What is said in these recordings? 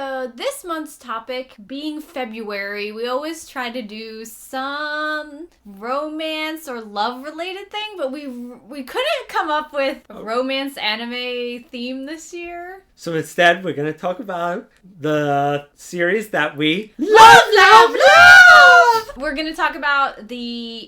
So this month's topic being February, we always try to do some romance or love related thing, but we couldn't come up with a romance anime theme this year. So instead, we're going to talk about the series that we love! We're going to talk about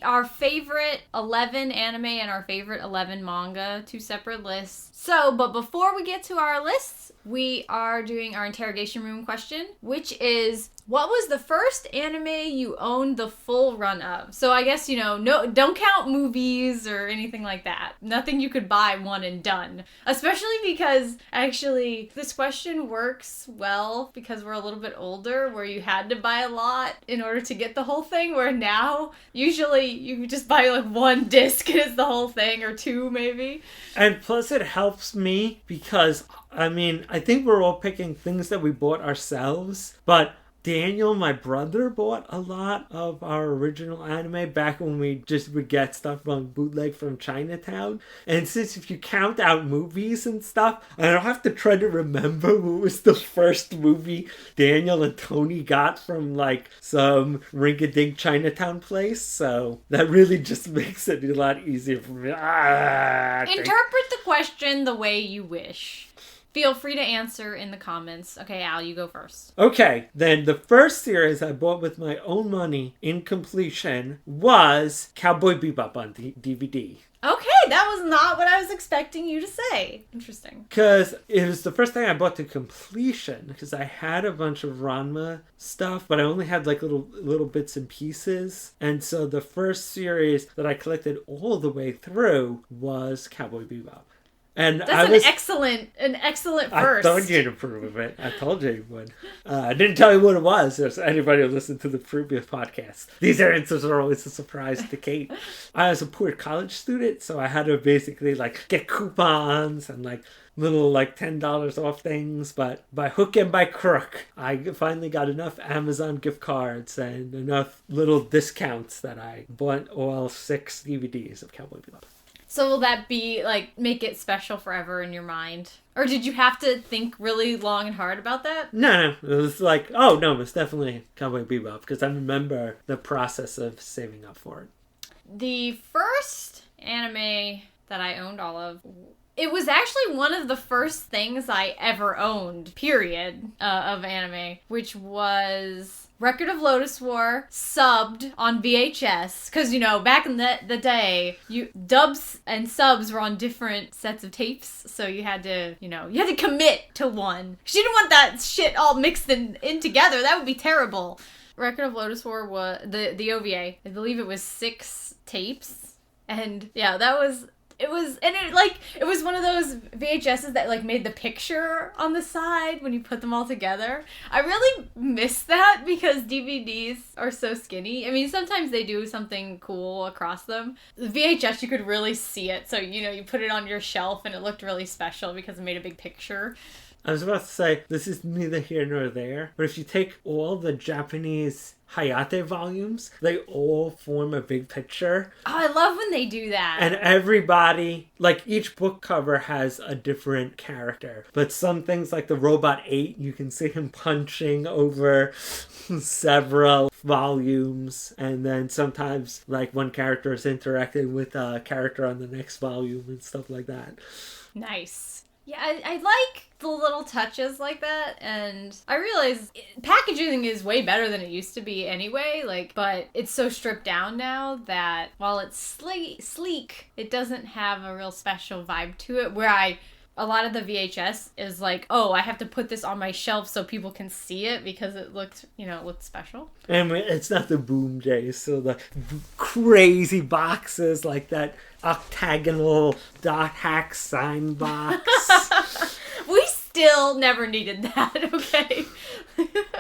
our favorite 11 anime and our favorite 11 manga, 2 separate lists. So, but before we get to our lists, we are doing our interrogation room question, which is, what was the first anime you owned the full run of? So I guess, no, don't count movies or anything like that. Nothing you could buy one and done. Especially because, actually, this question works well because we're a little bit older, where you had to buy a lot in order to get the whole thing, where now, usually, you just buy like 1 disc and it's the whole thing, or 2 maybe. And plus it helps me because, I think we're all picking things that we bought ourselves, but Daniel, my brother, bought a lot of our original anime back when we just would get stuff on bootleg from Chinatown. And since if you count out movies and stuff, I don't have to try to remember what was the first movie Daniel and Tony got from like some rinky-dink Chinatown place. So that really just makes it a lot easier for me. Interpret the question the way you wish. Feel free to answer in the comments. Okay, Al, you go first. Okay, then the first series I bought with my own money in completion was Cowboy Bebop on DVD. Okay, that was not what I was expecting you to say. Interesting. Because it was the first thing I bought to completion, because I had a bunch of Ranma stuff, but I only had like little bits and pieces. And so the first series that I collected all the way through was Cowboy Bebop. And that's an excellent first. I told you to approve of it. I told you you would. I didn't tell you what it was. There's anybody who listened to the previous podcast. These answers are always a surprise to Kate. I was a poor college student, so I had to basically like get coupons and like little like $10 off things, but by hook and by crook, I finally got enough Amazon gift cards and enough little discounts that I bought all 6 DVDs of Cowboy Bebop. So will that be, like, make it special forever in your mind? Or did you have to think really long and hard about that? No. It was like, oh, no, it's definitely Cowboy Bebop, because I remember the process of saving up for it. The first anime that I owned all of, it was actually one of the first things I ever owned, period, of anime, which was Record of Lodoss War, subbed on VHS. Because, back in the day, dubs and subs were on different sets of tapes. So you had to, you had to commit to one. Because you didn't want that shit all mixed in together. That would be terrible. Record of Lodoss War was the OVA. I believe it was 6 tapes. And yeah, that was... It was one of those VHSs that like made the picture on the side when you put them all together. I really miss that because DVDs are so skinny. I mean, sometimes they do something cool across them. The VHS, you could really see it. So, you put it on your shelf and it looked really special because it made a big picture. I was about to say, this is neither here nor there, but if you take all the Japanese Hayate volumes, they all form a big picture. Oh, I love when they do that. And everybody, like each book cover has a different character. But some things like the Robot 8, you can see him punching over several volumes. And then sometimes like one character is interacting with a character on the next volume and stuff like that. Nice. Yeah, I like the little touches like that, and I realize packaging is way better than it used to be anyway, but it's so stripped down now that while it's sleek, it doesn't have a real special vibe to it, where a lot of the VHS is like, oh, I have to put this on my shelf so people can see it because it looks special. And it's not the Boom days, so the crazy boxes like that octagonal dot hack sign box. We still never needed that, okay?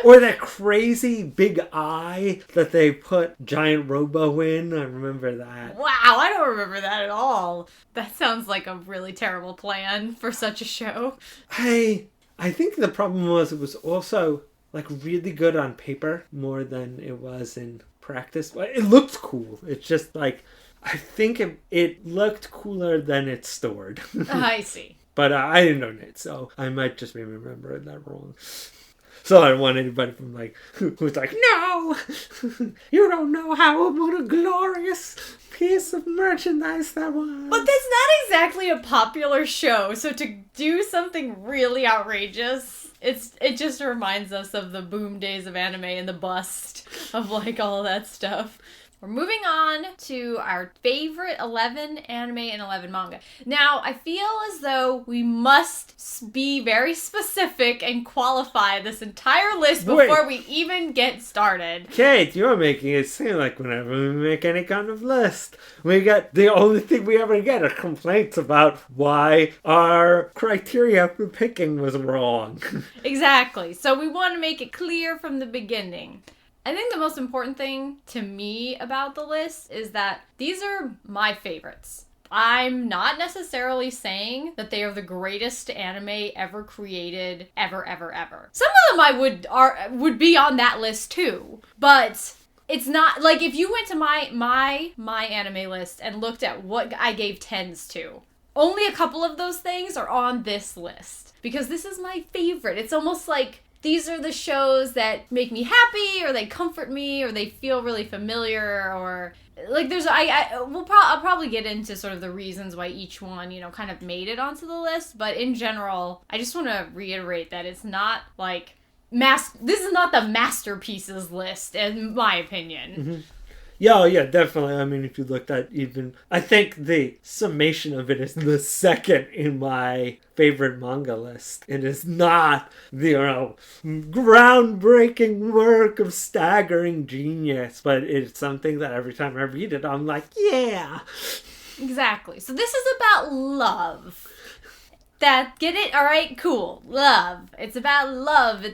Or that crazy big eye that they put Giant Robo in. I remember that. Wow, I don't remember that at all. That sounds like a really terrible plan for such a show. I think the problem was it was also like really good on paper more than it was in practice. It looked cool. It's just like, I think it looked cooler than it's stored. I see. But I didn't own it, so I might just be remembering that wrong. So I don't want anybody from like who's like, no, you don't know what a glorious piece of merchandise that was. But that's not exactly a popular show, so to do something really outrageous, it just reminds us of the boom days of anime and the bust of like all that stuff. We're moving on to our favorite 11 anime and 11 manga. Now, I feel as though we must be very specific and qualify this entire list before we even get started. Kate, you're making it seem like whenever we make any kind of list, we get the only thing we ever get are complaints about why our criteria for picking was wrong. Exactly. So we want to make it clear from the beginning. I think the most important thing to me about the list is that these are my favorites. I'm not necessarily saying that they are the greatest anime ever created, ever. Some of them would be on that list too, but it's not like if you went to my anime list and looked at what I gave 10s to, only a couple of those things are on this list because this is my favorite. It's almost like these are the shows that make me happy, or they comfort me, or they feel really familiar, or like I'll probably get into sort of the reasons why each one, kind of made it onto the list. But in general, I just want to reiterate that it's not like this is not the masterpieces list, in my opinion. Mm-hmm. Yeah, definitely. I mean, if you looked at I think the summation of it is the second in my favorite manga list. It is not the, groundbreaking work of staggering genius, but it's something that every time I read it, I'm like, yeah. Exactly. So this is about love. Get it? All right, cool. Love. It's about love.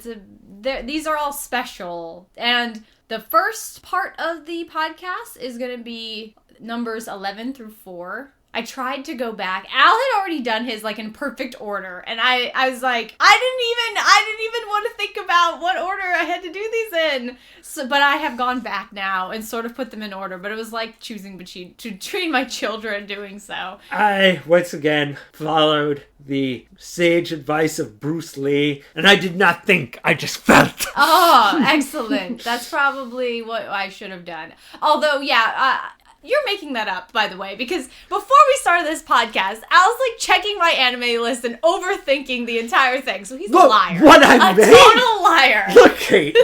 These are all special. And the first part of the podcast is going to be numbers 11 through 4. I tried to go back. Al had already done his like in perfect order, and I was like, I didn't even want to think about what order I had to do these in. So, but I have gone back now and sort of put them in order. But it was like choosing between my children doing so. I once again followed the sage advice of Bruce Lee, and I did not think, I just felt. Oh, excellent. That's probably what I should have done. Although, yeah, you're making that up, by the way, because before we started this podcast, Al's like checking my anime list and overthinking the entire thing. So he's a liar. A total liar. Look, Kate.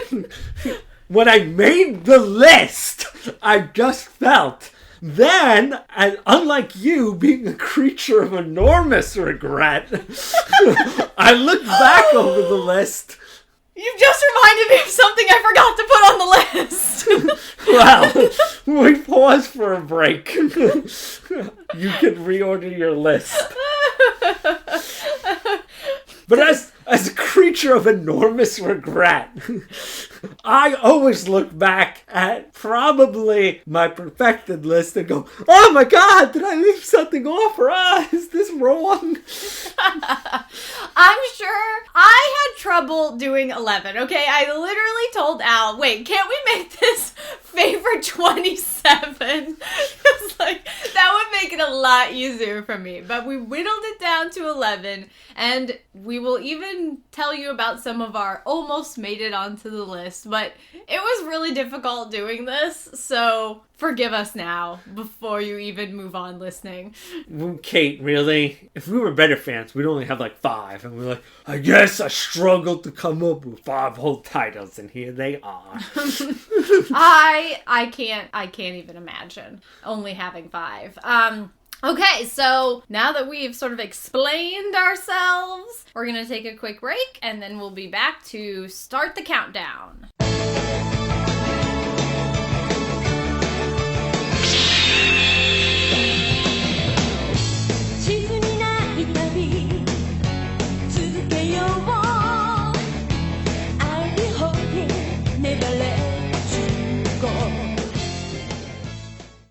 When I made the list, I just felt. Then, and unlike you being a creature of enormous regret, I looked back over the list. You've just reminded me of something I forgot to put on the list. Well, we pause for a break. You can reorder your list. But as a creature of enormous regret, I always look back at probably my perfected list and go, oh my god, did I leave something off, or is this wrong? I'm sure I had trouble doing 11, okay? I literally told Al, wait, can't we make this favorite 27? It's like, that would make it a lot easier for me. But we whittled it down to 11, and we will even tell you about some of our almost made it onto the list. But it was really difficult doing this, so forgive us now before you even move on listening. Kate, really? If we were better fans, we'd only have like 5. And we're like, I guess I struggled to come up with 5 whole titles, and here they are. I can't even imagine only having 5. Okay, so now that we've sort of explained ourselves, we're going to take a quick break, and then we'll be back to start the countdown.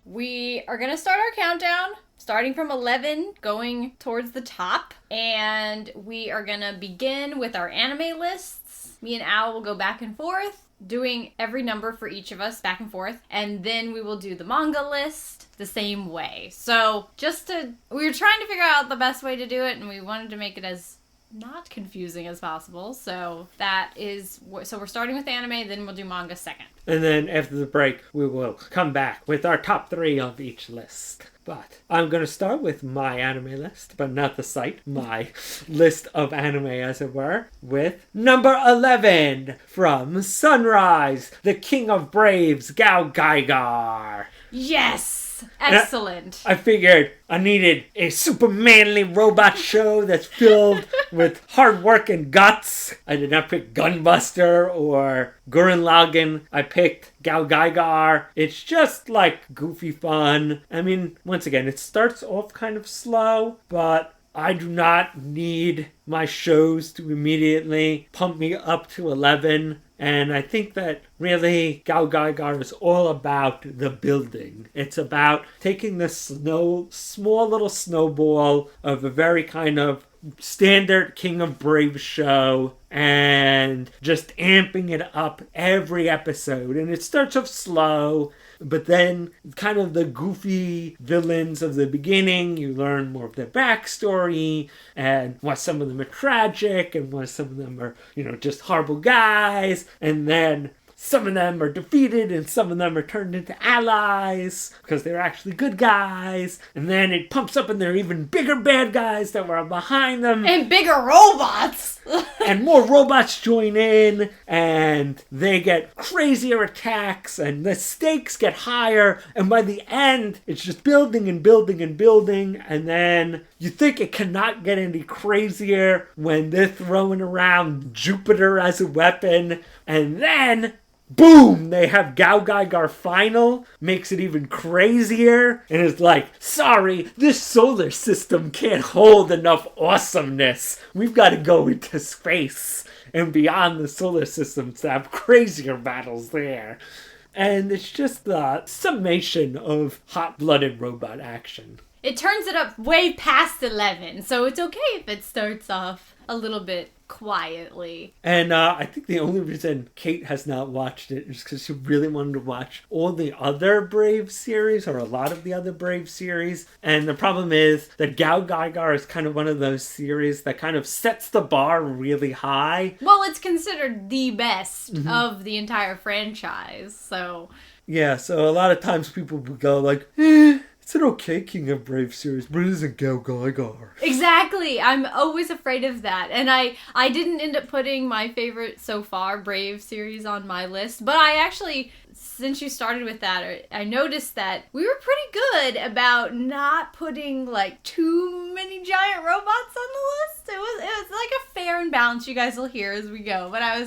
We are going to start our countdown, starting from 11, going towards the top, and we are going to begin with our anime lists. Me and Al will go back and forth, doing every number for each of us back and forth, and then we will do the manga list the same way. So we were trying to figure out the best way to do it, and we wanted to make it as not confusing as possible. So so we're starting with anime, then we'll do manga second. And then after the break, we will come back with our top 3 of each list. But I'm going to start with my anime list, but not the site, my list of anime, as it were, with number 11 from Sunrise, the King of Braves, Gao Gaigar. Yes! Excellent. I figured I needed a super manly robot show that's filled with hard work and guts. I did not pick Gunbuster or Gurren Lagann. I picked Gao Gaigar. It's just like goofy fun. I mean, once again, it starts off kind of slow, but I do not need my shows to immediately pump me up to 11. And I think that really Gao Gaigar is all about the building. It's about taking this small little snowball of a very kind of standard King of Brave show and just amping it up every episode. And it starts off slow, but then kind of the goofy villains of the beginning, you learn more of their backstory and why some of them are tragic and why some of them are, just horrible guys. And then some of them are defeated and some of them are turned into allies because they're actually good guys. And then it pumps up and they're even bigger bad guys that were behind them. And bigger robots! And more robots join in and they get crazier attacks and the stakes get higher. And by the end, it's just building and building and building. And then you think it cannot get any crazier when they're throwing around Jupiter as a weapon. And then boom! They have Gao Gaigar Final, makes it even crazier, and it's like, sorry, this solar system can't hold enough awesomeness. We've got to go into space and beyond the solar system to have crazier battles there. And it's just a summation of hot-blooded robot action. It turns it up way past 11, so it's okay if it starts off a little bit quietly. And I think the only reason Kate has not watched it is because she really wanted to watch all the other Brave series, or a lot of the other Brave series. And the problem is that Gao Gaigar is kind of one of those series that kind of sets the bar really high. Well, it's considered the best of the entire franchise, so... Yeah, so a lot of times people would go like, it's an okay King of Brave series, but it isn't Gao Gaigar. Exactly. I'm always afraid of that. And I didn't end up putting my favorite so far Brave series on my list, but I actually, since you started with that, I noticed that we were pretty good about not putting like too many giant robots on the list. It was like a fair and balanced. You guys will hear as we go. But I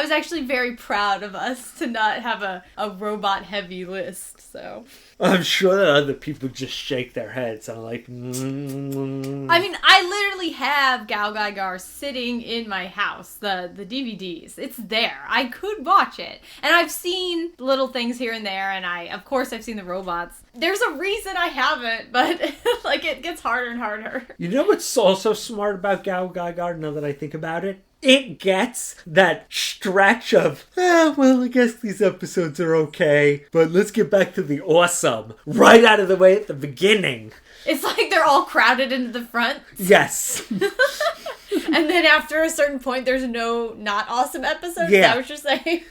was actually very proud of us to not have a robot heavy list. So I'm sure that other people just shake their heads. I'm like, I mean, I literally have Gao Gaigar sitting in my house, the DVDs. It's there. I could watch it. And I've seen little things here and there, and of course I've seen the robots. There's a reason I haven't, but like it gets harder and harder. You know what's also smart about Gao Gaigar, now that I think about it? It gets that stretch of, well, I guess these episodes are okay, but let's get back to the awesome right out of the way at the beginning. It's like they're all crowded into the front. Yes. And then after a certain point, there's no not awesome episodes? Yeah. Is that what you're saying?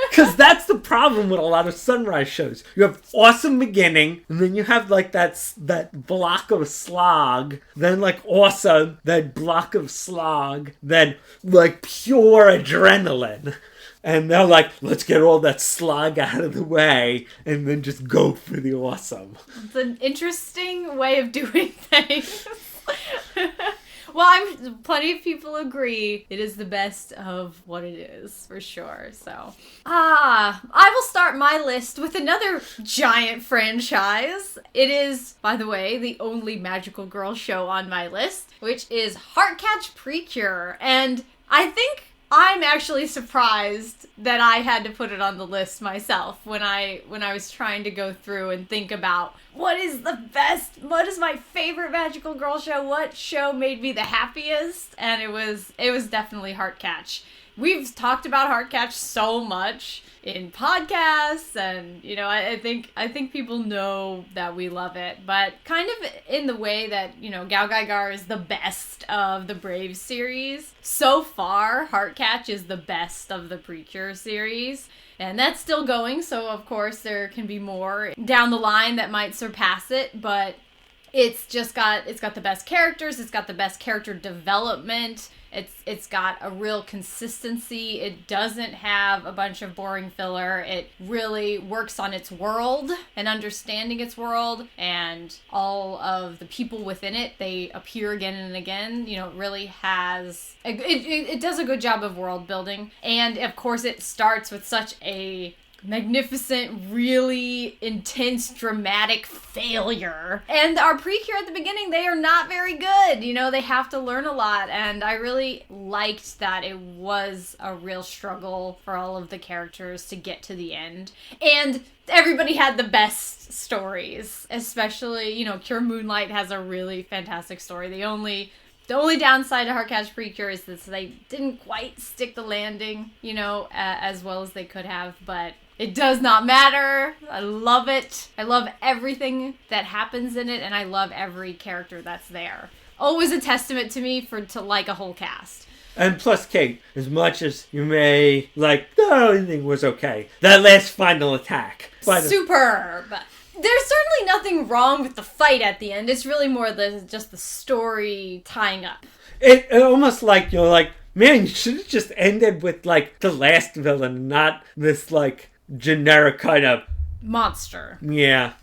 Because that's the problem with a lot of Sunrise shows. You have awesome beginning, and then you have like that block of slog, then like awesome, that block of slog, then like pure adrenaline. And they're like, let's get all that slog out of the way, and then just go for the awesome. It's an interesting way of doing things. Well, plenty of people agree it is the best of what it is, for sure, so. I will start my list with another giant franchise. It is, by the way, the only magical girl show on my list, which is Heartcatch Precure, and I think I'm actually surprised that I had to put it on the list myself when I was trying to go through and think about what is the best, what is my favorite magical girl show, what show made me the happiest, and it was definitely Heartcatch. we've talked about Heartcatch so much in podcasts, and I think people know that we love it, but kind of in the way that Gao Gai Gar is the best of the Brave series. So far, Heartcatch is the best of the Precure series. And that's still going, so of course there can be more down the line that might surpass it, but it's got the best characters, it's got the best character development, it's got a real consistency, it doesn't have a bunch of boring filler, it really works on its world and understanding its world, and all of the people within it, they appear again and again. It really has, it does a good job of world building, and of course it starts with such a magnificent, really intense, dramatic failure. And our Precure at the beginning, they are not very good. They have to learn a lot. And I really liked that it was a real struggle for all of the characters to get to the end. And everybody had the best stories. Especially, Cure Moonlight has a really fantastic story. The only downside to Heartcatch Precure is that they didn't quite stick the landing, as well as they could have, but it does not matter. I love it. I love everything that happens in it, and I love every character that's there. Always a testament to me to like a whole cast. And plus, Kate, as much as you may the ending was okay, that last final attack. Superb. There's certainly nothing wrong with the fight at the end. It's really more just the story tying up. It almost man, you should have just ended with the last villain, not this generic kind of monster. Yeah.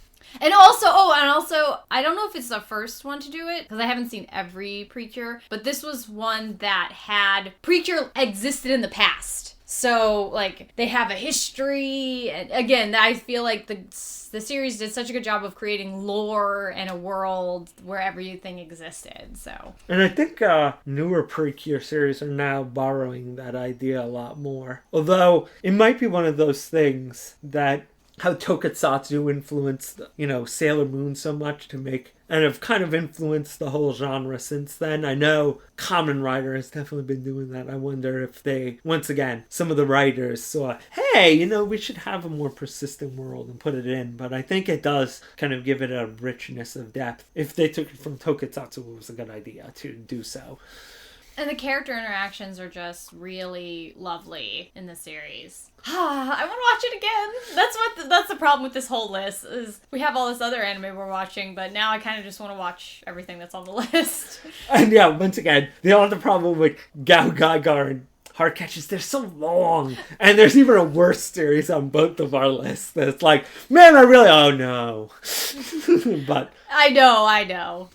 And also, I don't know if it's the first one to do it, because I haven't seen every Precure, but this was one that had Precure existed in the past. So, they have a history, and again, I feel like the series did such a good job of creating lore and a world where everything existed, so. And I think newer Precure series are now borrowing that idea a lot more. Although, it might be one of those things that how Tokusatsu influenced, Sailor Moon so much to make, and have kind of influenced the whole genre since then. I know Kamen Rider has definitely been doing that. I wonder if they, once again, some of the writers saw, hey, we should have a more persistent world and put it in. But I think it does kind of give it a richness of depth. If they took it from Tokusatsu, it was a good idea to do so. And the character interactions are just really lovely in the series. I want to watch it again. That's the problem with this whole list, is we have all this other anime we're watching, but now I kind of just want to watch everything that's on the list. And yeah, once again, the other problem with Gao Gai Gar and Heartcatch is they're so long. And there's even a worse series on both of our lists that's man, oh no. But I know.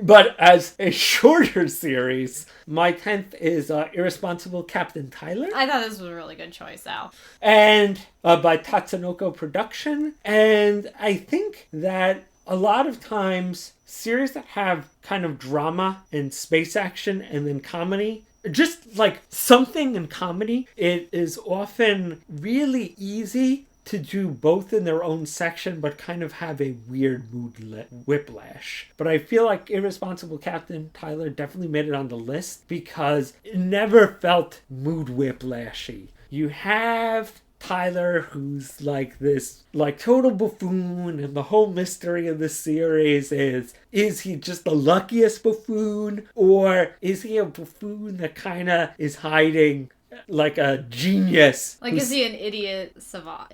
But as a shorter series, my 10th is Irresponsible Captain Tyler. I thought this was a really good choice, Al. And by Tatsunoko Production. And I think that a lot of times, series that have kind of drama and space action and then comedy, just something in comedy, it is often really easy to do both in their own section, but kind of have a weird mood whiplash. But I feel like Irresponsible Captain Tyler definitely made it on the list because it never felt mood whiplashy. You have Tyler, who's this total buffoon, and the whole mystery of this series is he just the luckiest buffoon, or is he a buffoon that kind of is hiding a genius? Is he an idiot savant?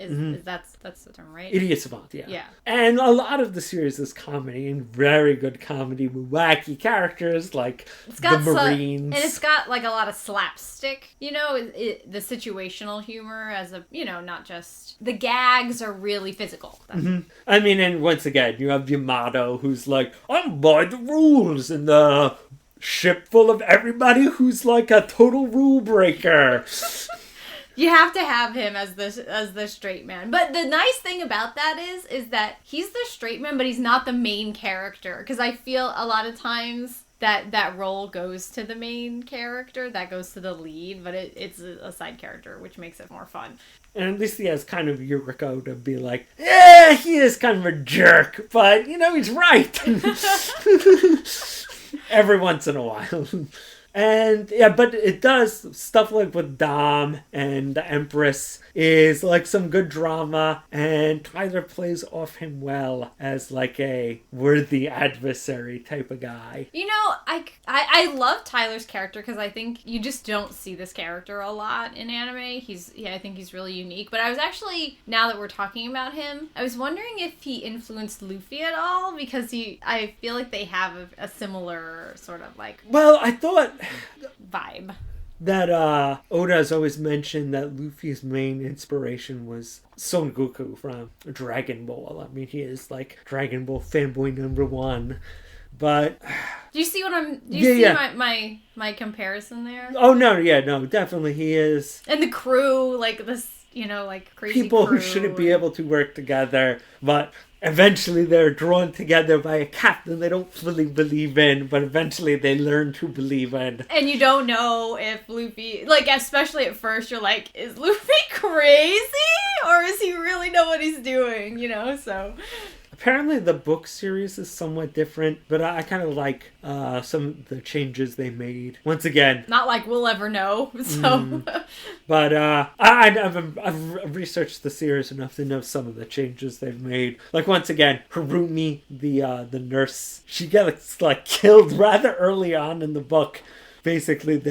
That's the term, right? Idiot savant, yeah. Yeah. And a lot of the series is comedy, and very good comedy with wacky characters the Marines. And it's got a lot of slapstick, the situational humor as not just... The gags are really physical. Mm-hmm. I mean, and once again, you have Yamato, who's I'm by the rules, and the ship full of everybody who's a total rule breaker. You have to have him as the straight man. But the nice thing about that is that he's the straight man, but he's not the main character. Because I feel a lot of times that role goes to the main character, that goes to the lead, but it's a side character, which makes it more fun. And at least he has kind of Yuriko to be yeah, he is kind of a jerk, but, he's right. Every once in a while. And yeah, but it does stuff like with Dom and the Empress is like some good drama, and Tyler plays off him well as like a worthy adversary type of guy. You know, I love Tyler's character because I think you just don't see this character a lot in anime. I think he's really unique. But I was actually, now that we're talking about him, I was wondering if he influenced Luffy at all, because I feel like they have a similar sort of like... Well, I thought... vibe. That Oda has always mentioned that Luffy's main inspiration was Son Goku from Dragon Ball. I mean, he is like Dragon Ball fanboy number one. But do you see what I'm? Do you see my comparison there? Oh no, definitely he is. And the crew, like this, like crazy people crew who shouldn't be able to work together, but eventually they're drawn together by a captain they don't fully believe in, but eventually they learn to believe in. And you don't know if Luffy, like, especially at first, you're like, is Luffy crazy? Or does he really know what he's doing? So... Apparently the book series is somewhat different, but I kind of like some of the changes they made. Once again... Not like we'll ever know, so... But I've researched the series enough to know some of the changes they've made. Like, once again, Harumi, the nurse, she gets, like, killed rather early on in the book. They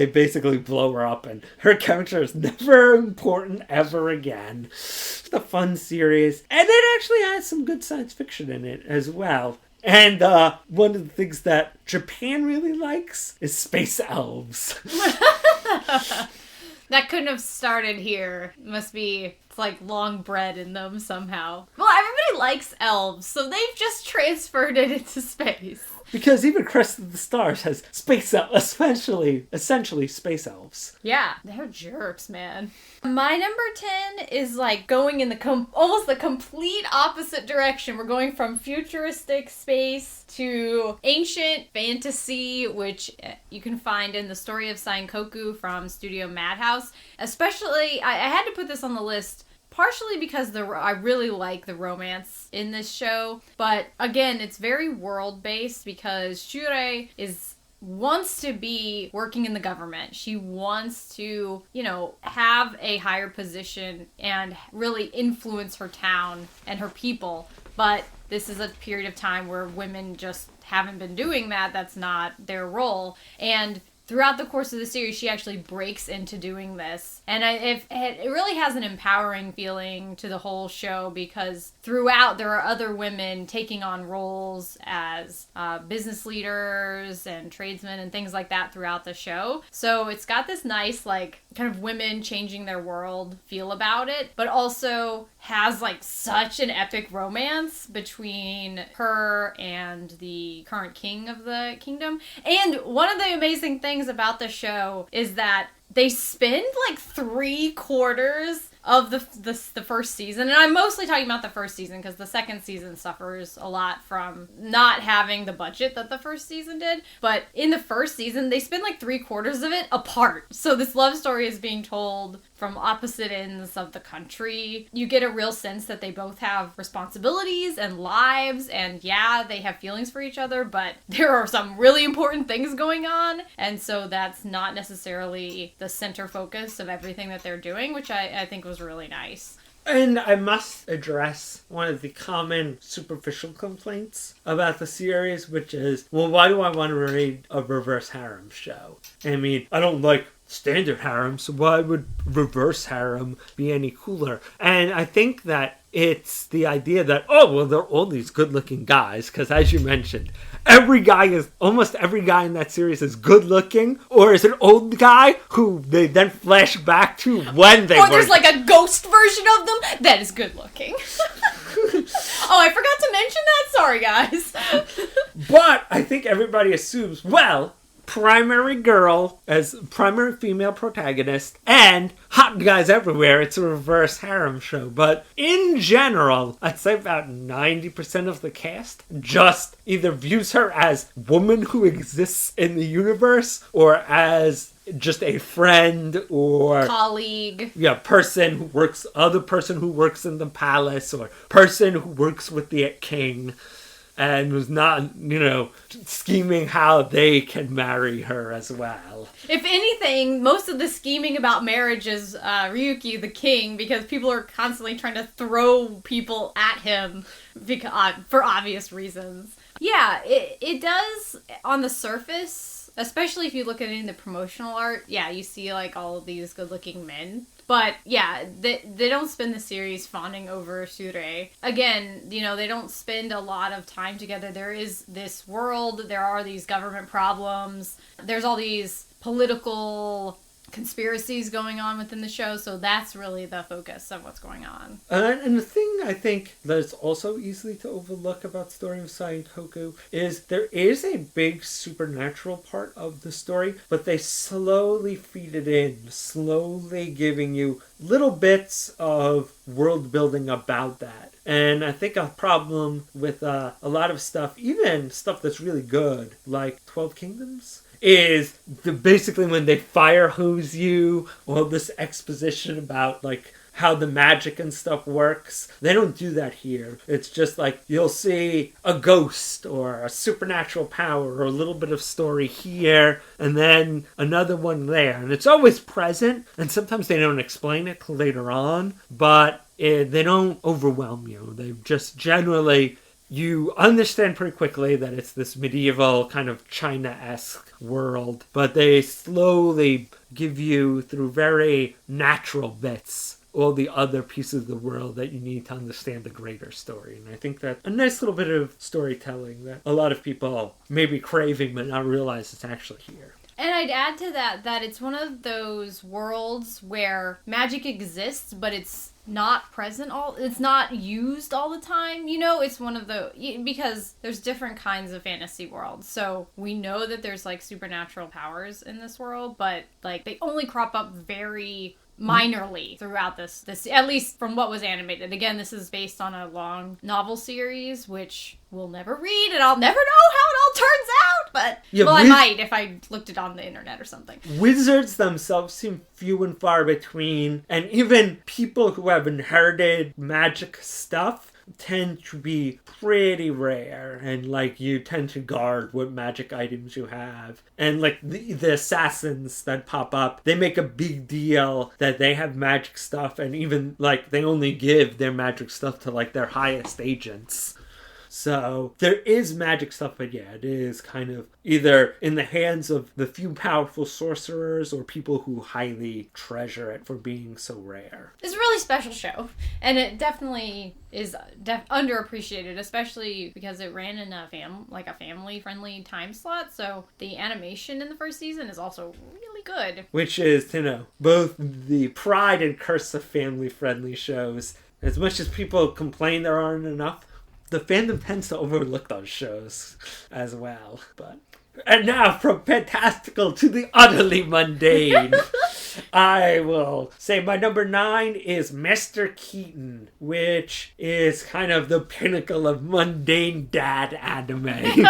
basically blow her up, and her character is never important ever again. It's a fun series, and it actually has some good science fiction in it as well. And one of the things that Japan really likes is space elves. That couldn't have started here. Must be, it's like long bred in them somehow. Well, everybody likes elves, so they've just transferred it into space. Because even Crest of the Stars has space elves, essentially space elves. Yeah, they're jerks, man. My number 10 is like going in almost the complete opposite direction. We're going from futuristic space to ancient fantasy, which you can find in the story of Sankoku from Studio Madhouse. Especially, I had to put this on the list partially because I really like the romance in this show. But again, it's very world-based because Shure wants to be working in the government. She wants to, have a higher position and really influence her town and her people. But this is a period of time where women just haven't been doing that. That's not their role. And throughout the course of the series, she actually breaks into doing this. And it really has an empowering feeling to the whole show because throughout there are other women taking on roles as business leaders and tradesmen and things like that throughout the show. So it's got this nice, like, kind of women changing their world feel about it, but also has, like, such an epic romance between her and the current king of the kingdom. And one of the amazing things about the show is that they spend like 3/4 of the first season, and I'm mostly talking about the first season because the second season suffers a lot from not having the budget that the first season did. But in the first season, they spend like 3/4 of it apart. So this love story is being told from opposite ends of the country. You get a real sense that they both have responsibilities and lives, and yeah, they have feelings for each other, but there are some really important things going on, and so that's not necessarily the center focus of everything that they're doing, which I think was really nice. And I must address one of the common superficial complaints about the series, which is, well, why do I want to read a reverse harem show? I mean, I don't like standard harem, so why would reverse harem be any cooler? And I think that it's the idea that, they're all these good-looking guys, because as you mentioned, almost every guy in that series is good-looking, or is an old guy who they then flash back to when they were. Or there's like a ghost version of them that is good-looking. Oh, I forgot to mention that? Sorry, guys. But I think everybody assumes, primary girl as primary female protagonist and hot guys everywhere, it's a reverse harem show. But in general, I'd say about 90% of the cast just either views her as woman who exists in the universe or as just a friend or colleague. Yeah, other person who works in the palace or person who works with the king. and was not, scheming how they can marry her as well. If anything, most of the scheming about marriage is Ryuki the king, because people are constantly trying to throw people at him for obvious reasons. Yeah, it does on the surface, especially if you look at it in the promotional art. Yeah, you see like all of these good-looking men. But yeah, they don't spend the series fawning over Sure. Again, they don't spend a lot of time together. There is this world, there are these government problems, there's all these political conspiracies going on within the show, so that's really the focus of what's going on. And the thing I think that's also easily to overlook about Story of Saikoku is there is a big supernatural part of the story, but they slowly feed it in, slowly giving you little bits of world building about that. And I think a problem with a lot of stuff, even stuff that's really good, like 12 Kingdoms, is basically when they fire hose you, all this exposition about like how the magic and stuff works. They don't do that here. It's just like you'll see a ghost or a supernatural power or a little bit of story here and then another one there. And it's always present, and sometimes they don't explain it till later on, but they don't overwhelm you. They just generally... You understand pretty quickly that it's this medieval kind of China-esque world, but they slowly give you, through very natural bits, all the other pieces of the world that you need to understand the greater story. And I think that's a nice little bit of storytelling that a lot of people may be craving but not realize it's actually here. And I'd add to that it's one of those worlds where magic exists, but it's not present it's not used all the time, it's one of because there's different kinds of fantasy worlds, so we know that there's like supernatural powers in this world, but like they only crop up very minorly throughout this at least from what was animated. Again, this is based on a long novel series which we'll never read, and I'll never know how it all turns out, but I might if I looked it on the internet or something. Wizards themselves seem few and far between, and even people who have inherited magic stuff tend to be pretty rare, and like you tend to guard what magic items you have. And like the assassins that pop up, they make a big deal that they have magic stuff, and even like they only give their magic stuff to like their highest agents. So there is magic stuff, but yeah, it is kind of either in the hands of the few powerful sorcerers or people who highly treasure it for being so rare. It's a really special show, and it definitely is underappreciated, especially because it ran in a family-friendly time slot, so the animation in the first season is also really good. Which is, both the pride and curse of family-friendly shows. As much as people complain there aren't enough, the fandom tends to overlook those shows as well. And now, from fantastical to the utterly mundane, I will say my number 9 is Mr. Keaton, which is kind of the pinnacle of mundane dad anime.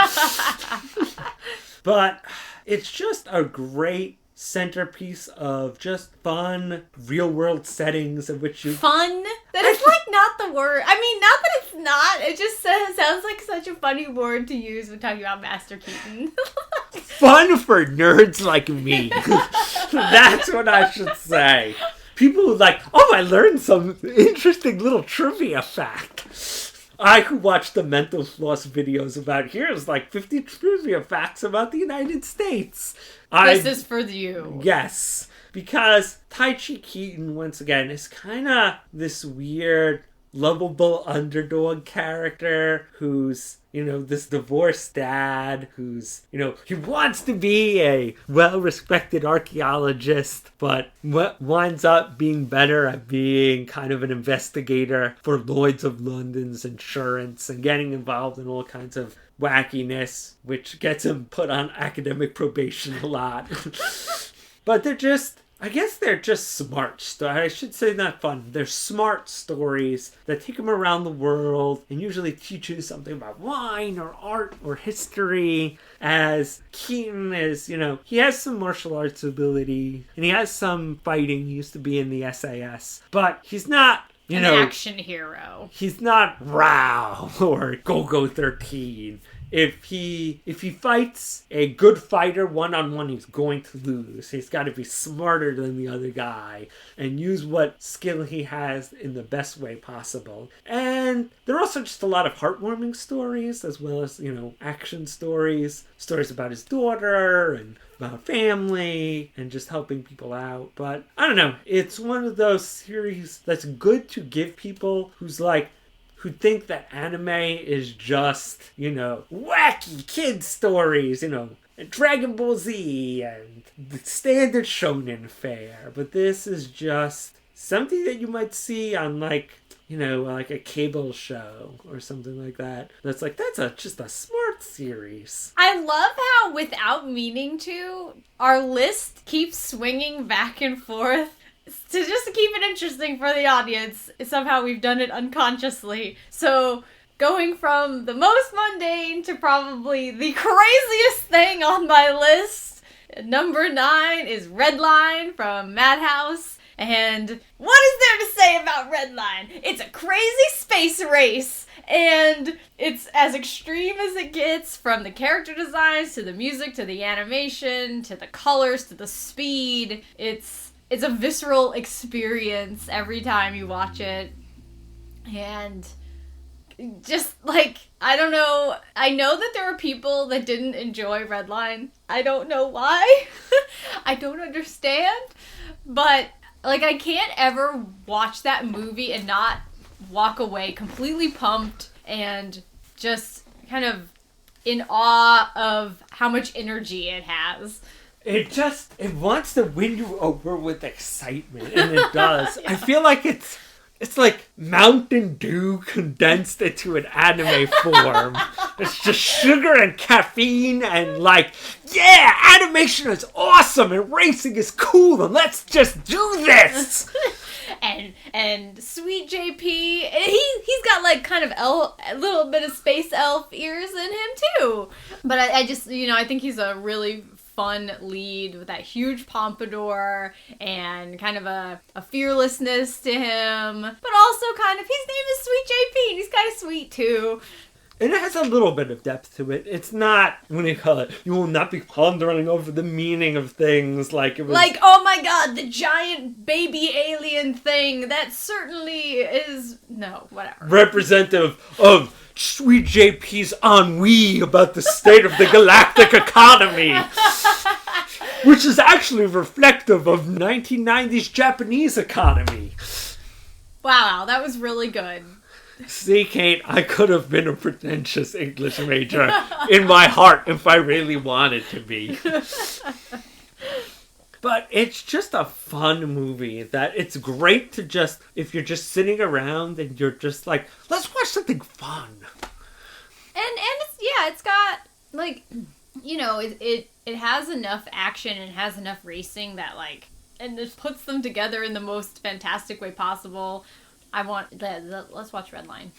But it's just a great centerpiece of just fun, real-world settings in which you... Fun? That is, like, not the word. I mean, not that it's not. It just sounds like such a funny word to use when talking about Master Keaton. Fun for nerds like me. That's what I should say. People who like, I learned some interesting little trivia fact. I could watch the mental floss videos about here's like 50 trivia facts about the United States. This is for you. Yes. Because Taichi Keaton, once again, is kind of this weird, lovable underdog character who's, this divorced dad who's, he wants to be a well-respected archaeologist, but what winds up being better at being kind of an investigator for Lloyd's of London's insurance and getting involved in all kinds of wackiness, which gets him put on academic probation a lot. But they're just smart. I should say not fun. They're smart stories that take them around the world and usually teach you something about wine or art or history. As Keaton is, he has some martial arts ability and he has some fighting. He used to be in the SAS. But he's not an action hero. He's not Rao or Go-Go 13. If he fights a good fighter one-on-one, he's going to lose. He's got to be smarter than the other guy and use what skill he has in the best way possible. And there are also just a lot of heartwarming stories, as well as, action stories. Stories about his daughter and about family and just helping people out. But I don't know. It's one of those series that's good to give people who think that anime is just, wacky kid stories, and Dragon Ball Z and the standard shonen fare. But this is just something that you might see on like a cable show or something like that. That's just a smart series. I love how, without meaning to, our list keeps swinging back and forth. To just keep it interesting for the audience, somehow we've done it unconsciously. So, going from the most mundane to probably the craziest thing on my list, number 9 is Redline from Madhouse. And what is there to say about Redline? It's a crazy space race, and it's as extreme as it gets, from the character designs to the music to the animation to the colors to the speed. It's a visceral experience every time you watch it. And just, I don't know. I know that there are people that didn't enjoy Redline. I don't know why. I don't understand. But, I can't ever watch that movie and not walk away completely pumped and just kind of in awe of how much energy it has. It wants to win you over with excitement, and it does. Yeah. I feel like it's like Mountain Dew condensed into an anime form. It's just sugar and caffeine and animation is awesome and racing is cool and let's just do this! and Sweet JP, he's got kind of a little bit of space elf ears in him too. But I just, I think he's a really fun lead with that huge pompadour and kind of a fearlessness to him, but also kind of, his name is Sweet JP and he's kind of sweet too. And it has a little bit of depth to it. It's not, you will not be pondering over the meaning of things like it was... oh my god, the giant baby alien thing, that certainly is... No, whatever. Representative of Sweet JP's ennui about the state of the galactic economy. Which is actually reflective of 1990s Japanese economy. Wow, that was really good. See, Kate, I could have been a pretentious English major in my heart if I really wanted to be. But it's just a fun movie that it's great to just, if you're just sitting around and you're just like, let's watch something fun. And it's got, it has enough action and has enough racing that, and it puts them together in the most fantastic way possible. Let's watch Redline.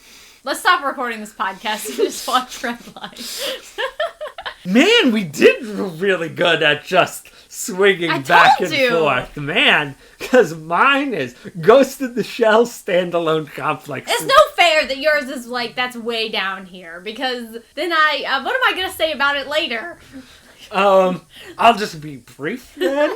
Let's stop recording this podcast and just watch Redline. Man, we did really good at just swinging back and forth. Man, because mine is Ghost in the Shell standalone complex. It's no fair that yours is that's way down here, because then what am I going to say about it later? I'll just be brief then.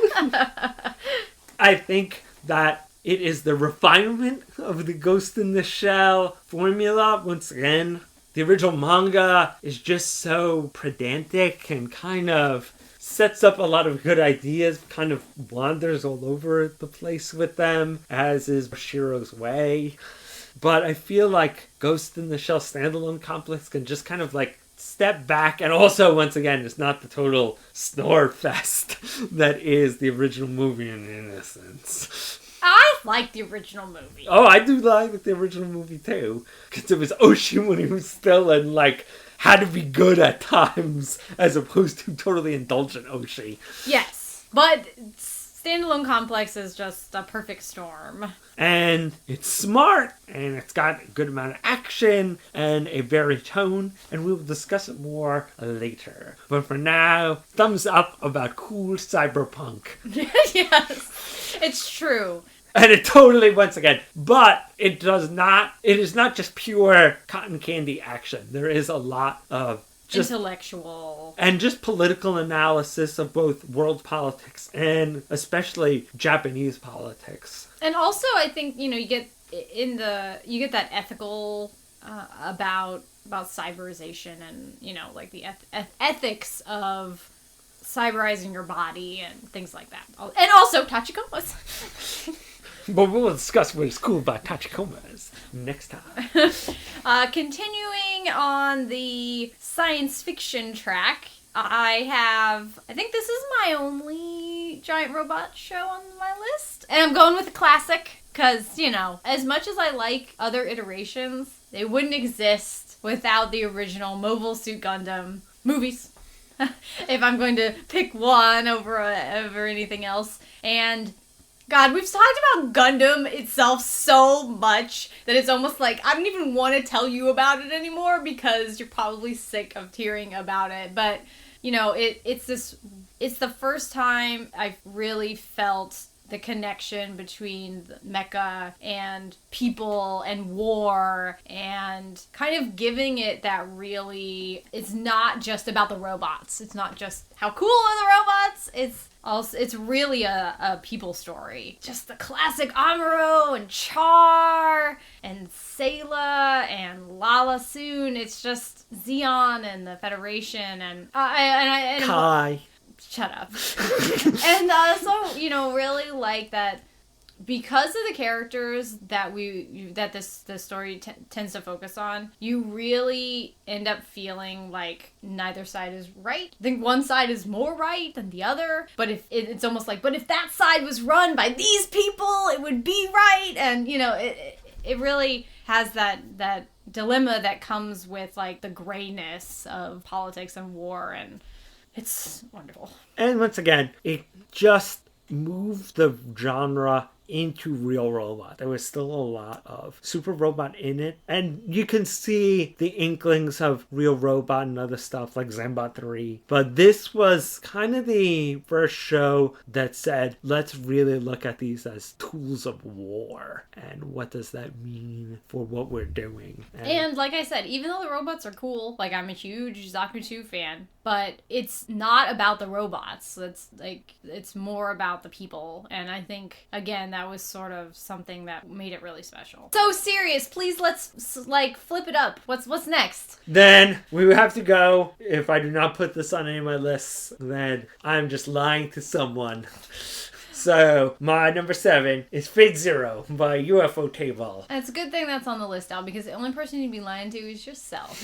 I think that it is the refinement of the Ghost in the Shell formula. Once again, the original manga is just so pedantic and kind of sets up a lot of good ideas, kind of wanders all over the place with them, as is Shiro's way. But I feel like Ghost in the Shell standalone complex can just kind of step back, and also, once again, it's not the total snore fest that is the original movie in innocence. I like the original movie. Oh, I do like the original movie too. Because it was Oshi when he was still in, had to be good at times, as opposed to totally indulgent Oshi. Yes, but standalone complex is just a perfect storm. And it's smart, and it's got a good amount of action, and a varied tone, and we will discuss it more later. But for now, thumbs up about cool cyberpunk. Yes, it's true. And it totally, once again, but it is not just pure cotton candy action. There is a lot of just intellectual and just political analysis of both world politics and especially Japanese politics. And also, I think, you get that ethical about cyberization and, like the ethics of cyberizing your body and things like that. And also tachikomas. But we'll discuss what is cool about tachikomas next time. Continuing on the science fiction track, I think this is my only giant robot show on my list. And I'm going with a classic, because, as much as I like other iterations, they wouldn't exist without the original Mobile Suit Gundam movies. If I'm going to pick one over anything else. And God, we've talked about Gundam itself so much that it's almost like I don't even want to tell you about it anymore because you're probably sick of hearing about it. But, it's the first time I've really felt the connection between mecha and people and war and kind of giving it that really, it's not just about the robots. It's not just how cool are the robots. It's really a people story. Just the classic Amuro and Char and Sayla and Lala Soon. It's just Zeon and the Federation and Kai. Shut up. And also, really like that because of the characters that this story tends to focus on, you really end up feeling like neither side is right. I think one side is more right than the other, but if it's almost like, but if that side was run by these people, it would be right. And, it really has that dilemma that comes with, like, the grayness of politics and war, and it's wonderful. And once again, it just moved the genre into real robot. There was still a lot of super robot in it, and you can see the inklings of real robot and other stuff like Zambot 3. But this was kind of the first show that said, let's really look at these as tools of war, and what does that mean for what we're doing. And like I said, even though the robots are cool, like I'm a huge Zaku 2 fan, but it's not about the robots. It's more about the people, and I think, again, that was sort of something that made it really special. So serious, please let's flip it up. What's next? Then we would have to go, if I do not put this on any of my lists, then I'm just lying to someone. So, my number 7 is Fate Zero by UFO Table. And it's a good thing that's on the list now, because the only person you'd be lying to is yourself.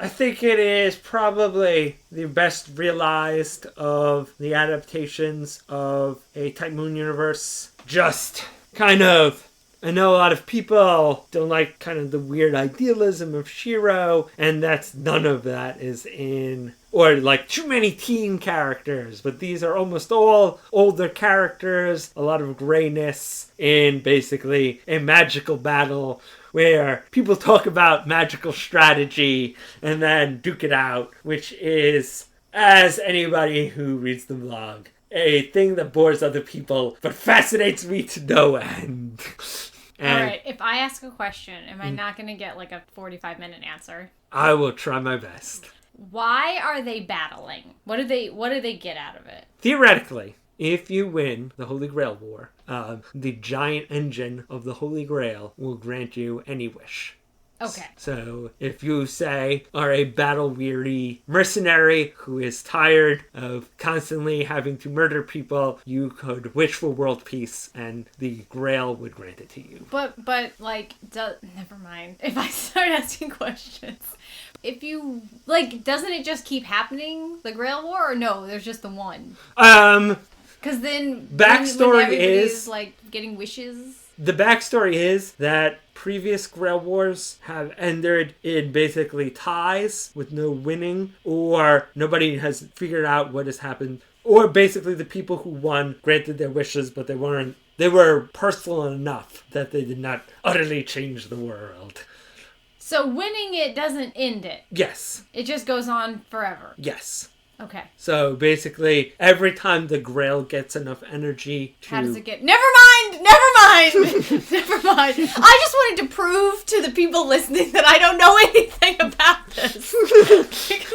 I think it is probably the best realized of the adaptations of a Type Moon universe. Just kind of, I know a lot of people don't like kind of the weird idealism of Shiro, and none of that is in, or like too many teen characters, but these are almost all older characters, a lot of grayness in basically a magical battle where people talk about magical strategy and then duke it out, which is, as anybody who reads the blog, a thing that bores other people, but fascinates me to no end. Alright, if I ask a question, am I not going to get like a 45-minute answer? I will try my best. Why are they battling? What do they get out of it? Theoretically, if you win the Holy Grail War, the giant engine of the Holy Grail will grant you any wish. Okay. So if you, say, are a battle-weary mercenary who is tired of constantly having to murder people, you could wish for world peace, and the Grail would grant it to you. But never mind. If I start asking questions. If you, doesn't it just keep happening, the Grail War, or no, there's just the one? Because then backstory when is getting wishes. The backstory is that previous Grail Wars have ended in basically ties with no winning, or nobody has figured out what has happened, or basically the people who won granted their wishes, but they were personal enough that they did not utterly change the world. So winning it doesn't end it. Yes. It just goes on forever. Yes. Okay. So basically, every time the Grail gets enough energy to... How does it get... Never mind! Never mind! Never mind. I just wanted to prove to the people listening that I don't know anything about this.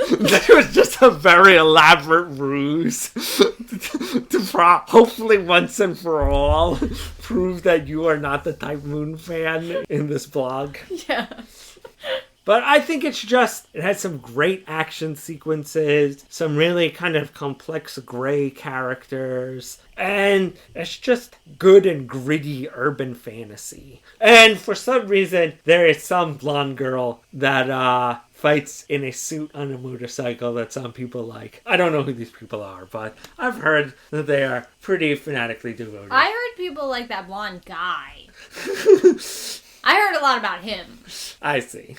That was just a very elaborate ruse to hopefully once and for all prove that you are not the Type Moon fan in this blog. Yeah. But I think it has some great action sequences, some really kind of complex gray characters, and it's just good and gritty urban fantasy. And for some reason, there is some blonde girl that fights in a suit on a motorcycle that some people like. I don't know who these people are, but I've heard that they are pretty fanatically devoted. I heard people like that blonde guy. I heard a lot about him. I see.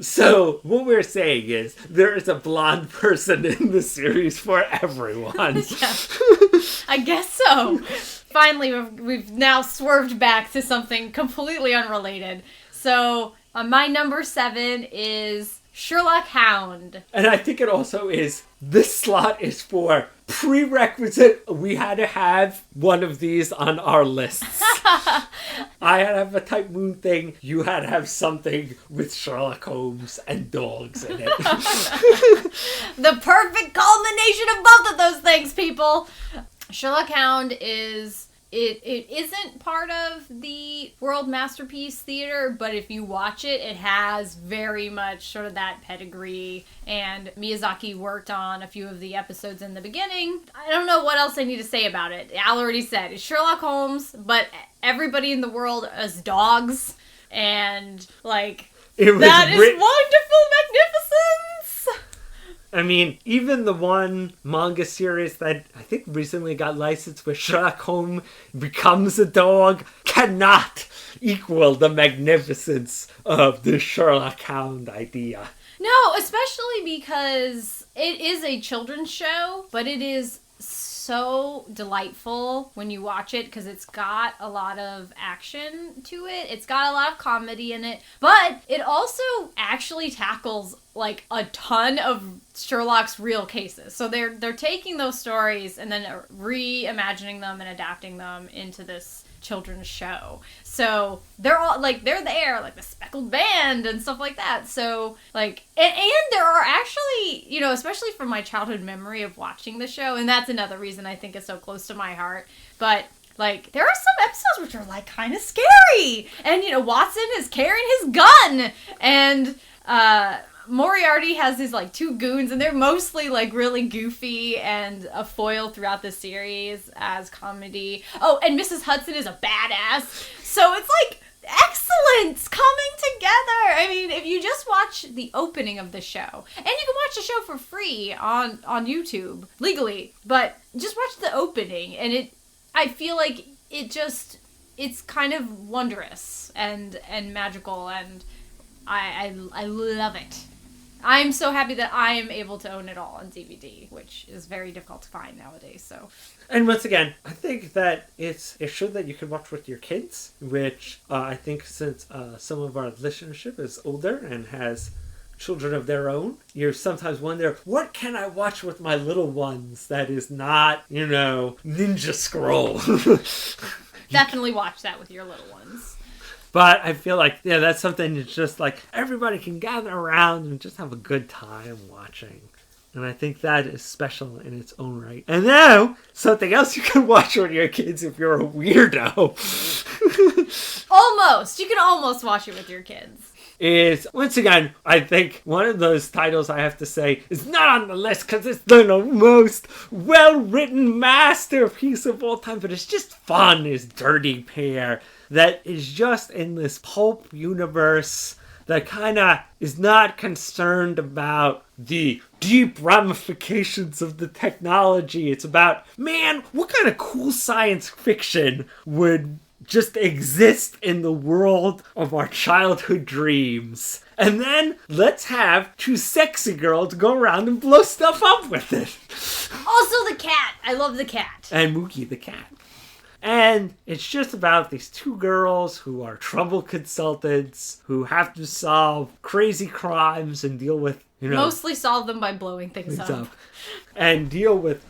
So, what we're saying is, there is a blonde person in the series for everyone. Yeah. I guess so. Finally, we've now swerved back to something completely unrelated. So, my number 7 is Sherlock Hound. And I think it also is, this slot is for prerequisite. We had to have one of these on our lists. I had to have a Type Moon thing. You had to have something with Sherlock Holmes and dogs in it. The perfect culmination of both of those things, people. Sherlock Hound is... It isn't part of the World Masterpiece Theater, but if you watch it, it has very much sort of that pedigree, and Miyazaki worked on a few of the episodes in the beginning. I don't know what else I need to say about it. Al already said, it's Sherlock Holmes, but everybody in the world is dogs, and, like, that is wonderful magnificence! I mean, even the one manga series that I think recently got licensed where Sherlock Holmes becomes a dog cannot equal the magnificence of the Sherlock Hound idea. No, especially because it is a children's show, but it is so delightful when you watch it because it's got a lot of action to it. It's got a lot of comedy in it, but it also actually tackles like a ton of Sherlock's real cases. So they're taking those stories and then reimagining them and adapting them into this children's show. So they're all like they're there, like the speckled band and stuff like that. So like and there are actually, you know, especially from my childhood memory of watching the show, and that's another reason I think it's so close to my heart. But like there are some episodes which are like kind of scary, and you know Watson is carrying his gun, and Moriarty has his like 2 goons, and they're mostly like really goofy and a foil throughout the series as comedy. Oh, and Mrs. Hudson is a badass. So it's like excellent coming together. I mean, if you just watch the opening of the show, and you can watch the show for free on YouTube legally, but just watch the opening, and I feel like it's kind of wondrous and magical, and I love it. I'm so happy that I am able to own it all on DVD, which is very difficult to find nowadays. So, and once again, I think that it's a show that you can watch with your kids, which I think since some of our listenership is older and has children of their own, you sometimes wonder, what can I watch with my little ones that is not, you know, Ninja Scroll? Definitely watch that with your little ones. But I feel like, yeah, that's something that's just like everybody can gather around and just have a good time watching. And I think that is special in its own right. And now, something else you can watch with your kids if you're a weirdo. Almost. You can almost watch it with your kids. Is, once again, I think one of those titles I have to say is not on the list because it's the most well-written masterpiece of all time, but it's just fun, is Dirty Pair. That is just in this pulp universe that kind of is not concerned about the deep ramifications of the technology. It's about, man, what kind of cool science fiction would just exist in the world of our childhood dreams? And then let's have 2 sexy girls go around and blow stuff up with it. Also the cat. I love the cat. And Mookie the cat. And it's just about these 2 girls who are trouble consultants who have to solve crazy crimes and deal with Mostly solve them by blowing things up. And deal with,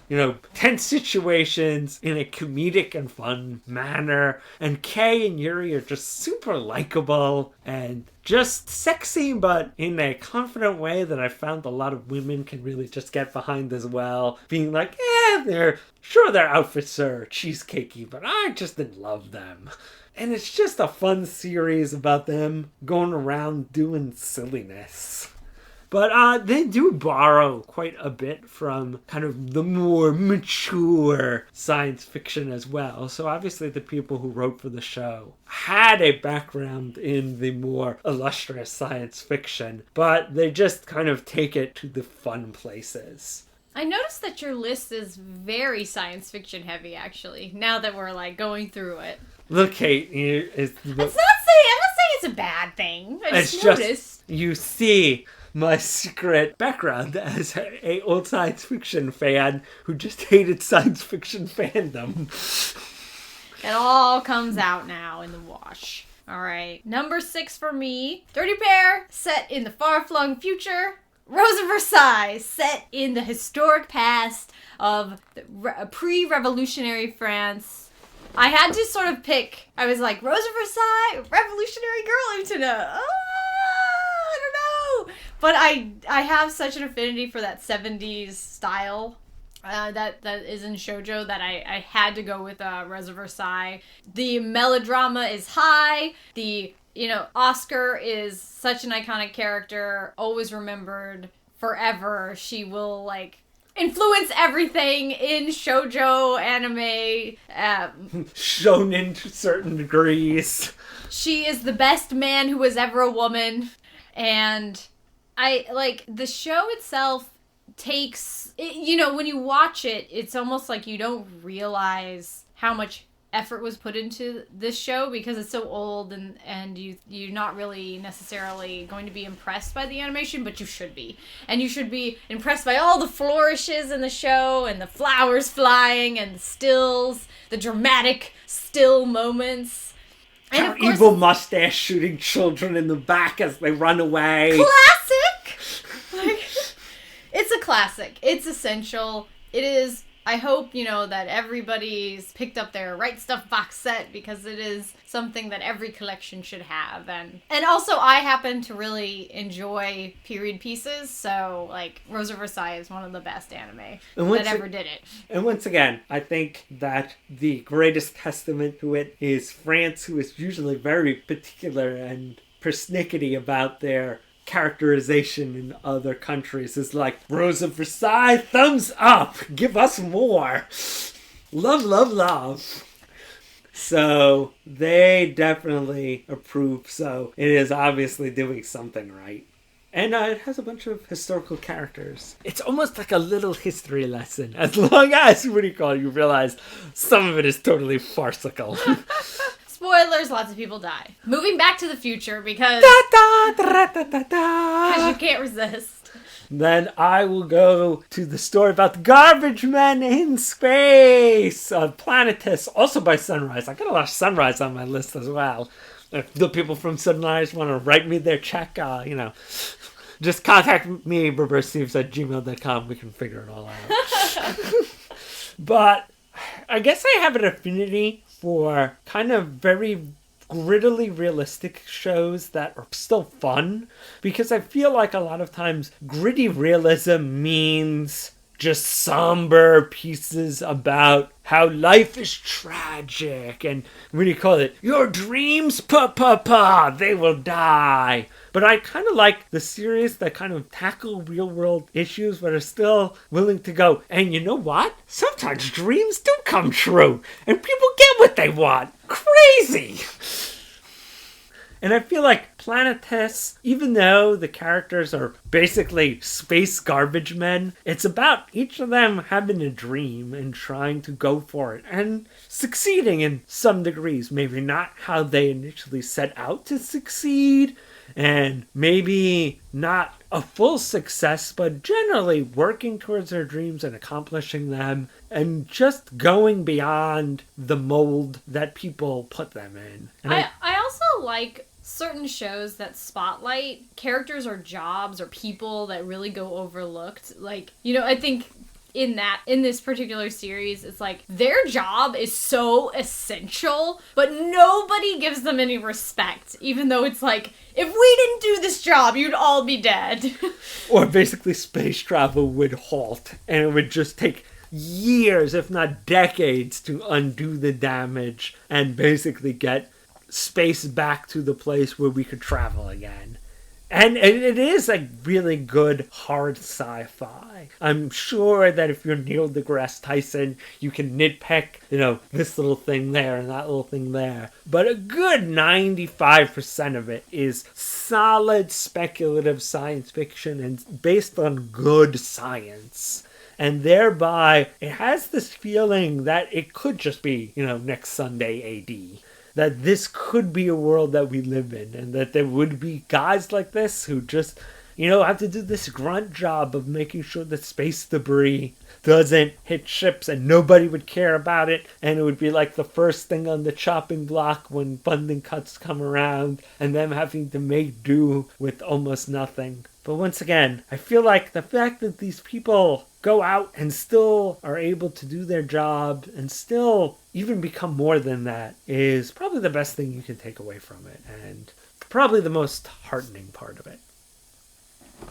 tense situations in a comedic and fun manner. And Kei and Yuri are just super likable and just sexy, but in a confident way that I found a lot of women can really just get behind as well. Being like, their outfits are cheesecakey, but I just didn't love them. And it's just a fun series about them going around doing silliness. But they do borrow quite a bit from kind of the more mature science fiction as well. So obviously the people who wrote for the show had a background in the more illustrious science fiction, but they just kind of take it to the fun places. I noticed that your list is very science fiction heavy, actually, now that we're, going through it. Look, Kate, I'm not saying it's a bad thing. I just noticed. You see my secret background as a old science fiction fan who just hated science fiction fandom. It all comes out now in the wash. All right. Number 6 for me. Dirty Pair, set in the far-flung future. Rose of Versailles, set in the historic past of pre-revolutionary France. I had to sort of pick. I was like, Rose of Versailles, Revolutionary Girl, I don't know. But I have such an affinity for that 70s style that is in shoujo that I had to go with Rose of Versailles. The melodrama is high. Oscar is such an iconic character, always remembered forever. She will, influence everything in shoujo anime. Shonen to certain degrees. She is the best man who was ever a woman. And the show itself takes, when you watch it, it's almost like you don't realize how much effort was put into this show because it's so old and you're not really necessarily going to be impressed by the animation, but you should be. And you should be impressed by all the flourishes in the show and the flowers flying and the stills, the dramatic still moments. And of course, evil mustache shooting children in the back as they run away. Classic! It's a classic. It's essential. It is. I hope, that everybody's picked up their Right Stuff box set because it is something that every collection should have. And also, I happen to really enjoy period pieces, so, Rose of Versailles is one of the best anime that ever did it. And once again, I think that the greatest testament to it is France, who is usually very particular and persnickety about their characterization in other countries. Is like, Rose of Versailles, thumbs up, give us more. Love, love, love. So they definitely approve, so it is obviously doing something right. And it has a bunch of historical characters. It's almost like a little history lesson, as long as, you realize some of it is totally farcical. Spoilers, lots of people die. Moving back to the future because you can't resist. Then I will go to the story about the garbage men in space of Planetus, also by Sunrise. I got a lot of Sunrise on my list as well. If the people from Sunrise want to write me their check, just contact me, reversesteves@gmail.com. We can figure it all out. But I guess I have an affinity for kind of very grittily realistic shows that are still fun, because I feel like a lot of times gritty realism means just somber pieces about how life is tragic and what do you call it? Your dreams, they will die. But I kind of like the series that kind of tackle real world issues but are still willing to go, and you know what? Sometimes dreams do come true and people get what they want. Crazy! And I feel like Planetus, even though the characters are basically space garbage men, it's about each of them having a dream and trying to go for it and succeeding in some degrees. Maybe not how they initially set out to succeed, and maybe not a full success, but generally working towards their dreams and accomplishing them and just going beyond the mold that people put them in. And I also also like certain shows that spotlight characters or jobs or people that really go overlooked. Like, you know, I think in this particular series, it's like their job is so essential, but nobody gives them any respect, even though it's like, if we didn't do this job, you'd all be dead. Or basically space travel would halt, and it would just take years, if not decades, to undo the damage and basically get space back to the place where we could travel again. And it is like really good hard sci-fi. I'm sure that if you're Neil deGrasse Tyson, you can nitpick, you know, this little thing there and that little thing there. But a good 95% of it is solid speculative science fiction and based on good science. And thereby, it has this feeling that it could just be, you know, next Sunday AD. That this could be a world that we live in, and that there would be guys like this who just, you know, have to do this grunt job of making sure that space debris doesn't hit ships and nobody would care about it, and it would be like the first thing on the chopping block when funding cuts come around, and them having to make do with almost nothing. But once again, I feel like the fact that these people go out and still are able to do their job and still even become more than that is probably the best thing you can take away from it, and probably the most heartening part of it.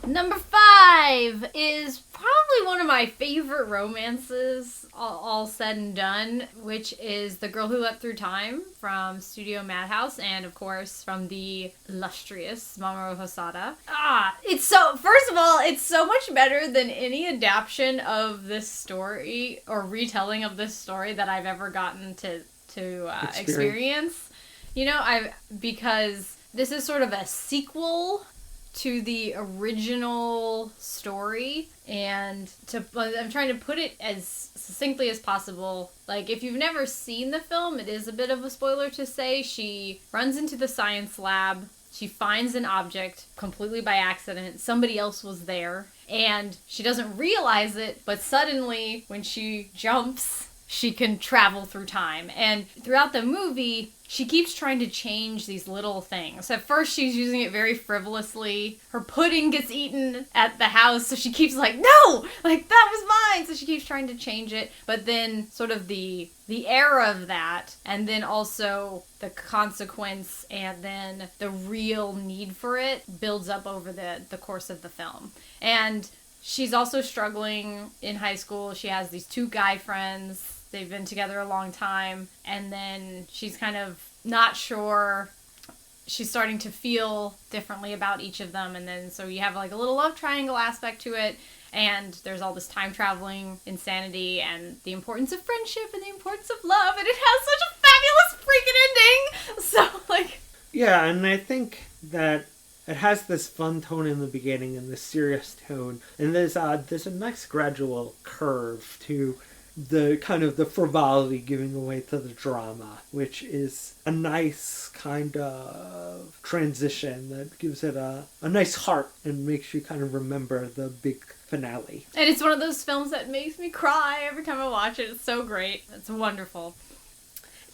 Number 5 is probably one of my favorite romances, all said and done, which is The Girl Who Leapt Through Time from Studio Madhouse, and of course from the illustrious Mamoru Hosoda. First of all, it's so much better than any adaptation of this story or retelling of this story that I've ever gotten to experience. You know, because this is sort of a sequel to the original story, and I'm trying to put it as succinctly as possible. Like, if you've never seen the film, it is a bit of a spoiler to say she runs into the science lab, she finds an object completely by accident, somebody else was there, and she doesn't realize it, but suddenly when she jumps, she can travel through time. And throughout the movie, she keeps trying to change these little things. At first, she's using it very frivolously. Her pudding gets eaten at the house, so she keeps like, no! Like, that was mine! So she keeps trying to change it. But then, sort of the era of that, and then also the consequence, and then the real need for it builds up over the course of the film. And she's also struggling in high school. She has these 2 guy friends. They've been together a long time, and then she's kind of not sure. She's starting to feel differently about each of them, and then so you have like a little love triangle aspect to it, and there's all this time traveling insanity and the importance of friendship and the importance of love, and it has such a fabulous freaking ending. So like, yeah, and I think that it has this fun tone in the beginning and this serious tone, and there's a nice gradual curve to the kind of the frivolity giving away to the drama, which is a nice kind of transition that gives it a nice heart and makes you kind of remember the big finale. And it's one of those films that makes me cry every time I watch it. It's so great. It's wonderful.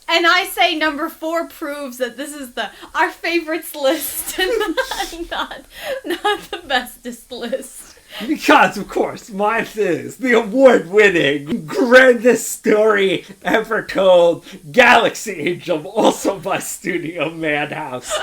And I say number 4 proves that this is our favorites list and not the bestest list. Because, of course, mine is the award-winning, grandest story ever told, Galaxy Angel, also by Studio Madhouse.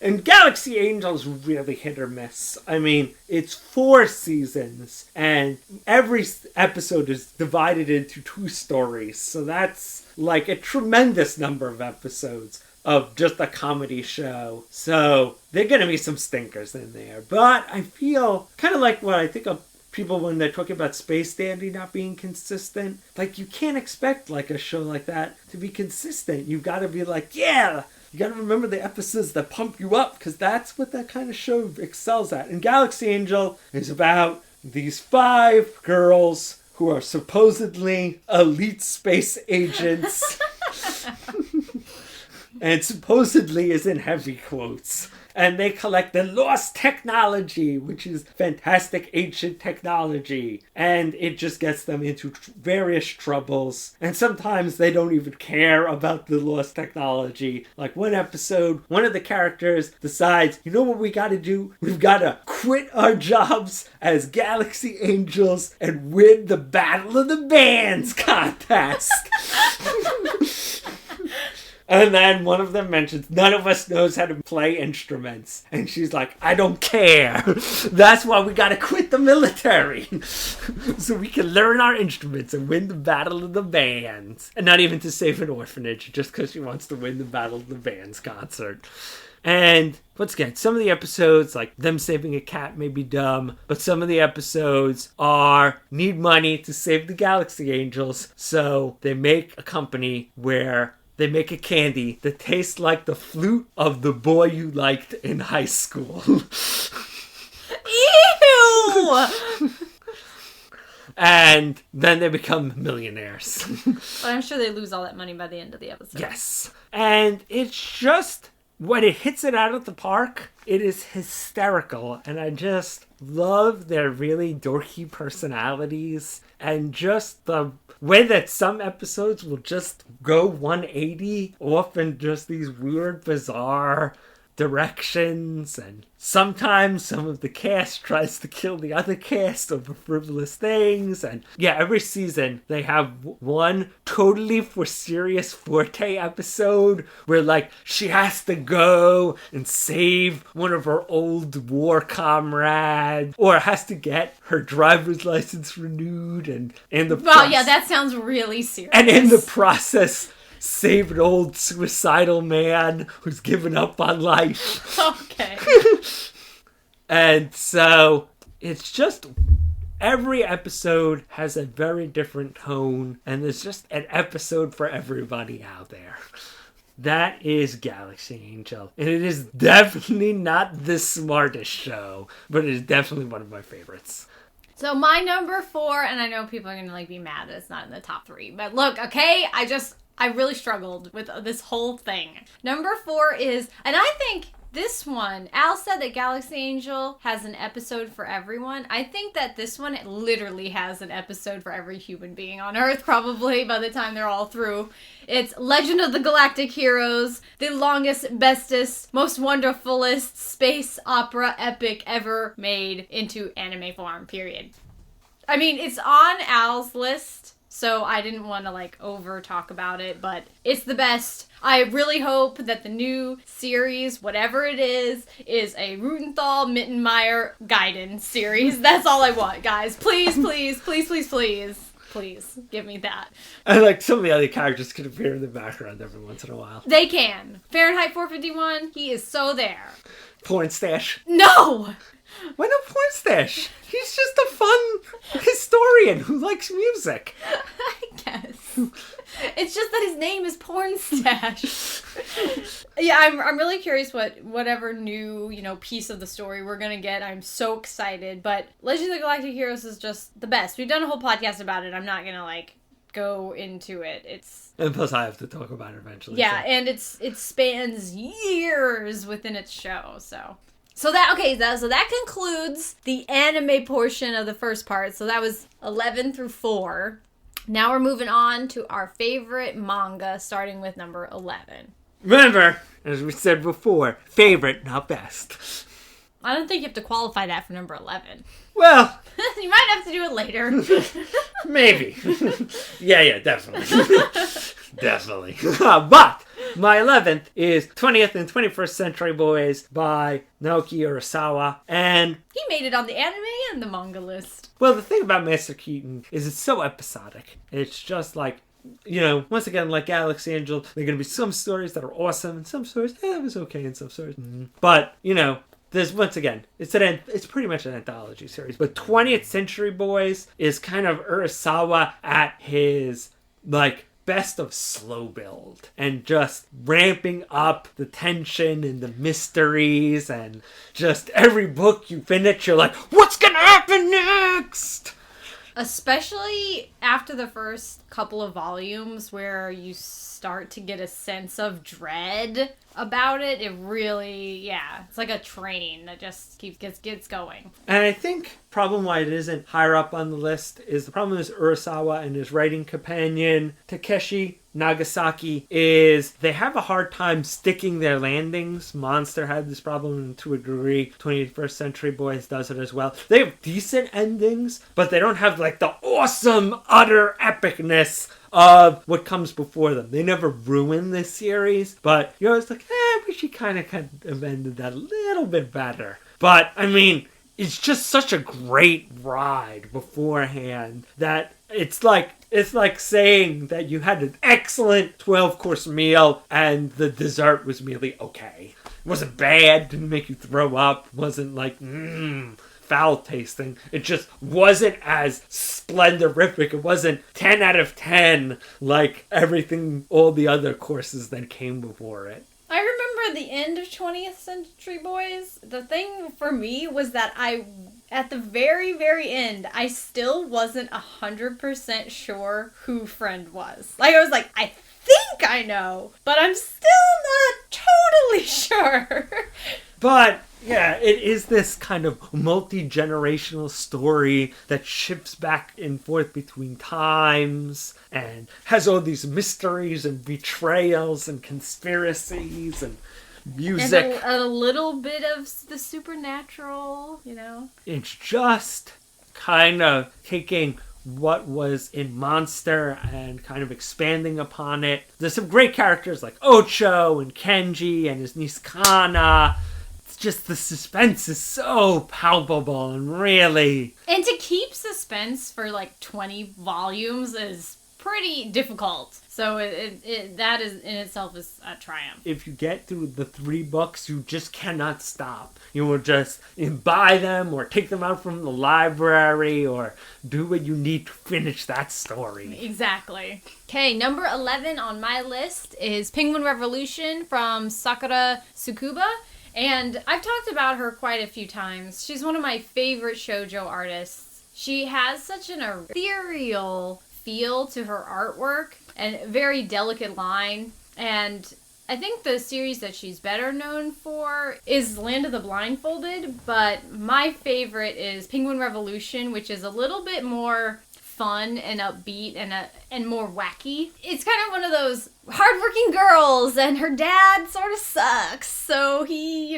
And Galaxy Angel's really hit or miss. I mean, it's 4 seasons, and every episode is divided into 2 stories, so that's like a tremendous number of episodes of just a comedy show. So there are going to be some stinkers in there. But I feel kind of like what I think of people when they're talking about Space Dandy not being consistent. Like, you can't expect like a show like that to be consistent. You've got to be like, yeah, you got to remember the episodes that pump you up, because that's what that kind of show excels at. And Galaxy Angel is about these 5 girls who are supposedly elite space agents. And supposedly is in heavy quotes. and they collect the lost technology, which is fantastic ancient technology. And it just gets them into various troubles. And sometimes they don't even care about the lost technology. Like one episode, one of the characters decides, you know what we gotta do? We've gotta quit our jobs as Galaxy Angels and win the Battle of the Bands contest. And then one of them mentions, none of us knows how to play instruments. And she's like, I don't care. That's why we gotta quit the military. So we can learn our instruments and win the Battle of the Bands. And not even to save an orphanage, just because she wants to win the Battle of the Bands concert. And once again, some of the episodes, like them saving a cat, may be dumb, but some of the episodes need money to save the Galaxy Angels, so they make a company where they make a candy that tastes like the flute of the boy you liked in high school. Ew! And then they become millionaires. But I'm sure they lose all that money by the end of the episode. Yes. And it's just, when it hits it out of the park, it is hysterical. And I just love their really dorky personalities. And just the way that some episodes will just go 180 off in just these weird, bizarre directions. And sometimes some of the cast tries to kill the other cast over frivolous things. And yeah, every season they have one totally for serious Forte episode where, like, she has to go and save one of her old war comrades, or has to get her driver's license renewed, and in the yeah, that sounds really serious. And in the process, save an old suicidal man who's given up on life. Okay. And so it's just, every episode has a very different tone, and there's just an episode for everybody out there. That is Galaxy Angel. And it is definitely not the smartest show, but it is definitely one of my favorites. So my number 4, and I know people are gonna be mad that it's not in the top 3, but look, okay, I really struggled with this whole thing. Number 4 is, and I think this one, Al said that Galaxy Angel has an episode for everyone. I think that this one literally has an episode for every human being on Earth, probably, by the time they're all through. It's Legend of the Galactic Heroes, the longest, bestest, most wonderfulest space opera epic ever made into anime form, period. I mean, it's on Al's list, so I didn't want to, over talk about it, but it's the best. I really hope that the new series, whatever it is a Rutenthal Mittenmeyer Gaiden series. That's all I want, guys. Please, please, please, please, please. Please, give me that. And some of the other characters can appear in the background every once in a while. They can. Fahrenheit 451, he is so there. Porn stash. No! Why no porn stash? He's just a fun historian who likes music. I guess. It's just that his name is Porn Stash. Yeah, I'm really curious whatever new, piece of the story we're gonna get. I'm so excited. But Legend of the Galactic Heroes is just the best. We've done a whole podcast about it. I'm not gonna go into it. And plus I have to talk about it eventually. Yeah, so. And it spans years within its show, So that concludes the anime portion of the first part. So that was 11 through 4. Now we're moving on to our favorite manga, starting with number 11. Remember, as we said before, favorite, not best. I don't think you have to qualify that for number 11. Well, you might have to do it later. Maybe. Yeah, definitely. Definitely. But my 11th is 20th and 21st Century Boys by Naoki Urasawa. And he made it on the anime and the manga list. Well, the thing about Master Keaton is it's so episodic. It's just once again, like Galaxy Angel, there are going to be some stories that are awesome, and some stories, it was okay, and some stories, But, there's, once again, it's pretty much an anthology series. But 20th Century Boys is kind of Urasawa at his, best of slow build. And just ramping up the tension and the mysteries. And just every book you finish, you're like, what's gonna happen next? Especially after the first couple of volumes where you start to get a sense of dread about it, it really, it's like a train that just gets going. And I think problem why it isn't higher up on the list is the problem is Urasawa and his writing companion Takeshi Nagasaki is they have a hard time sticking their landings. Monster had this problem, and to a degree 21st Century Boys does it as well. They have decent endings, but they don't have like the awesome utter epicness of what comes before them. They never ruin this series, but you're always like, we should kind of have ended that a little bit better. But I mean, it's just such a great ride beforehand that it's like saying that you had an excellent 12-course meal and the dessert was merely okay. It wasn't bad, didn't make you throw up, wasn't like, foul tasting. It just wasn't as splendorific. It wasn't 10 out of 10 like everything, all the other courses that came before it. I remember the end of 20th Century Boys. The thing for me was that at the very, very end, I still wasn't 100% sure who Friend was. Like, I was like, I think I know, but I'm still not totally sure. But yeah, it is this kind of multi-generational story that shifts back and forth between times and has all these mysteries and betrayals and conspiracies and music. And a little bit of the supernatural, It's just kind of taking what was in Monster and kind of expanding upon it. There's some great characters like Ocho and Kenji and his niece Kana. Just the suspense is so palpable and really... And to keep suspense for like 20 volumes is pretty difficult. So that is in itself is a triumph. If you get through the 3 books, you just cannot stop. You will just buy them or take them out from the library or do what you need to finish that story. Exactly. Okay, number 11 on my list is Penguin Revolution from Sakura Tsukuba. And I've talked about her quite a few times. She's one of my favorite shoujo artists. She has such an ethereal feel to her artwork and a very delicate line. And I think the series that she's better known for is Land of the Blindfolded, but my favorite is Penguin Revolution, which is a little bit more fun and upbeat and more wacky. It's kind of one of those hardworking girls, and her dad sort of sucks, so he,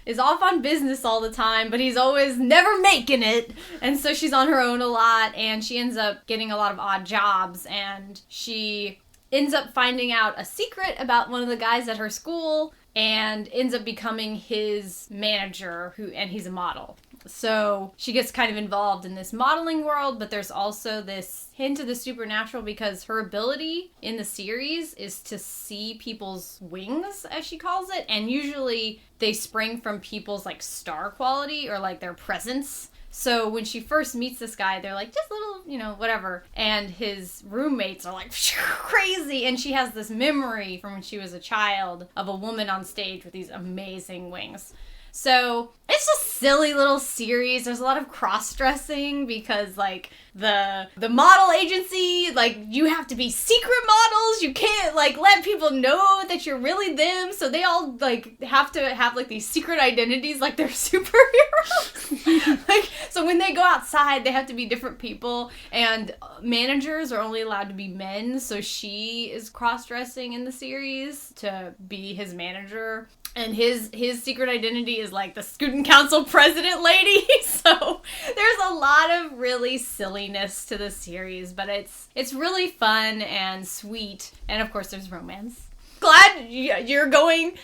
is off on business all the time, but he's always never making it, and so she's on her own a lot, and she ends up getting a lot of odd jobs, and she ends up finding out a secret about one of the guys at her school, and ends up becoming his manager, and he's a model. So she gets kind of involved in this modeling world, but there's also this hint of the supernatural because her ability in the series is to see people's wings, as she calls it, and usually they spring from people's like star quality or like their presence. So when she first meets this guy, they're like, just little, whatever. And his roommates are like crazy. And she has this memory from when she was a child of a woman on stage with these amazing wings. So it's just a silly little series. There's a lot of cross-dressing because, like, the model agency, like, you have to be secret models. You can't, like, let people know that you're really them. So they all, like, have to have, like, these secret identities like they're superheroes. Like, so when they go outside, they have to be different people. And managers are only allowed to be men. So she is cross-dressing in the series to be his manager. And his secret identity is like the student council president lady. So there's a lot of really silliness to the series, but it's really fun and sweet. And of course there's romance. Glad you're going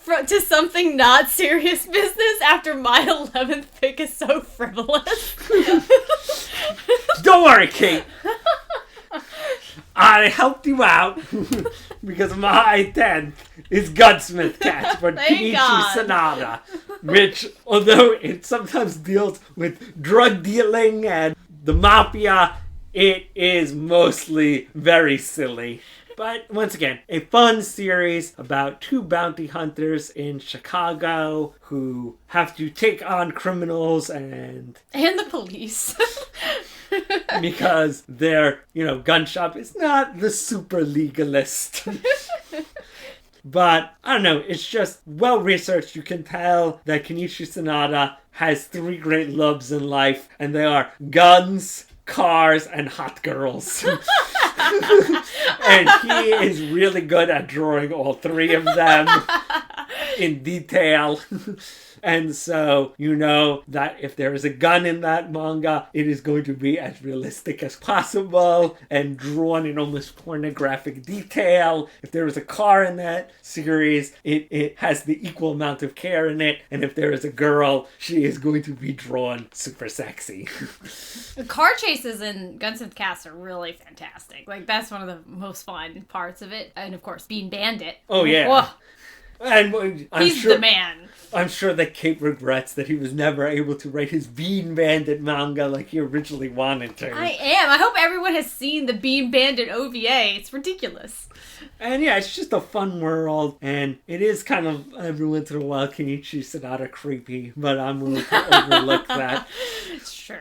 to something not serious business after my 11th pick is so frivolous. Don't worry, Kate. I helped you out because my 10th is Gunsmith Cats for Kenichi Sanada, which, although it sometimes deals with drug dealing and the mafia, it is mostly very silly. But once again, a fun series about 2 bounty hunters in Chicago who have to take on criminals and the police. Because their, gun shop is not the super legalist. But, I don't know, it's just well-researched. You can tell that Kenichi Sanada has 3 great loves in life, and they are guns, cars, and hot girls. And he is really good at drawing all 3 of them in detail. And so, you know that if there is a gun in that manga, it is going to be as realistic as possible and drawn in almost pornographic detail. If there is a car in that series, it has the equal amount of care in it. And if there is a girl, she is going to be drawn super sexy. The car chases in Gunsmith Cast are really fantastic. Like, that's one of the most fun parts of it. And, of course, Bean Bandit. Oh, yeah. Whoa. And He's the man. I'm sure that Kate regrets that he was never able to write his Bean Bandit manga like he originally wanted to. I am. I hope everyone has seen the Bean Bandit OVA. It's ridiculous. And yeah, it's just a fun world, and it is kind of, every once in a while, Kenichi Sanada creepy, but I'm willing to overlook that. It's true.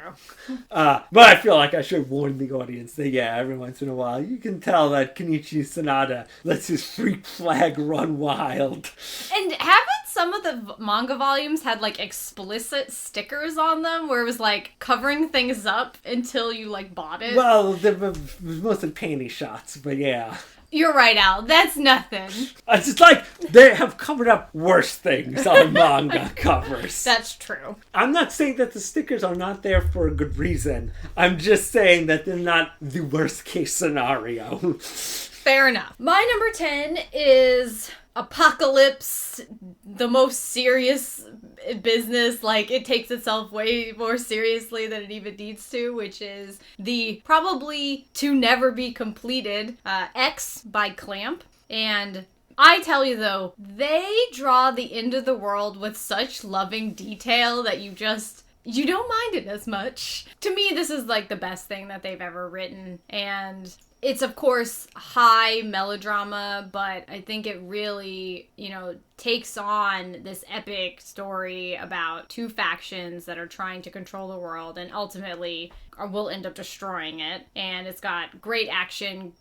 But I feel like I should warn the audience that, yeah, every once in a while, you can tell that Kenichi Sanada lets his freak flag run wild. And haven't some of the manga volumes had, like, explicit stickers on them, where it was, like, covering things up until you, like, bought it? Well, they were mostly panty shots, but yeah. You're right, Al. That's nothing. It's just like they have covered up worse things on manga covers. That's true. I'm not saying that the stickers are not there for a good reason. I'm just saying that they're not the worst case scenario. Fair enough. My number 10 is Apocalypse, the most serious business. Like, it takes itself way more seriously than it even needs to, which is the probably to never be completed X by Clamp. And I tell you though, they draw the end of the world with such loving detail that you don't mind it as much. To me, this is like the best thing that they've ever written, and it's, of course, high melodrama, but I think it really, takes on this epic story about 2 factions that are trying to control the world and ultimately will end up destroying it. And it's got great action,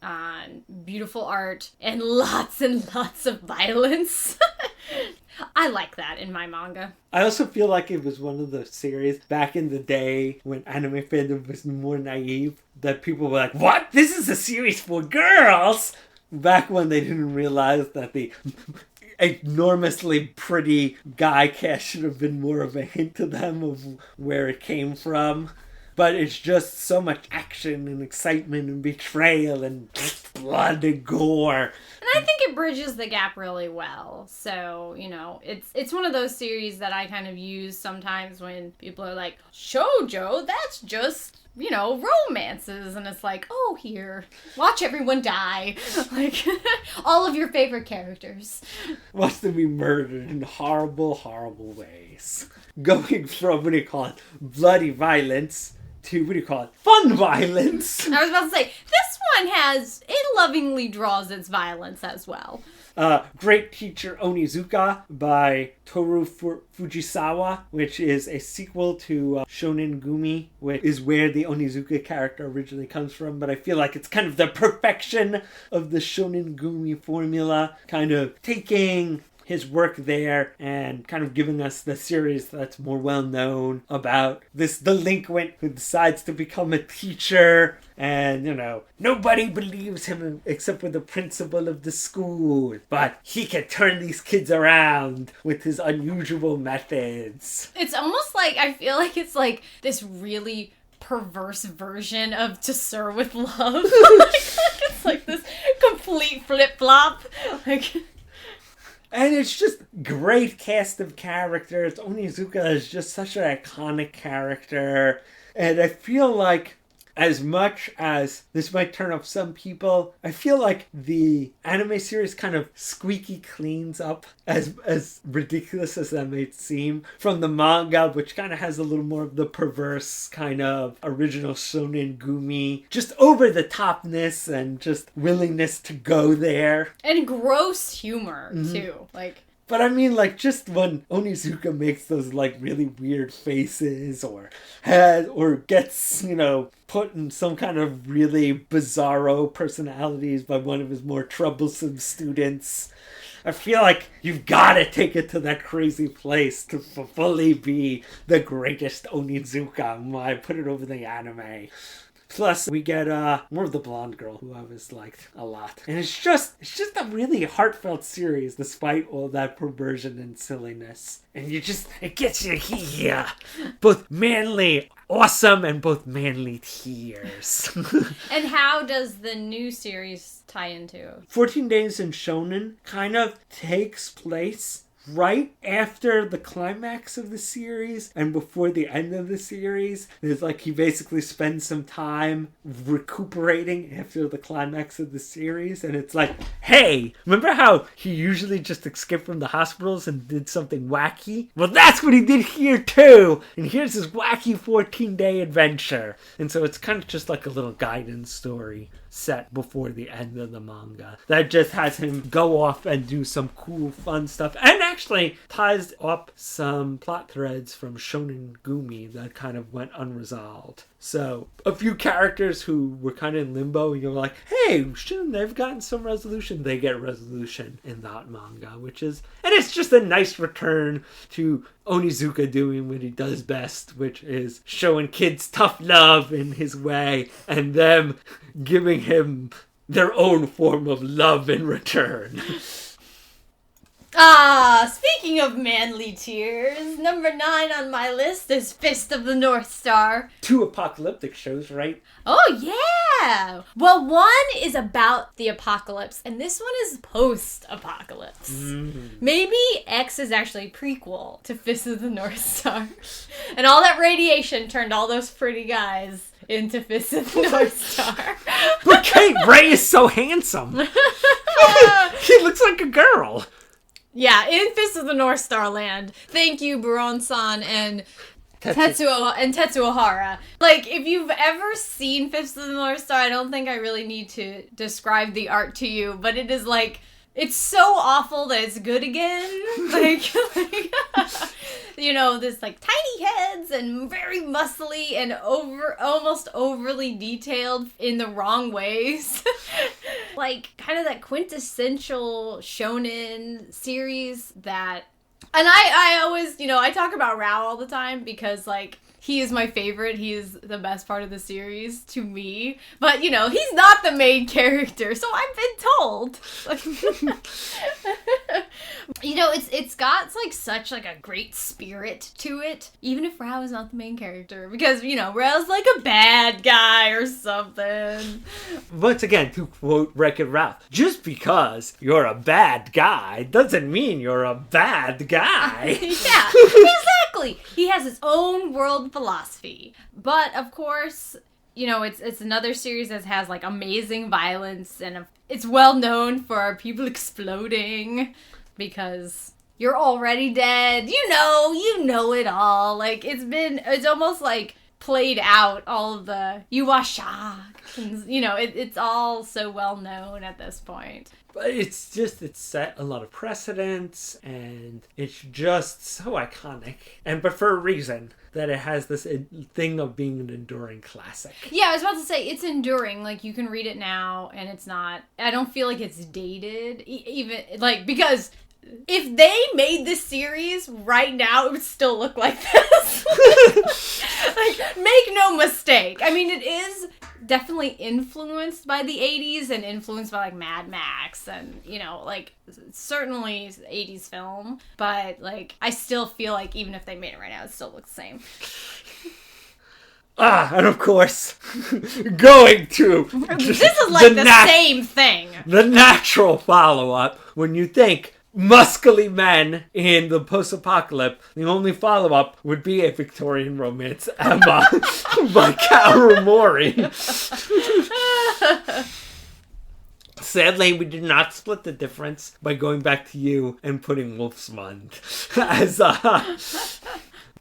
beautiful art, and lots of violence. I like that in my manga. I also feel like it was one of the series back in the day when anime fandom was more naive, that people were like, what? This is a series for girls? Back when they didn't realize that the enormously pretty guy cast should have been more of a hint to them of where it came from. But it's just so much action and excitement and betrayal and blood and gore. And I think it bridges the gap really well. So, it's one of those series that I kind of use sometimes when people are like, shoujo, that's just, romances. And it's like, oh, here, watch everyone die. Like, all of your favorite characters. Watch them be murdered in horrible, horrible ways. Going from, bloody violence to, fun violence. I was about to say, this one it lovingly draws its violence as well. Great Teacher Onizuka by Toru Fujisawa, which is a sequel to Shonen Gumi, which is where the Onizuka character originally comes from, but I feel like it's kind of the perfection of the Shonen Gumi formula, kind of taking his work there and kind of giving us the series that's more well known about this delinquent who decides to become a teacher, and nobody believes him except for the principal of the school, but he can turn these kids around with his unusual methods. It's almost like, I feel like it's like this really perverse version of To Sir with Love. It's like this complete flip-flop. And it's just great cast of characters. Onizuka is just such an iconic character. And I feel like, as much as this might turn off some people, I feel like the anime series kind of squeaky cleans up, as ridiculous as that may seem, from the manga, which kind of has a little more of the perverse kind of original Shonen Gumi, just over the topness and just willingness to go there. And gross humor, too. But I mean, just when Onizuka makes those, really weird faces or gets, put in some kind of really bizarro personalities by one of his more troublesome students. I feel like you've got to take it to that crazy place to fully be the greatest Onizuka. I put it over the anime. Plus, we get more of the blonde girl, who I always liked a lot. And it's just a really heartfelt series, despite all that perversion and silliness. And it gets you here. Both manly, awesome, and both manly tears. And how does the new series tie into? 14 Days in Shonen kind of takes place right after the climax of the series and before the end of the series. It's like he basically spends some time recuperating after the climax of the series, and it's like, hey, remember how he usually just escaped from the hospitals and did something wacky? Well, that's what he did here too, and here's his wacky 14-day adventure. And so it's kind of just like a little guidance story set before the end of the manga that just has him go off and do some cool fun stuff, and actually ties up some plot threads from Shonen Gumi that kind of went unresolved. So a few characters who were kind of in limbo, you're like, hey, shouldn't they've gotten some resolution? They get resolution in that manga, and it's just a nice return to Onizuka doing what he does best, which is showing kids tough love in his way and them giving him their own form of love in return. Speaking of manly tears, number 9 on my list is Fist of the North Star. 2 apocalyptic shows, right? Oh, yeah! Well, one is about the apocalypse, and this one is post-apocalypse. Maybe X is actually prequel to Fist of the North Star. And all that radiation turned all those pretty guys into Fist of the North Star. But Kate Ray is so handsome! He looks like a girl! Yeah, in Fist of the North Star land. Thank you, Buron-san and Tetsuo Hara. Like, if you've ever seen Fist of the North Star, I don't think I really need to describe the art to you, but it is like, it's so awful that it's good again. Like you know, this like tiny heads and very muscly and almost overly detailed in the wrong ways. Like kind of that quintessential shonen series that, and I always, you know, I talk about Rao all the time because like he is my favorite. He is the best part of the series to me. But, you know, he's not the main character, so I've been told. You know, it's got like such like a great spirit to it, even if Rao is not the main character, because, you know, Rao's like a bad guy or something. Once again, to quote Wreck-It Ralph, just because you're a bad guy doesn't mean you're a bad guy. Yeah, exactly. He has his own world philosophy. But, of course, you know, it's another series that has like amazing violence, and it's well known for people exploding because you're already dead. You know it all. Like, it's almost like played out, all of the you are shocked. And, you know, it's all so well known at this point. But it's set a lot of precedents, and it's just so iconic. But for a reason, that it has this thing of being an enduring classic. Yeah, I was about to say, it's enduring. Like, you can read it now, and it's not, I don't feel like it's dated. Even, like, because if they made this series right now, it would still look like this. Like, make no mistake. I mean, it is definitely influenced by the 80s and influenced by, like, Mad Max and, you know, like, certainly 80s film. But, like, I still feel like even if they made it right now, it still looks the same. And of course, going to... This is like the same thing. The natural follow-up, when you think muscly men in the post-apocalypse, the only follow-up would be a Victorian romance, Emma, by Kaoru Mori. Sadly, we did not split the difference by going back to you and putting Wolfsmund as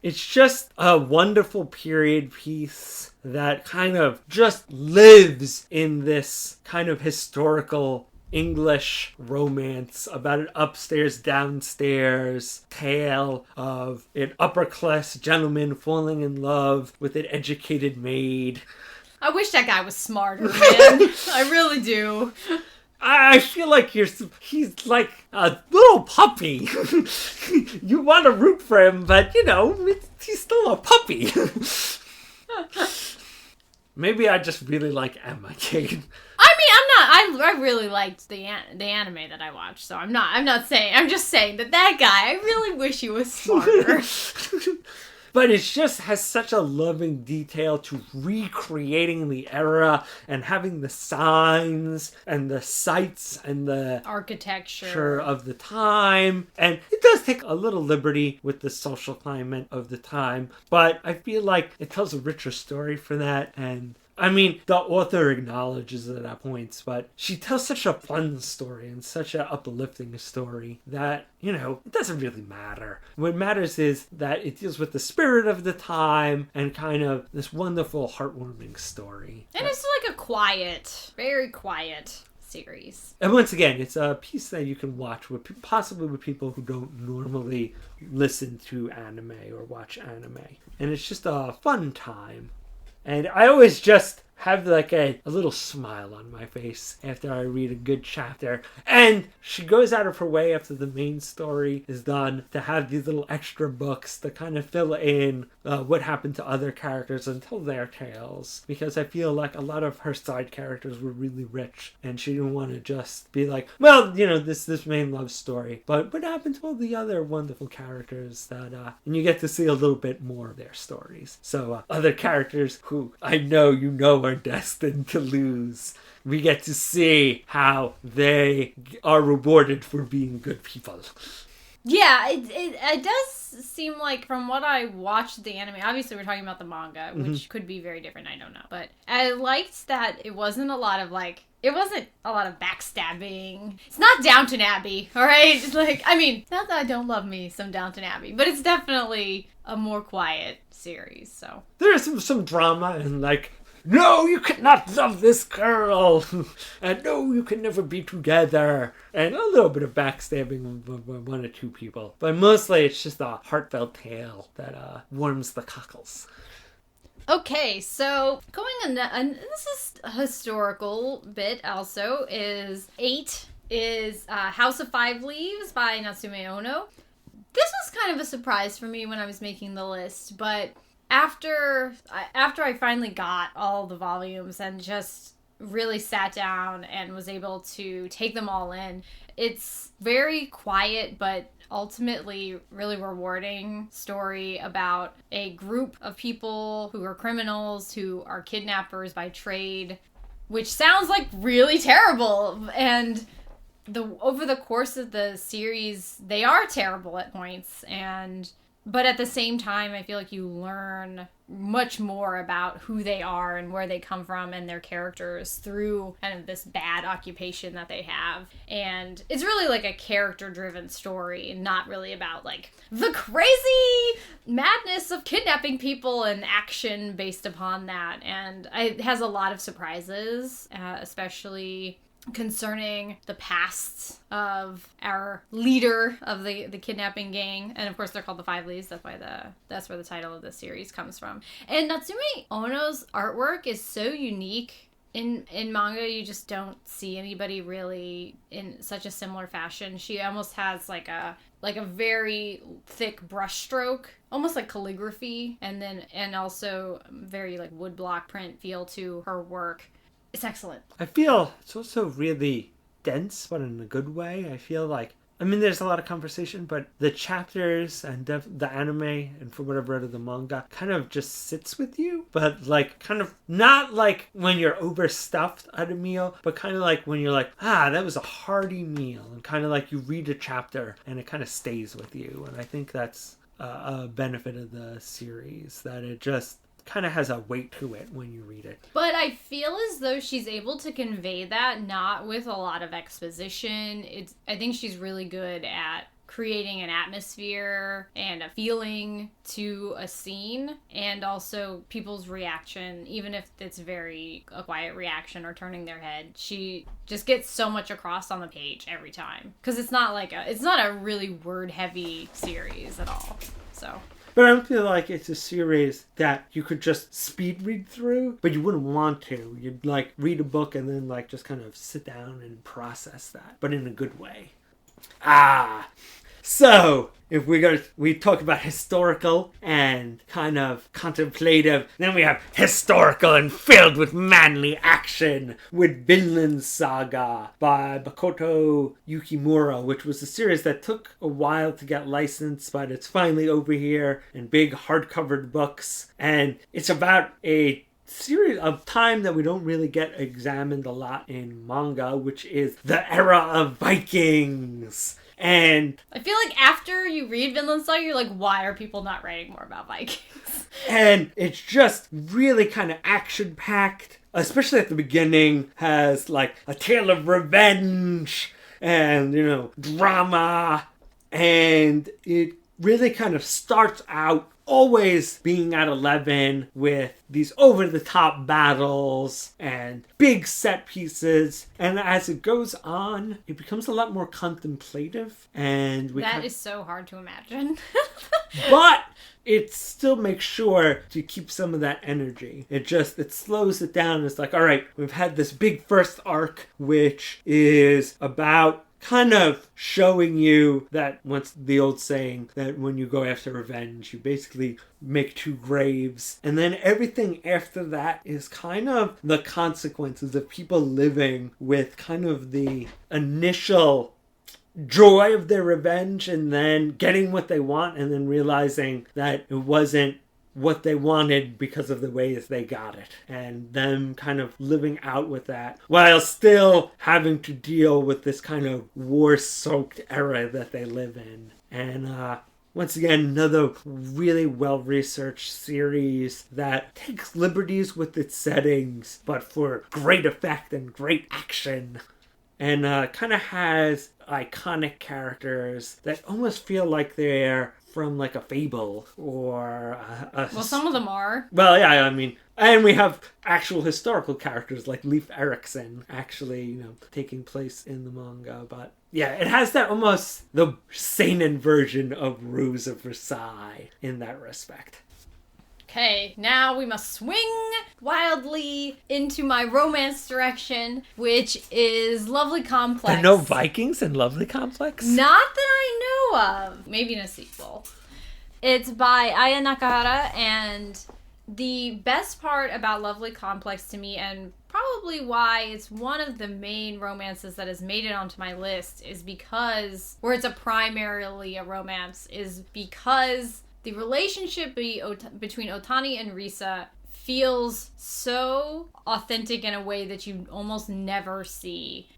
it's just a wonderful period piece that kind of just lives in this kind of historical English romance about an upstairs downstairs tale of an upper class gentleman falling in love with an educated maid. I wish that guy was smarter, man. I really do. I feel like he's like a little puppy. You want to root for him, but, he's still a puppy. Maybe I just really like Emma Kane. I mean, I really liked the anime that I watched, so I'm just saying that guy, I really wish he was smarter. But it just has such a loving detail to recreating the era and having the signs and the sights and the architecture of the time. And it does take a little liberty with the social climate of the time, but I feel like it tells a richer story for that. And I mean, the author acknowledges it at points, but she tells such a fun story and such an uplifting story that, it doesn't really matter. What matters is that it deals with the spirit of the time and kind of this wonderful, heartwarming story. And it's like a quiet, very quiet series. And once again, it's a piece that you can watch with possibly with people who don't normally listen to anime or watch anime. And it's just a fun time. And I always just have like a little smile on my face after I read a good chapter. And she goes out of her way after the main story is done to have these little extra books to kind of fill in what happened to other characters and tell their tales. Because I feel like a lot of her side characters were really rich and she didn't want to just be like, well, this main love story. But what happened to all the other wonderful characters that, and you get to see a little bit more of their stories. So other characters who I know are destined to lose. We get to see how they are rewarded for being good people. Yeah, it does seem like from what I watched the anime, obviously we're talking about the manga, which could be very different, I don't know. But I liked that it wasn't a lot of backstabbing. It's not Downton Abbey, alright? Not that I don't love me some Downton Abbey, but it's definitely a more quiet series, so. There's some drama and no, you cannot love this girl, and no, you can never be together, and a little bit of backstabbing with one or two people. But mostly it's just a heartfelt tale that warms the cockles. Okay, so going on, and this is a historical bit also, is 8 is House of Five Leaves by Natsume Ono. This was kind of a surprise for me when I was making the list, but after I finally got all the volumes and just really sat down and was able to take them all in, it's very quiet but ultimately really rewarding story about a group of people who are criminals, who are kidnappers by trade, which sounds like really terrible. And over the course of the series, they are terrible at points, but at the same time, I feel like you learn much more about who they are and where they come from and their characters through kind of this bad occupation that they have. And it's really like a character-driven story, not really about the crazy madness of kidnapping people and action based upon that. And it has a lot of surprises, especially concerning the past of our leader of the kidnapping gang. And of course they're called the Five Leaves. That's where the title of the series comes from. And Natsume Ono's artwork is so unique. In manga, you just don't see anybody really in such a similar fashion. She almost has like a very thick brush stroke, almost like calligraphy, and also very woodblock print feel to her work. It's excellent. I feel it's also really dense, but in a good way. I feel there's a lot of conversation, but the chapters and the anime, and from what I've read of the manga, kind of just sits with you. But kind of not when you're overstuffed at a meal, but kind of when you're that was a hearty meal. And kind of you read a chapter and it kind of stays with you. And I think that's a benefit of the series, that it just kind of has a weight to it when you read it. But I feel as though she's able to convey that not with a lot of exposition. I think she's really good at creating an atmosphere and a feeling to a scene, and also people's reaction, even if it's a quiet reaction or turning their head. She just gets so much across on the page every time, because it's not a really word heavy series at all. So But I don't feel like it's a series that you could just speed read through, but you wouldn't want to. You'd like read a book and then like just kind of sit down and process that, but in a good way. So, if we talk about historical and kind of contemplative, then we have historical and filled with manly action with Vinland Saga by Makoto Yukimura, which was a series that took a while to get licensed, but it's finally over here in big hardcover books. And it's about a series of time that we don't really get examined a lot in manga, which is the era of Vikings. And I feel like after you read Vinland Saga, you're like, why are people not writing more about Vikings? And it's just really kind of action-packed, especially at the beginning, has like a tale of revenge and, drama. And it really kind of starts out always being at 11 with these over-the-top battles and big set pieces. And as it goes on, it becomes a lot more contemplative. And that is so hard to imagine. But it still makes sure to keep some of that energy. It slows it down. It's like, all right, we've had this big first arc, which is about kind of showing you that, what's the old saying, that when you go after revenge, you basically make two graves. And then everything after that is kind of the consequences of people living with kind of the initial joy of their revenge and then getting what they want and then realizing that it wasn't what they wanted because of the ways they got it, and them kind of living out with that while still having to deal with this kind of war-soaked era that they live in. And once again, another really well-researched series that takes liberties with its settings, but for great effect and great action. And kind of has iconic characters that almost feel like they're from like a fable or well, some of them are. Well, yeah, I mean, and we have actual historical characters like Leif Erikson actually, taking place in the manga. But yeah, it has that almost the seinen version of Ruse of Versailles in that respect. Okay, now we must swing wildly into my romance direction, which is Lovely Complex. There are no Vikings in Lovely Complex? Not that I know of. Maybe in a sequel. It's by Aya Nakahara, and the best part about Lovely Complex to me, and probably why it's one of the main romances that has made it onto my list, is because, where it's primarily a romance, is because the relationship between Otani and Risa feels so authentic in a way that you almost never see.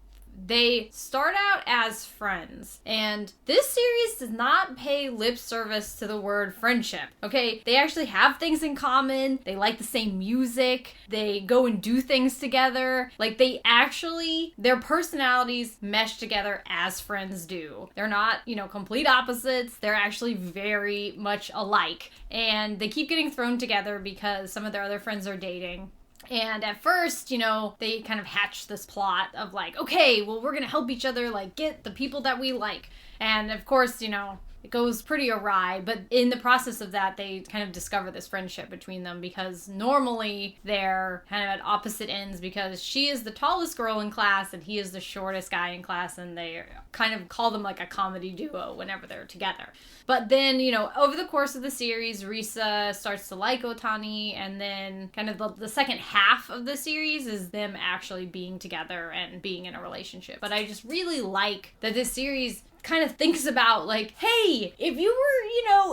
They start out as friends, and this series does not pay lip service to the word friendship, okay? They actually have things in common, they like the same music, they go and do things together, like their personalities mesh together as friends do. They're not, complete opposites, they're actually very much alike, and they keep getting thrown together because some of their other friends are dating. And at first, they kind of hatch this plot of like, okay, well, we're going to help each other, like, get the people that we like. And of course, it goes pretty awry. But in the process of that, they kind of discover this friendship between them because normally they're kind of at opposite ends because she is the tallest girl in class and he is the shortest guy in class. And they kind of call them like a comedy duo whenever they're together. But then, over the course of the series, Risa starts to like Otani, and then kind of the second half of the series is them actually being together and being in a relationship. But I just really like that this series kind of thinks about like, hey, if you were,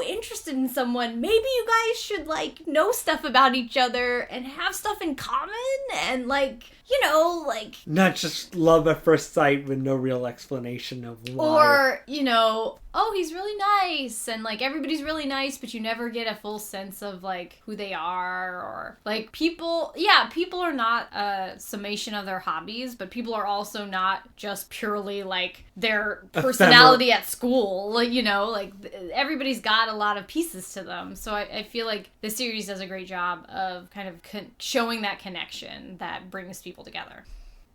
interested in someone, maybe you guys should like know stuff about each other and have stuff in common and like, not just love at first sight with no real explanation of why. Or, oh, he's really nice and like everybody's really nice, but you never get a full sense of like who they are, or like people are not a summation of their hobbies, but people are also not just purely like their personality at school, like, like everybody's got a lot of pieces to them. So I feel like the series does a great job of kind of showing that connection that brings people together.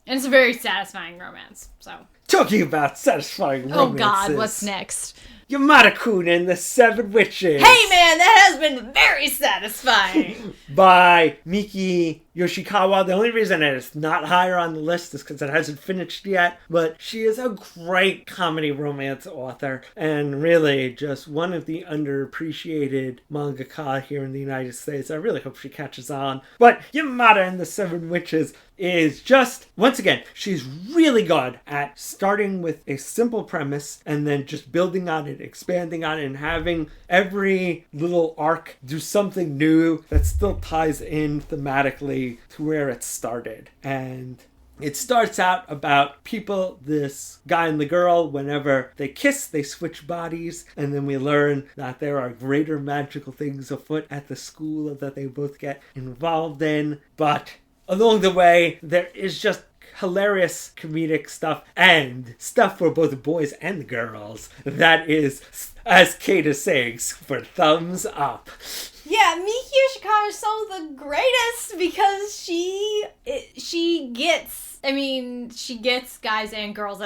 And it's a very satisfying romance, so. Talking about satisfying romances. Oh God, what's next? Yamada-kun and the Seven Witches. Hey man, that has been very satisfying. By Miki Yoshikawa. The only reason that it's not higher on the list is because it hasn't finished yet. But she is a great comedy romance author. And really just one of the underappreciated mangaka here in the United States. I really hope she catches on. But Yamada and the Seven Witches is just, once again, she's really good at starting with a simple premise and then just building on it, expanding on it, and having every little arc do something new that still ties in thematically to where it started. And it starts out about people, this guy and the girl, whenever they kiss, they switch bodies, and then we learn that there are greater magical things afoot at the school that they both get involved in. But along the way, there is just hilarious comedic stuff and stuff for both the boys and the girls that is, as Kate is saying, for thumbs up. Yeah, Miki Yoshikawa is so the greatest because she gets guys and girls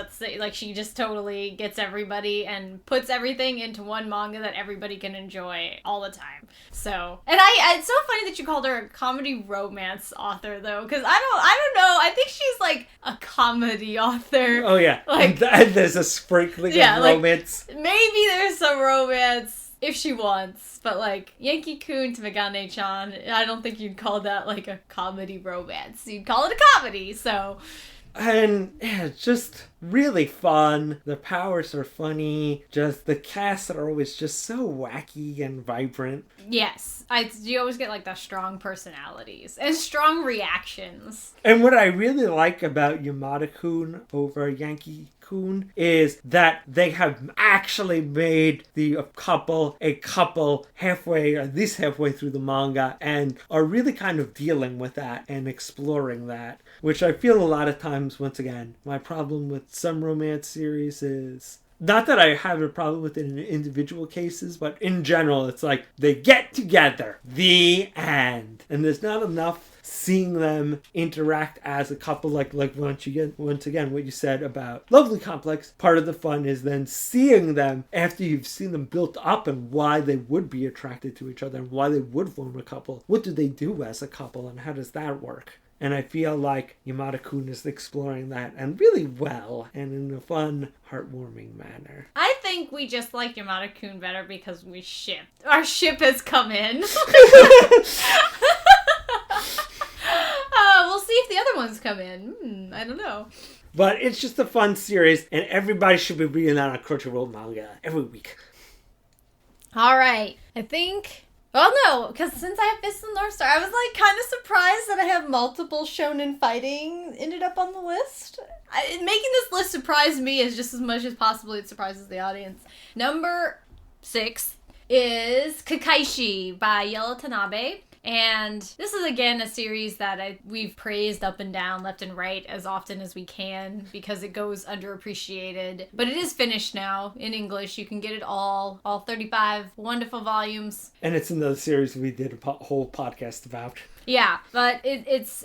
she just totally gets everybody and puts everything into one manga that everybody can enjoy all the time. So, and it's so funny that you called her a comedy romance author though, because I don't know, I think she's like a comedy author. Oh yeah, like, and there's a sprinkling of romance. Maybe there's some romance if she wants, but like Yankee-kun to Megane-chan, I don't think you'd call that like a comedy romance. You'd call it a comedy, so. And yeah, it's just really fun. The powers are funny. Just the casts are always just so wacky and vibrant. Yes. You always get like the strong personalities and strong reactions. And what I really like about Yamada-kun over Yankee-kun is that they have actually made a couple halfway, or at least halfway through the manga, and are really kind of dealing with that and exploring that. Which I feel a lot of times, once again, my problem with some romance series is, not that I have a problem with it in individual cases, but in general, it's like, they get together, the end. And there's not enough seeing them interact as a couple, like once again, what you said about Lovely Complex. Part of the fun is then seeing them after you've seen them built up and why they would be attracted to each other and why they would form a couple. What do they do as a couple and how does that work? And I feel like Yamada-kun is exploring that, and really well, and in a fun, heartwarming manner. I think we just like Yamada-kun better because we ship. Our ship has come in. We'll see if the other ones come in. I don't know. But it's just a fun series, and everybody should be reading that on Crunchyroll manga every week. Alright, I think... Well, no, because since I have Fist of the North Star, I was like kind of surprised that I have multiple shonen fighting ended up on the list. Making this list surprised me as just as much as possibly it surprises the audience. Number 6 is Kakaishi by Yellow Tanabe. And this is, again, a series that we've praised up and down, left and right, as often as we can, because it goes underappreciated. But it is finished now in English. You can get it all 35 wonderful volumes. And it's another series we did a whole podcast about. Yeah, but it's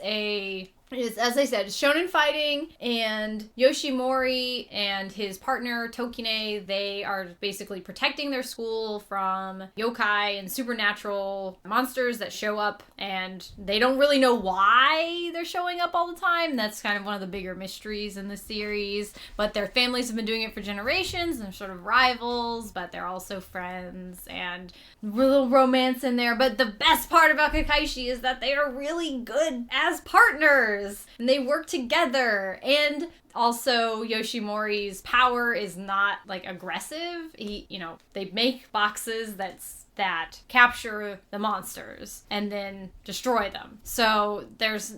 as I said, shonen fighting, and Yoshimori and his partner Tokine, they are basically protecting their school from yokai and supernatural monsters that show up, and they don't really know why they're showing up all the time. That's kind of one of the bigger mysteries in the series, but their families have been doing it for generations, and they're sort of rivals, but they're also friends, and a little romance in there. But the best part about Kakaishi is that they are really good as partners. And they work together. And also Yoshimori's power is not like aggressive. They make boxes that capture the monsters and then destroy them. So there's,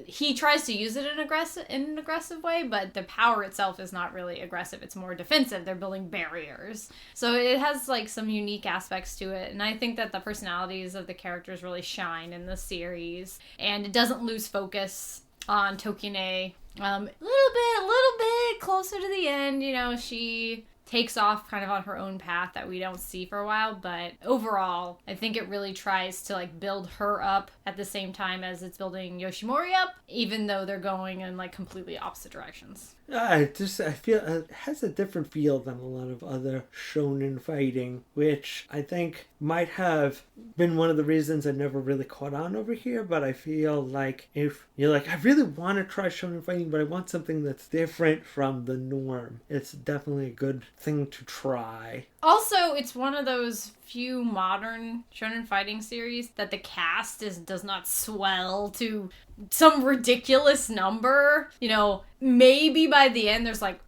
he tries to use it in an aggressive way, but the power itself is not really aggressive. It's more defensive. They're building barriers. So it has like some unique aspects to it. And I think that the personalities of the characters really shine in the series, and it doesn't lose focus on Tokine. A little bit closer to the end, she takes off kind of on her own path that we don't see for a while. But overall, I think it really tries to like build her up at the same time as it's building Yoshimori up, even though they're going in like completely opposite directions. I feel it has a different feel than a lot of other shonen fighting, which I think might have been one of the reasons I never really caught on over here. But I feel like if you're like, I really want to try shonen fighting, but I want something that's different from the norm, it's definitely a good thing to try. Also, it's one of those few modern shonen fighting series that the cast does not swell to some ridiculous number. You know, maybe by the end there's like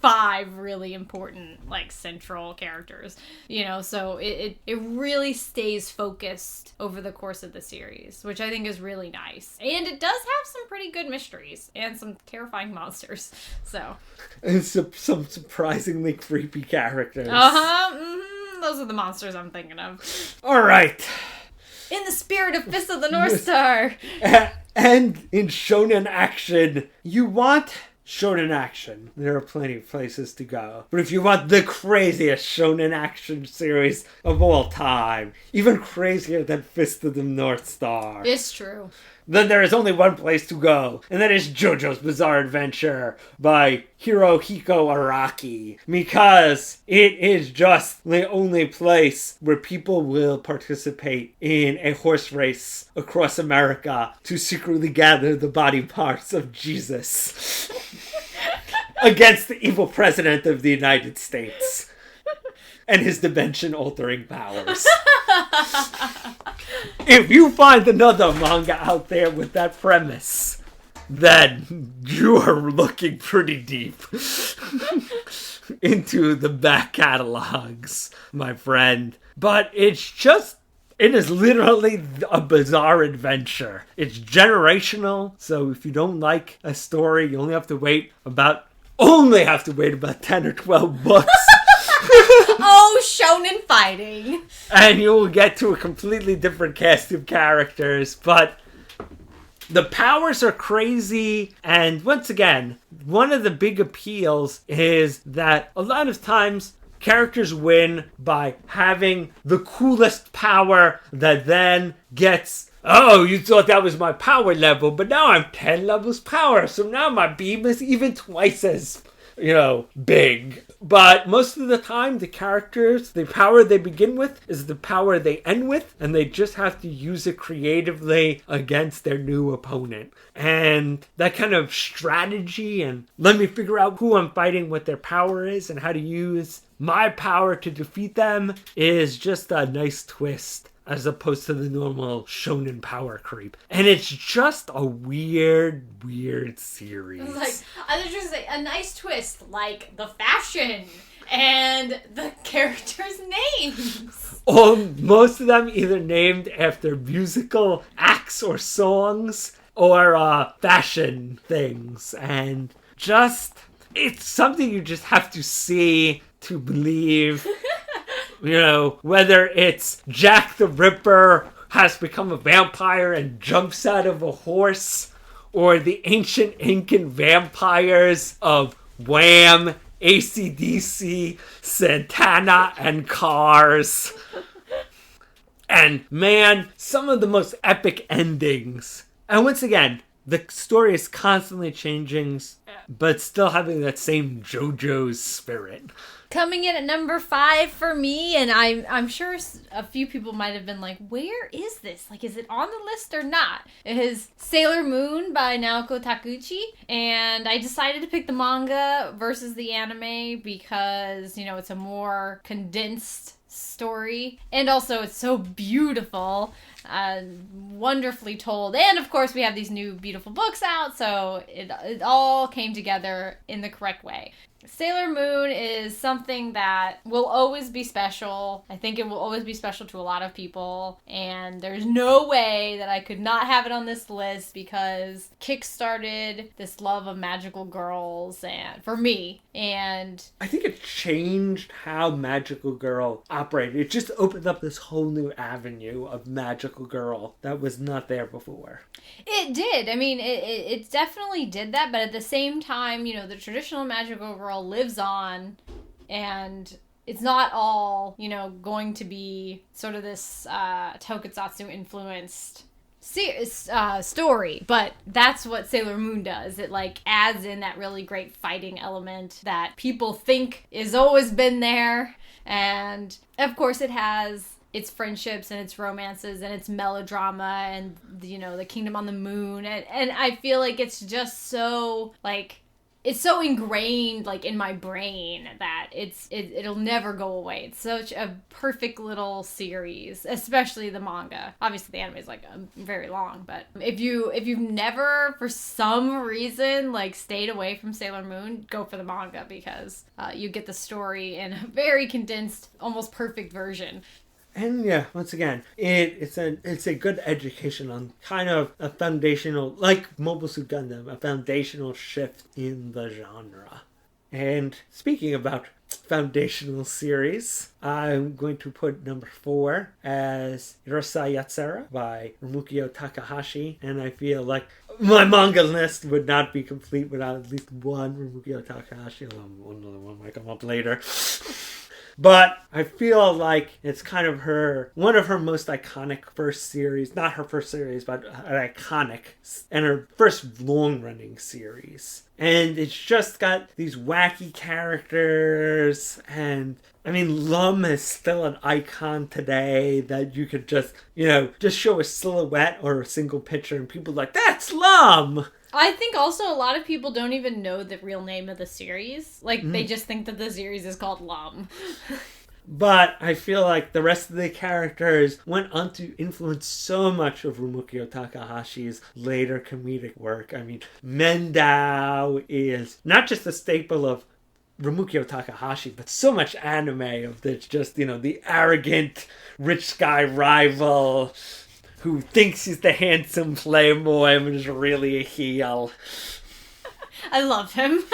five really important like central characters, you know, so it really stays focused over the course of the series, which I think is really nice. And it does have some pretty good mysteries and some terrifying monsters, so and some surprisingly creepy characters. Those are the monsters I'm thinking of. All right, in the spirit of Fist of the North Star. And in shonen action, you want shonen action. There are plenty of places to go. But if you want the craziest shonen action series of all time, even crazier than Fist of the North Star, it's true, then there is only one place to go, and that is JoJo's Bizarre Adventure by Hirohiko Araki, because it is just the only place where people will participate in a horse race across America to secretly gather the body parts of Jesus against the evil president of the United States and his dimension-altering powers. If you find another manga out there with that premise, then you are looking pretty deep into the back catalogs, my friend. But it is literally a bizarre adventure. It's generational, so if you don't like a story, you only have to wait about 10 or 12 books. Oh, shonen fighting. And you will get to a completely different cast of characters, but the powers are crazy. And once again, one of the big appeals is that a lot of times characters win by having the coolest power that then gets, oh, you thought that was my power level, but now I'm 10 levels power, so now my beam is even twice as, big. But most of the time, the characters, the power they begin with is the power they end with, and they just have to use it creatively against their new opponent. And that kind of strategy and let me figure out who I'm fighting, what their power is, and how to use my power to defeat them is just a nice twist, as opposed to the normal shonen power creep. And it's just a weird series. I was just gonna say, a nice twist, like the fashion and the characters' names. Most of them either named after musical acts or songs or fashion things. And it's something you just have to see to believe. Whether it's Jack the Ripper has become a vampire and jumps out of a horse, or the ancient Incan vampires of Wham, AC/DC, Santana, and Cars. And man, some of the most epic endings. And once again, the story is constantly changing, but still having that same JoJo's spirit. Coming in at number 5 for me, and I'm sure a few people might have been like, where is this? Like, is it on the list or not? It is Sailor Moon by Naoko Takeuchi, and I decided to pick the manga versus the anime because, it's a more condensed story, and also it's so beautiful, wonderfully told, and of course we have these new beautiful books out, so it all came together in the correct way. Sailor Moon is something that will always be special. I think it will always be special to a lot of people, and there's no way that I could not have it on this list because kickstarted this love of magical girls and for me. And I think it changed how Magical Girl operated. It just opened up this whole new avenue of magical magical girl that was not there before. It did. I mean, it definitely did that, but at the same time, you know, the traditional magical girl lives on, and it's not all, you know, going to be sort of this tokusatsu influenced story, but that's what Sailor Moon does. It like adds in that really great fighting element that people think is always been there, and of course it has its friendships and its romances and its melodrama and, you know, the kingdom on the moon, and I feel like it's just so like it's so ingrained like in my brain that it'll never go away. It's such a perfect little series, especially the manga. Obviously the anime is like very long, but if you've never for some reason like stayed away from Sailor Moon, go for the manga, because you get the story in a very condensed, almost perfect version. And yeah, once again, it's a good education on kind of a foundational, like Mobile Suit Gundam, a foundational shift in the genre. And speaking about foundational series, I'm going to put number 4 as Urusei Yatsura by Rumikyo Takahashi. And I feel like my manga list would not be complete without at least one Rumikyo Takahashi. Another one might come up later. But I feel like it's kind of one of her most iconic first series, not her first series, but an iconic, and her first long-running series. And it's just got these wacky characters, and I mean, Lum is still an icon today that you could just, you know, just show a silhouette or a single picture and people are like, that's Lum! I think also a lot of people don't even know the real name of the series. Like, they just think that the series is called Lum. But I feel like the rest of the characters went on to influence so much of Rumikyo Takahashi's later comedic work. I mean, Mendao is not just a staple of Rumikyo Takahashi, but so much anime of this, just, you know, the arrogant rich guy rival who thinks he's the handsome playboy but is really a heel. I love him.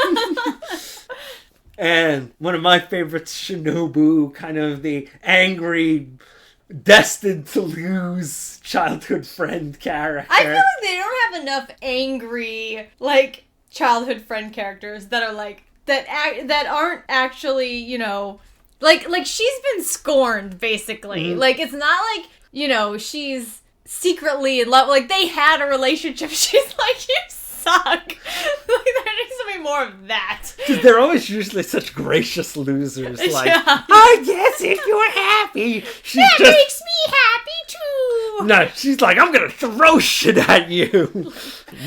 And one of my favorites, Shinobu, kind of the angry, destined to lose childhood friend character. I feel like they don't have enough angry, like, childhood friend characters that are like, that aren't actually, you know, like she's been scorned, basically. Mm-hmm. Like, it's not like, you know, she's secretly in love. Like, they had a relationship. She's like, you suck. Like, there needs to be more of that. Because they're always usually such gracious losers. Like, yeah. Oh, yes, if you're happy. That makes me happy, too. No, she's like, I'm going to throw shit at you.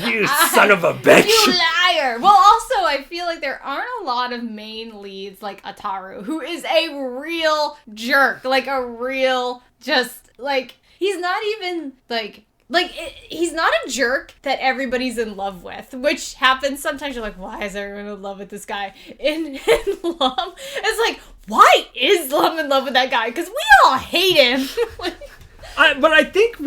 You son of a bitch. You liar. Well, also, I feel like there aren't a lot of main leads like Ataru, who is a real jerk. Like, a real, just, like, he's not even, he's not a jerk that everybody's in love with, which happens sometimes. You're like, why is everyone in love with this guy? In Lum, it's like, why is Lum in love with that guy? Because we all hate him. But I think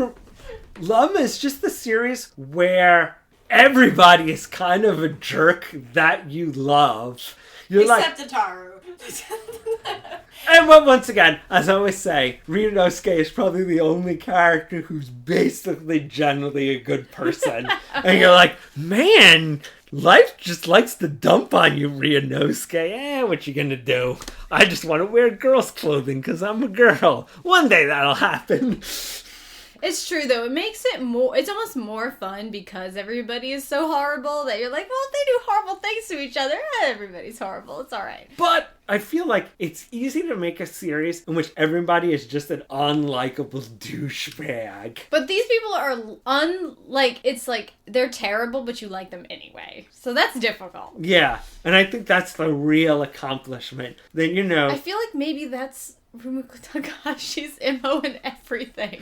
Lum is just the series where everybody is kind of a jerk that you love. Except Ataru. And once again, as I always say, Ryunosuke is probably the only character who's basically generally a good person. And you're like, man, life just likes to dump on you, Ryunosuke. What you gonna do? I just want to wear girls' clothing because I'm a girl. One day that'll happen. It's true, though. It makes it more... It's almost more fun because everybody is so horrible that you're like, well, if they do horrible things to each other, everybody's horrible. It's all right. But I feel like it's easy to make a series in which everybody is just an unlikable douchebag. But these people are it's like, they're terrible, but you like them anyway. So that's difficult. Yeah, and I think that's the real accomplishment. Then, you know... I feel like maybe that's Rumiko Takahashi's MO and everything.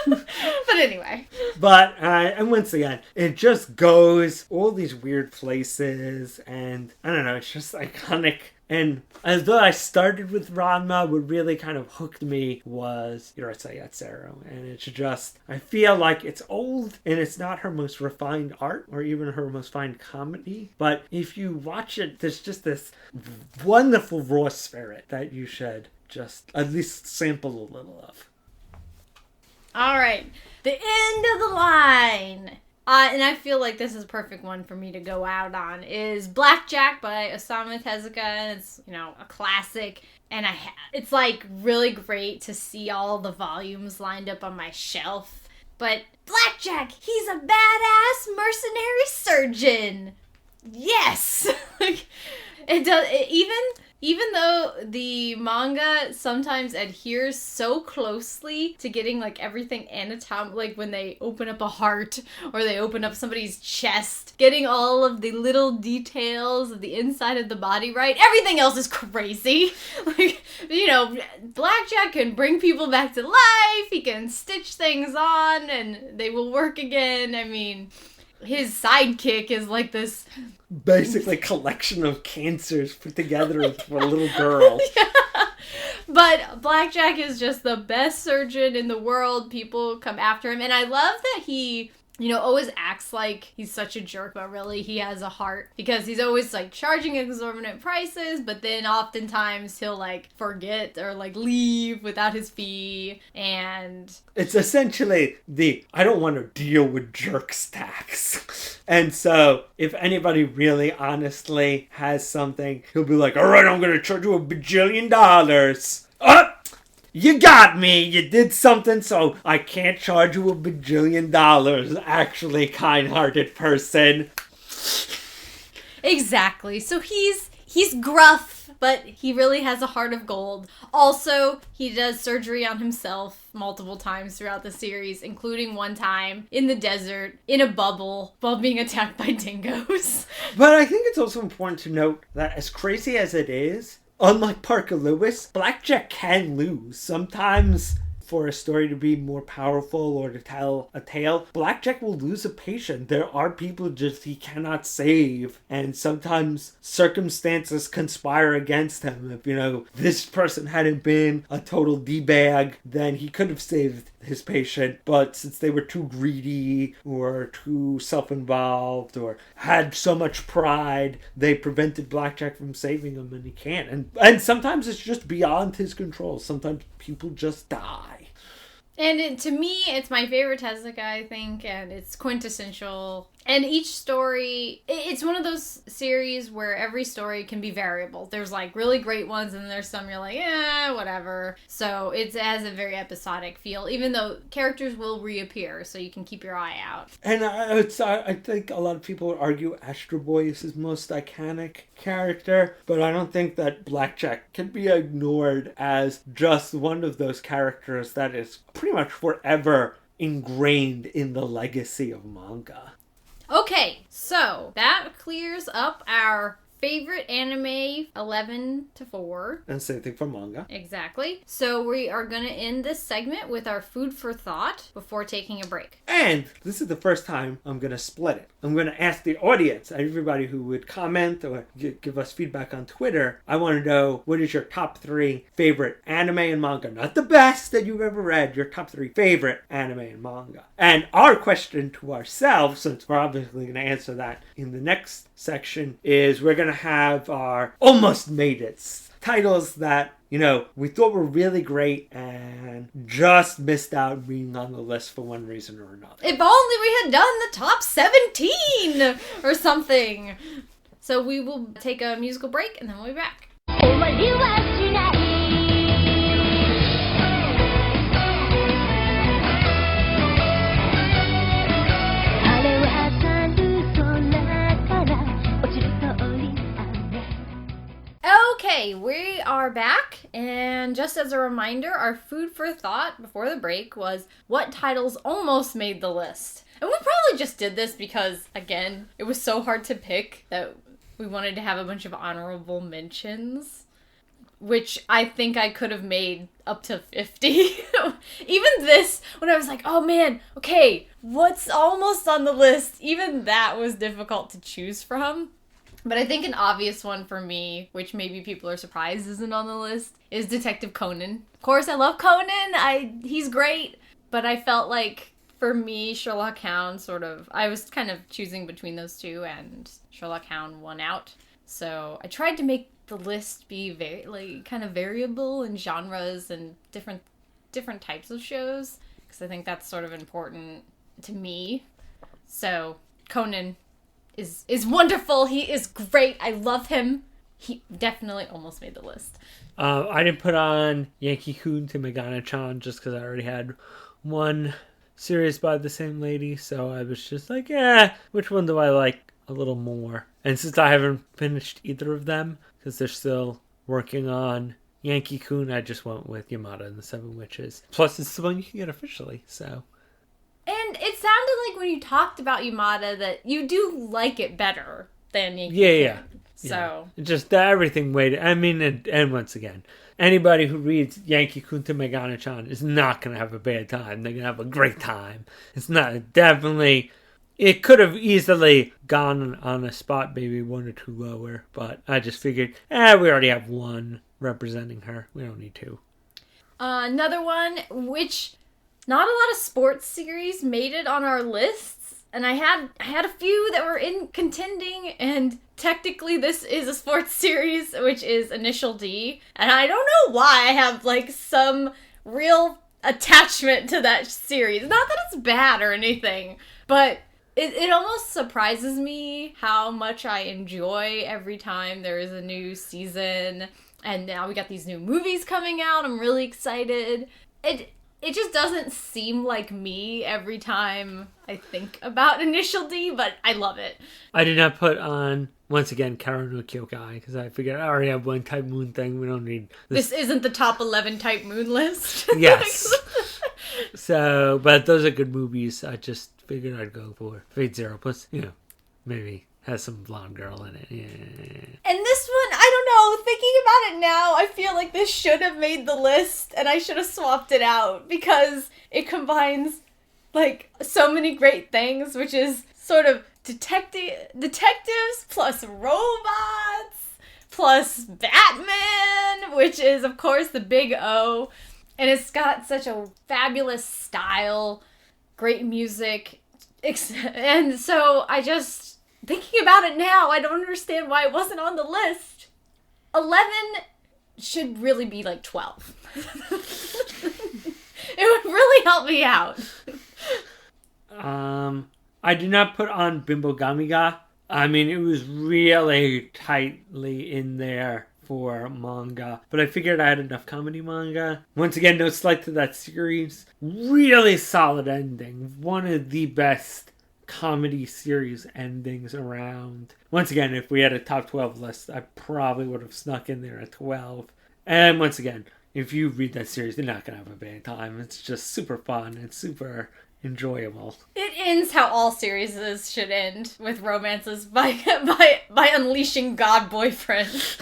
But anyway. But, and once again, it just goes all these weird places, and I don't know, it's just iconic. And although I started with Ranma, what really kind of hooked me was Urusei Yatsura. And it's just, I feel like it's old and it's not her most refined art or even her most fine comedy. But if you watch it, there's just this wonderful raw spirit that you should just at least sample a little of. All right. The end of the line. And I feel like this is a perfect one for me to go out on, is Blackjack by Osamu Tezuka. And it's, a classic. And it's like really great to see all the volumes lined up on my shelf. But Blackjack, he's a badass mercenary surgeon. Yes. It does. Even though the manga sometimes adheres so closely to getting like everything like when they open up a heart or they open up somebody's chest, getting all of the little details of the inside of the body right, everything else is crazy. Blackjack can bring people back to life, he can stitch things on and they will work again. I mean, his sidekick is like this basically collection of cancers put together for a little girl. Yeah. But Blackjack is just the best surgeon in the world. People come after him. And I love that he, always acts like he's such a jerk, but really he has a heart. Because he's always, charging exorbitant prices, but then oftentimes he'll, forget or, leave without his fee. And it's essentially I don't want to deal with jerks tax. And so, if anybody really honestly has something, he'll be like, all right, I'm going to charge you $1 bajillion. You got me. You did something, so I can't charge you $1 bajillion. Actually, kind-hearted person. Exactly. So he's gruff, but he really has a heart of gold. Also, he does surgery on himself multiple times throughout the series, including one time in the desert, in a bubble, while being attacked by dingoes. But I think it's also important to note that as crazy as it is, unlike Parker Lewis, Blackjack can lose. Sometimes, for a story to be more powerful or to tell a tale, Blackjack will lose a patient. There are people just he cannot save, and sometimes circumstances conspire against him. If, this person hadn't been a total D-bag, then he could have saved his patient, but since they were too greedy or too self-involved or had so much pride, they prevented Blackjack from saving him, and he can't. And sometimes it's just beyond his control. Sometimes people just die. And to me, it's my favorite Tezuka, I think, and it's quintessential. And each story, it's one of those series where every story can be variable. There's really great ones, and there's some you're like, whatever. So it has a very episodic feel, even though characters will reappear, so you can keep your eye out. And I think a lot of people would argue Astro Boy is his most iconic character, but I don't think that Blackjack can be ignored as just one of those characters that is pretty much forever ingrained in the legacy of manga. Okay, so that clears up our favorite anime 11-4. And same thing for manga. Exactly. So we are going to end this segment with our food for thought before taking a break. And this is the first time I'm going to split it. I'm going to ask the audience, everybody who would comment or give us feedback on Twitter, I want to know, what is your top 3 favorite anime and manga? Not the best that you've ever read, your top 3 favorite anime and manga. And our question to ourselves, since we're obviously going to answer that in the next section, is we're going to have our almost made it titles that, we thought were really great and just missed out being on the list for one reason or another. If only we had done the top 17 or something. So we will take a musical break and then we'll be back. Okay, we are back, and just as a reminder, our food for thought before the break was what titles almost made the list. And we probably just did this because, again, it was so hard to pick that we wanted to have a bunch of honorable mentions, which I think I could have made up to 50. Even this, when I was like, oh man, okay, what's almost on the list? Even that was difficult to choose from. But I think an obvious one for me, which maybe people are surprised isn't on the list, is Detective Conan. Of course, I love Conan. He's great. But I felt like, for me, Sherlock Hound I was kind of choosing between those two, and Sherlock Hound won out. So I tried to make the list be very, kind of variable in genres and different types of shows. because I think that's sort of important to me. So Conan is wonderful. He is great. I love him. He definitely almost made the list. I didn't put on Yankee-kun to Megane-chan just because I already had one series by the same lady. So I was just like, which one do I like a little more? And since I haven't finished either of them, because they're still working on Yankee-kun, I just went with Yamada and the Seven Witches. Plus, it's the one you can get officially, so... And it sounded like when you talked about Yamada that you do like it better than Yankee-kun. Yeah. So... Yeah. Just everything waited. I mean, and once again, anybody who reads Yankee-kun to Megane-chan is not going to have a bad time. They're going to have a great time. It's not, definitely... It could have easily gone on a spot, maybe 1 or 2 lower, but I just figured, we already have one representing her. We don't need 2. Another one, which not a lot of sports series made it on our lists, and I had a few that were in contending, and technically this is a sports series, which is Initial D, and I don't know why I have, like, some real attachment to that series. Not that it's bad or anything, but... It almost surprises me how much I enjoy every time there is a new season. And now we got these new movies coming out. I'm really excited. It just doesn't seem like me every time I think about Initial D, but I love it. I did not put on, once again, Kara no Kyokai, because I figured I already have one Type Moon thing. We don't need this. This isn't the top 11 Type Moon list. Yes. So, but those are good movies. I just figured I'd go for Fate Zero. Plus, maybe has some blonde girl in it. Yeah. And this one, I don't know, thinking about it now, I feel like this should have made the list and I should have swapped it out because it combines, like, so many great things, which is sort of detectives plus robots plus Batman, which is, of course, the big O. And it's got such a fabulous style, great music. And so I just, thinking about it now, I don't understand why it wasn't on the list. 11 should really be like 12. It would really help me out. I did not put on Bimbo Gamiga. I mean, it was really tightly in there for manga, but I figured I had enough comedy manga. Once again, no slight to that series. Really solid ending. One of the best comedy series endings around. Once again, if we had a top 12 list, I probably would have snuck in there at 12. And once again, if you read that series, you're not going to have a bad time. It's just super fun and super enjoyable. It ends how all series should end, with romances by unleashing God boyfriend.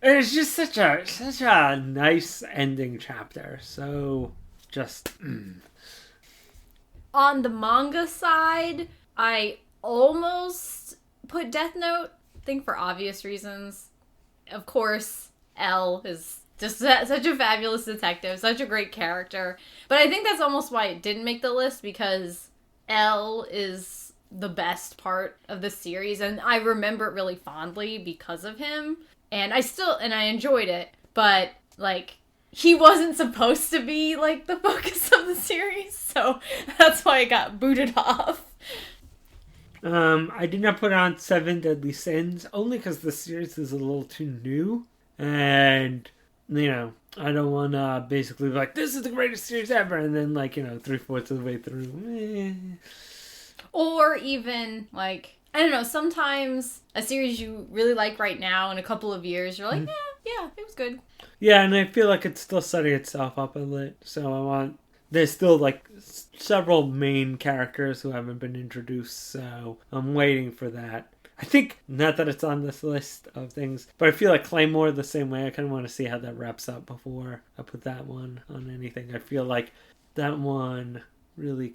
And it's just such a nice ending chapter. So just On the manga side, I almost put Death Note, I think for obvious reasons. Of course, L is just such a fabulous detective, such a great character. But I think that's almost why it didn't make the list, because L is the best part of the series, and I remember it really fondly because of him. And I enjoyed it, but, like, he wasn't supposed to be, like, the focus of the series, so that's why it got booted off. I did not put on 7 Deadly Sins, only because the series is a little too new, and, I don't want to basically be like, this is the greatest series ever, and then, 3/4 of the way through, Or even, like, I don't know, sometimes a series you really like right now, in a couple of years, you're like, yeah, it was good. Yeah, and I feel like it's still setting itself up a bit, so there's still, several main characters who haven't been introduced, so I'm waiting for that. I think, not that it's on this list of things, but I feel like Claymore the same way. I kind of want to see how that wraps up before I put that one on anything. I feel like that one really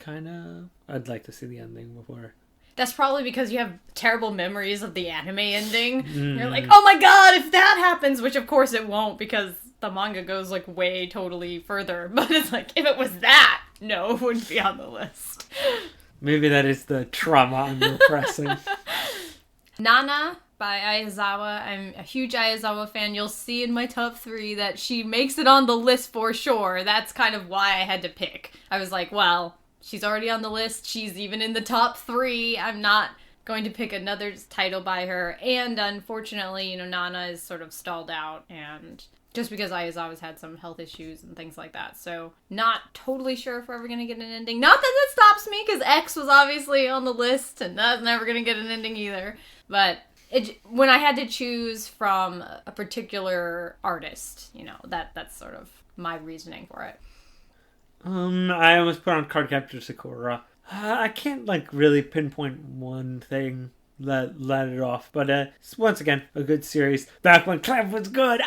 I'd like to see the ending before. That's probably because you have terrible memories of the anime ending. You're like, oh my god, if that happens, which of course it won't, because the manga goes, way totally further. But it's like, if it was that, no, it wouldn't be on the list. Maybe that is the trauma I'm repressing. Nana by Aizawa. I'm a huge Aizawa fan. You'll see in my top 3 that she makes it on the list for sure. That's kind of why I had to pick. I was like, well, she's already on the list. She's even in the top 3. I'm not going to pick another title by her. And unfortunately, Nana is sort of stalled out, and just because Aizawa's had some health issues and things like that. So not totally sure if we're ever going to get an ending. Not that that stops me, because X was obviously on the list, and that's never going to get an ending either. But when I had to choose from a particular artist, that's sort of my reasoning for it. I almost put on Cardcaptor Sakura. I can't really pinpoint one thing that let it off, but it's once again a good series. Back when Clef was good.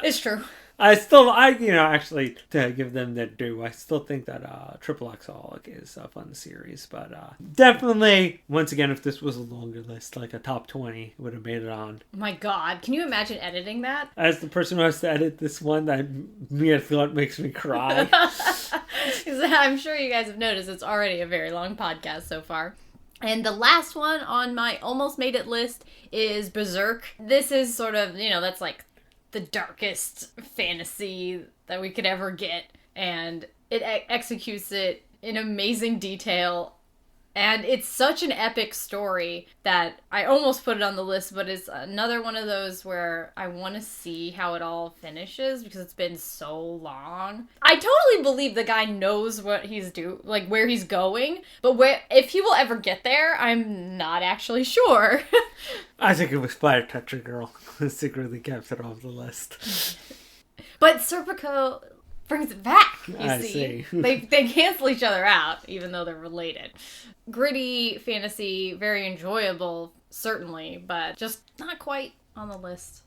It's true. Actually, to give them their due, I still think that Triple Xaholic is a fun series, but definitely, once again, if this was a longer list, like a top 20, would have made it on. Oh my god, can you imagine editing that? As the person who has to edit this one, that mere thought makes me cry. I'm sure you guys have noticed it's already a very long podcast so far. And the last one on my almost made it list is Berserk. This is sort of, that's like the darkest fantasy that we could ever get, and it executes it in amazing detail, and it's such an epic story that I almost put it on the list, but it's another one of those where I want to see how it all finishes because it's been so long. I totally believe the guy knows what he's where he's going, but if he will ever get there, I'm not actually sure. I think it was Fire Toucher Girl who secretly kept it off the list. But Serpico brings it back, I see. They cancel each other out, even though they're related. Gritty fantasy, very enjoyable, certainly, but just not quite on the list.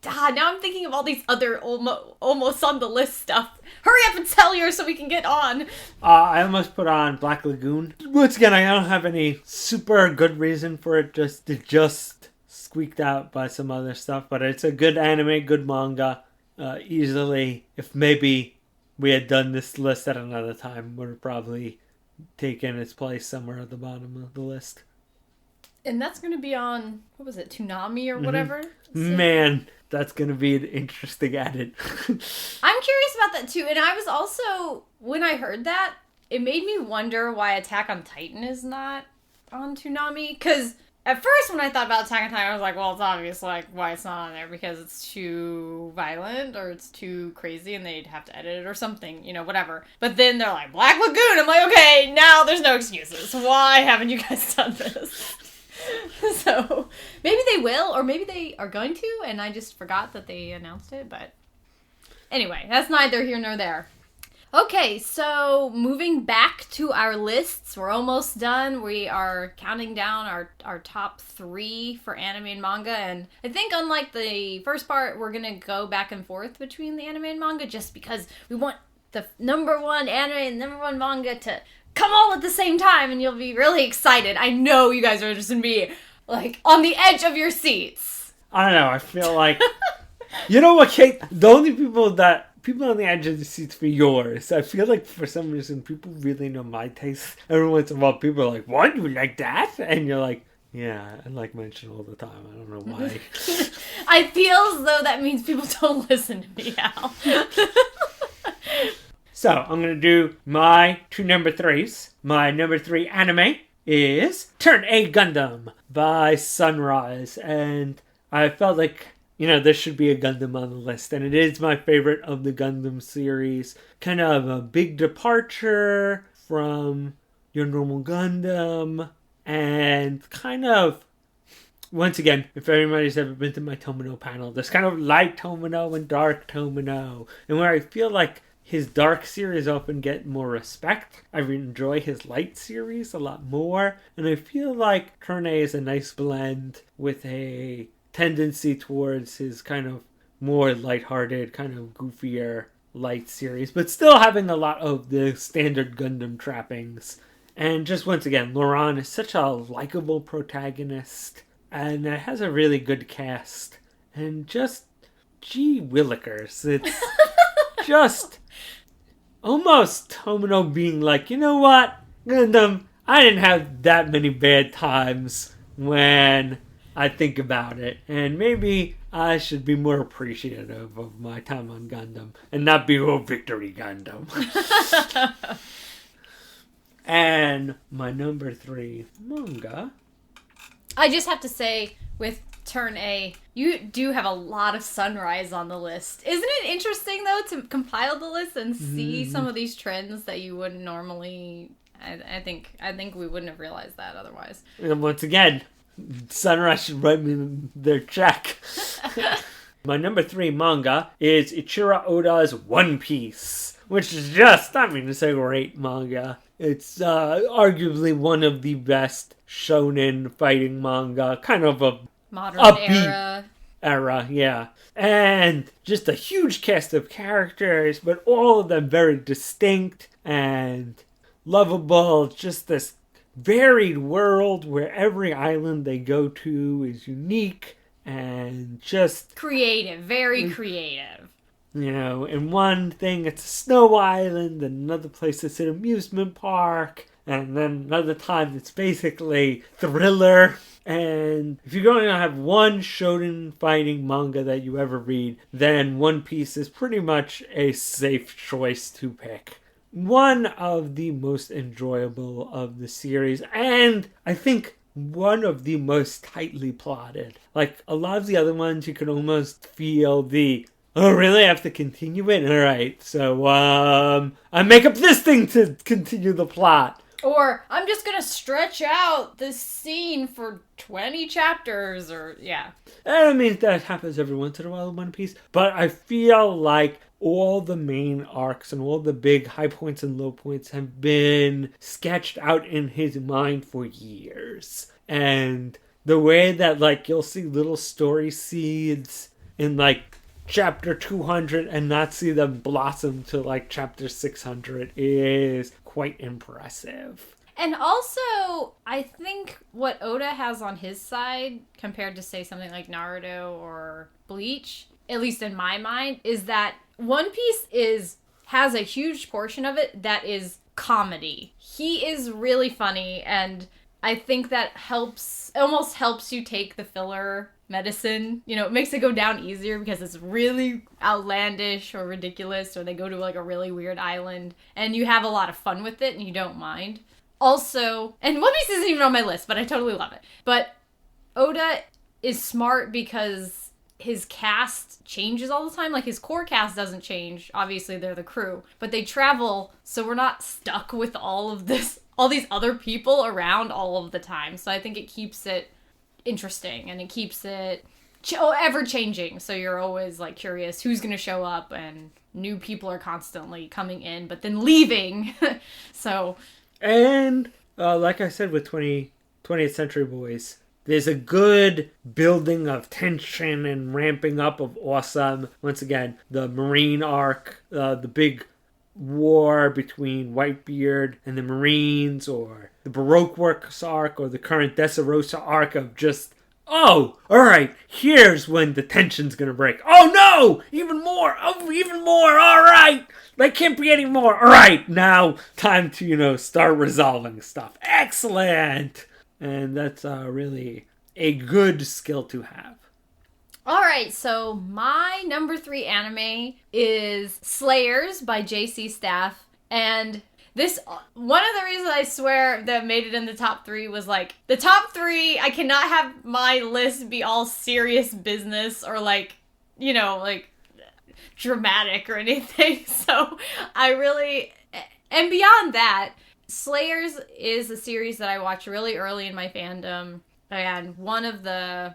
Now I'm thinking of all these other almost on the list stuff. Hurry up and tell yours so we can get on. I almost put on Black Lagoon. Once again, I don't have any super good reason for it, just squeaked out by some other stuff, but it's a good anime, good manga. Easily, if maybe we had done this list at another time, would have probably taken its place somewhere at the bottom of the list. And that's going to be on, what was it, Toonami or whatever? Man, that's going to be an interesting edit. I'm curious about that too. And I was also, when I heard that, it made me wonder why Attack on Titan is not on Toonami. Because at first, when I thought about Attack on Titan, I was like, well, it's obvious why it's not on there, because it's too violent or it's too crazy and they'd have to edit it or something, whatever. But then they're like, Black Lagoon! I'm like, okay, now there's no excuses. Why haven't you guys done this? So, maybe they will, or maybe they are going to, and I just forgot that they announced it, but anyway, that's neither here nor there. Okay, so moving back to our lists, we're almost done. We are counting down our top 3 for anime and manga, and I think unlike the first part, we're going to go back and forth between the anime and manga just because we want the number 1 anime and number 1 manga to come all at the same time, and you'll be really excited. I know you guys are just going to be, on the edge of your seats. I don't know, I feel like... You know what, Kate? The only people on the edge of the seats for yours. I feel like for some reason people really know my taste. Every once in a while people are like, what? You like that? And you're like, yeah, I like Mention all the time. I don't know why. I feel as though that means people don't listen to me, Al. So, I'm going to do my 2 number 3s. My number 3 anime is Turn A Gundam by Sunrise. And I felt like, there should be a Gundam on the list. And it is my favorite of the Gundam series. Kind of a big departure from your normal Gundam. And kind of, once again, if anybody's ever been to my Tomino panel, there's kind of light Tomino and dark Tomino. And where I feel like his dark series often get more respect, I enjoy his light series a lot more. And I feel like Turn A is a nice blend with a tendency towards his kind of more lighthearted, kind of goofier light series, but still having a lot of the standard Gundam trappings. And just once again, Laurent is such a likable protagonist, and it has a really good cast. And just, gee willikers, it's just almost Tomino being like, you know what, Gundam, I didn't have that many bad times when I think about it. And maybe I should be more appreciative of my time on Gundam and not be, oh, Victory Gundam. And my number 3 manga. I just have to say, with Turn A, you do have a lot of Sunrise on the list. Isn't it interesting, though, to compile the list and see some of these trends that you wouldn't normally... I think we wouldn't have realized that otherwise. And once again, Sunrise should write me their check. My number 3 manga is Ichiro Oda's One Piece, which is just, it's a great manga. It's arguably one of the best shonen fighting manga, kind of a modern era, yeah. And just a huge cast of characters, but all of them very distinct and lovable. Just this varied world where every island they go to is unique and just... creative, very creative. You know, in one thing it's a snow island, and another place it's an amusement park, and then another time it's basically thriller. And if you're going to have one shonen fighting manga that you ever read, then One Piece is pretty much a safe choice to pick. One of the most enjoyable of the series, and I think one of the most tightly plotted. Like, a lot of the other ones, you can almost feel the, oh, really? I have to continue it? Alright, so, I make up this thing to continue the plot. Or, I'm just gonna stretch out this scene for 20 chapters, or, yeah. I mean, that happens every once in a while in One Piece, but I feel like all the main arcs and all the big high points and low points have been sketched out in his mind for years. And the way that, like, you'll see little story seeds in, like, chapter 200 and not see them blossom to, like, chapter 600 is quite impressive. And also, I think what Oda has on his side, compared to, say, something like Naruto or Bleach, at least in my mind, is that One Piece has a huge portion of it that is comedy. He is really funny, and I think that almost helps you take the filler medicine. You know, it makes it go down easier because it's really outlandish or ridiculous, or they go to like a really weird island, and you have a lot of fun with it and you don't mind. Also, and One Piece isn't even on my list, but I totally love it. But Oda is smart because his cast changes all the time. Like, his core cast doesn't change. Obviously, they're the crew. But they travel, so we're not stuck with all these other people around all of the time. So I think it keeps it interesting, and it keeps it ever-changing. So you're always, like, curious who's going to show up, and new people are constantly coming in, but then leaving. So... And, like I said with 20th Century Boys, there's a good building of tension and ramping up of awesome. Once again, the Marine arc, the big war between Whitebeard and the Marines, or the Baroque Works arc, or the current Dressrosa arc of just, oh, alright, here's when the tension's gonna break. Oh no! Even more! Oh, even more! Alright! There can't be any more! Alright, now time to, start resolving stuff. Excellent! And that's really a good skill to have. Alright, so my number 3 anime is Slayers by JC Staff. And this, one of the reasons I swear that made it in the top 3 was like, the top 3, I cannot have my list be all serious business or like, dramatic or anything. So I really, and beyond that, Slayers is a series that I watched really early in my fandom, and one of the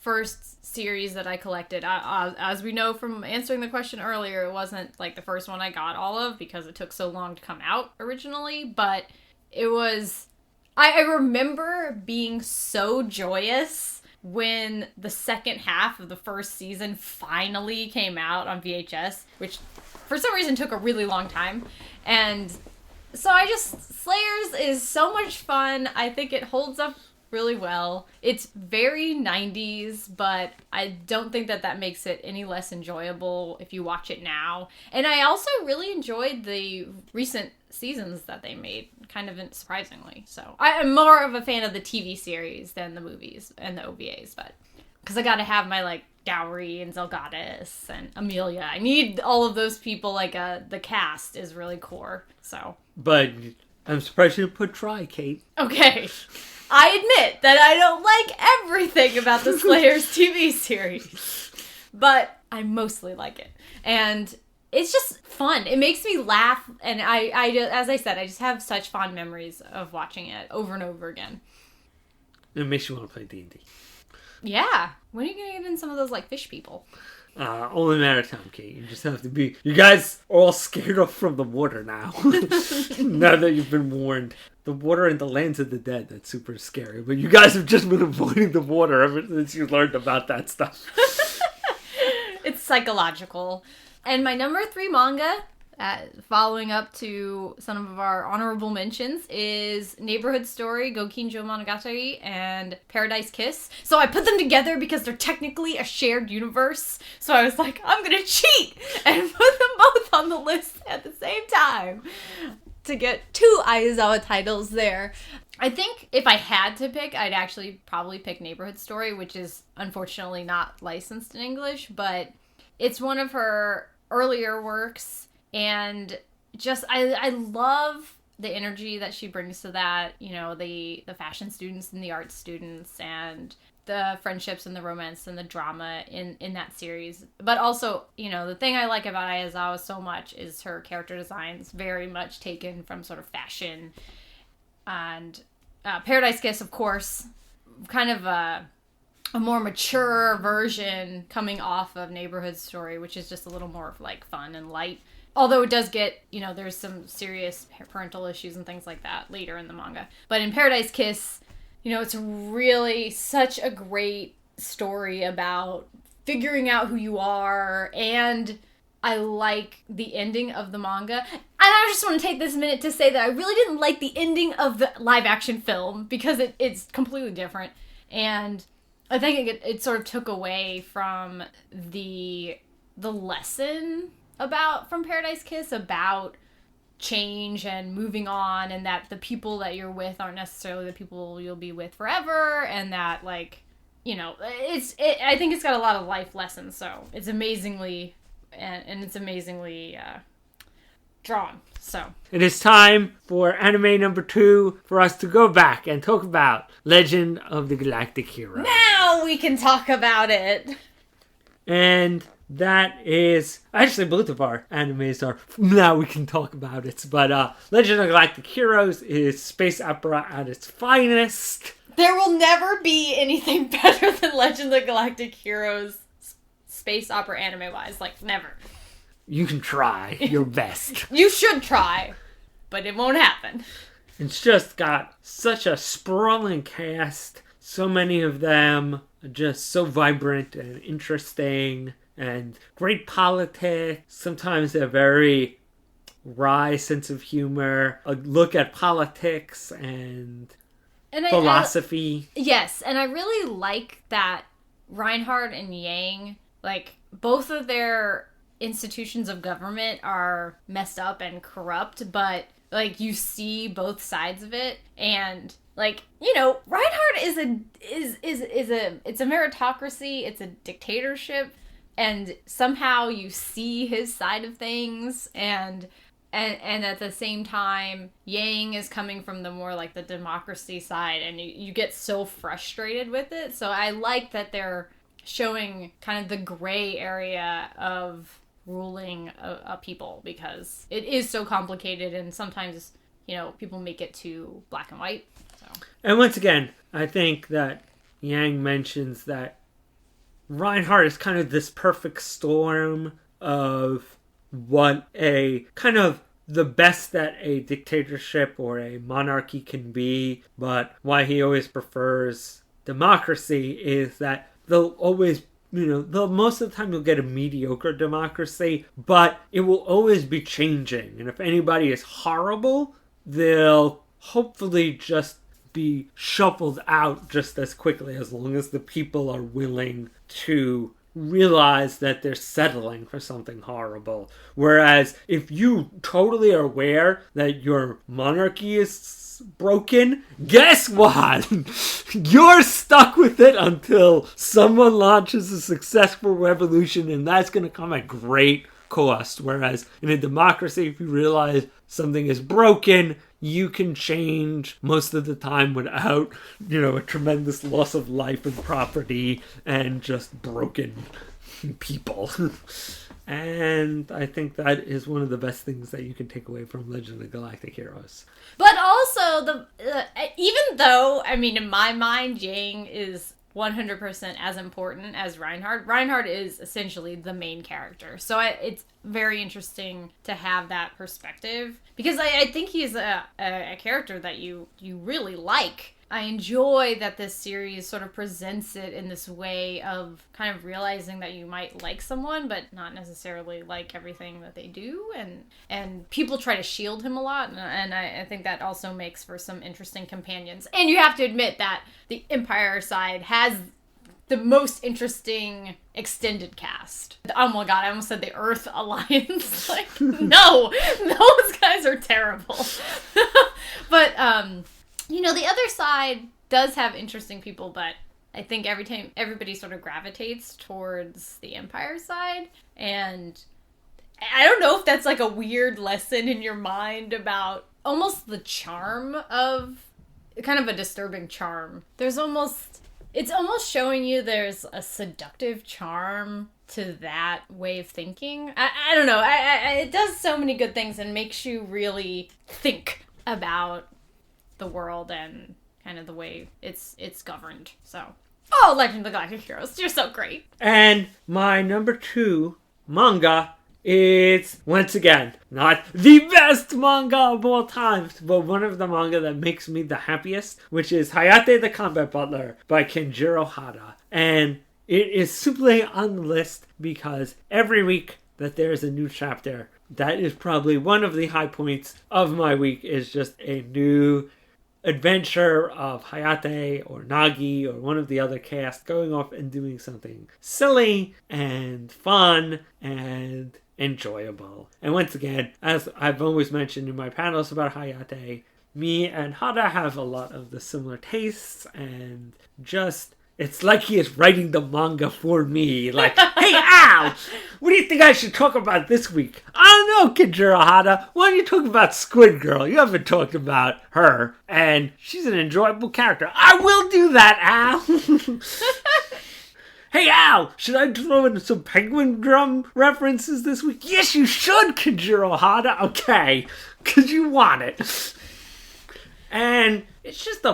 first series that I collected. As we know from answering the question earlier, it wasn't like the first one I got all of because it took so long to come out originally, but it was... I remember being so joyous when the second half of the first season finally came out on VHS, which for some reason took a really long time, and... So Slayers is so much fun. I think it holds up really well. It's very 90s, but I don't think that makes it any less enjoyable if you watch it now. And I also really enjoyed the recent seasons that they made, kind of surprisingly. So I'm more of a fan of the TV series than the movies and the OVAs, but because I gotta have my, like, Dowry and Zelgadis and Amelia. I need all of those people, like, the cast is really core, so. But I'm surprised you didn't put Try, Kate. Okay. I admit that I don't like everything about the Slayers TV series, but I mostly like it. And it's just fun. It makes me laugh, and I just, as I said, I just have such fond memories of watching it over and over again. It makes you want to play D&D. Yeah. When are you going to get in some of those, like, fish people? Only a matter of time, Kate. You just have to be... You guys are all scared off from the water now. Now that you've been warned. The water in the lands of the dead, that's super scary. But you guys have just been avoiding the water ever since you learned about that stuff. It's psychological. And my number 3 manga, following up to some of our honorable mentions, is Neighborhood Story, Gokinjo Monogatari, and Paradise Kiss. So I put them together because they're technically a shared universe. So I was like, I'm gonna cheat and put them both on the list at the same time to get 2 Aizawa titles there. I think if I had to pick, I'd actually probably pick Neighborhood Story, which is unfortunately not licensed in English, but it's one of her earlier works. And just, I love the energy that she brings to that, you know, the fashion students and the art students and the friendships and the romance and the drama in that series. But also, you know, the thing I like about Ayazawa so much is her character designs, very much taken from sort of fashion. And Paradise Kiss, of course, kind of a more mature version coming off of Neighborhood Story, which is just a little more, like, fun and light. Although it does get, you know, there's some serious parental issues and things like that later in the manga. But in Paradise Kiss, you know, it's really such a great story about figuring out who you are. And I like the ending of the manga. And I just want to take this minute to say that I really didn't like the ending of the live action film because it's completely different. And I think it sort of took away from the lesson from Paradise Kiss about change and moving on, and that the people that you're with aren't necessarily the people you'll be with forever, and that, like, you know, I think it's got a lot of life lessons, so it's amazingly drawn. So it is time for anime number 2 for us to go back and talk about Legend of the Galactic Hero. Now we can talk about it. And that is... Actually, both of our animes are... Now we can talk about it. But Legend of Galactic Heroes is space opera at its finest. There will never be anything better than Legend of Galactic Heroes space opera anime-wise. Like, never. You can try your best. You should try, but it won't happen. It's just got such a sprawling cast. So many of them are just so vibrant and interesting. And great politics. Sometimes a very wry sense of humor. A look at politics and philosophy. Yes, and I really like that Reinhardt and Yang, like, both of their institutions of government are messed up and corrupt, but, like, you see both sides of it. And, like, you know, Reinhardt is a meritocracy. It's a dictatorship. And somehow you see his side of things, and at the same time, Yang is coming from the more, like, the democracy side, and you get so frustrated with it. So I like that they're showing kind of the gray area of ruling a people, because it is so complicated, and sometimes, you know, people make it too black and white. So. And once again, I think that Yang mentions that Reinhardt is kind of this perfect storm of what a kind of the best that a dictatorship or a monarchy can be, but why he always prefers democracy is that they'll always, you know, most of the time you'll get a mediocre democracy, but it will always be changing. And if anybody is horrible, they'll hopefully just be shuffled out just as quickly as long as the people are willing to realize that they're settling for something horrible. Whereas if you totally are aware that your monarchy is broken, guess what? You're stuck with it until someone launches a successful revolution, and that's going to come at great cost. Whereas in a democracy, if you realize something is broken, you can change most of the time without, a tremendous loss of life and property and just broken people. And I think that is one of the best things that you can take away from Legend of Galactic Heroes. But also, even though, in my mind, Yang is 100% as important as Reinhard. Reinhard is essentially the main character. So it's very interesting to have that perspective. Because I think he's a character that you really like. I enjoy that this series sort of presents it in this way of kind of realizing that you might like someone, but not necessarily like everything that they do. And people try to shield him a lot. And I think that also makes for some interesting companions. And you have to admit that the Empire side has the most interesting extended cast. Oh my god, I almost said the Earth Alliance. No, those guys are terrible. But, the other side does have interesting people, but I think every time everybody sort of gravitates towards the Empire side. And I don't know if that's like a weird lesson in your mind about almost the charm of, kind of a disturbing charm. It's almost showing you there's a seductive charm to that way of thinking. I don't know. It does so many good things and makes you really think about the world and kind of the way it's governed. So, Legend of the Galactic Heroes, you're so great. And my number 2 manga is, once again, not the best manga of all time, but one of the manga that makes me the happiest, which is Hayate the Combat Butler by Kenjiro Hara. And it is simply on the list because every week that there is a new chapter, that is probably one of the high points of my week, is just a new adventure of Hayate or Nagi or one of the other cast going off and doing something silly and fun and enjoyable. And once again, as I've always mentioned in my panels about Hayate, me and Hara have a lot of the similar tastes, and just, it's like he is writing the manga for me. Like, hey, Al, what do you think I should talk about this week? I don't know, Kenjiro Hara. Why don't you talk about Squid Girl? You haven't talked about her, and she's an enjoyable character. I will do that, Al. Hey, Al, should I throw in some Penguin Drum references this week? Yes, you should, Kenjiro Hara. Okay, because you want it. And it's just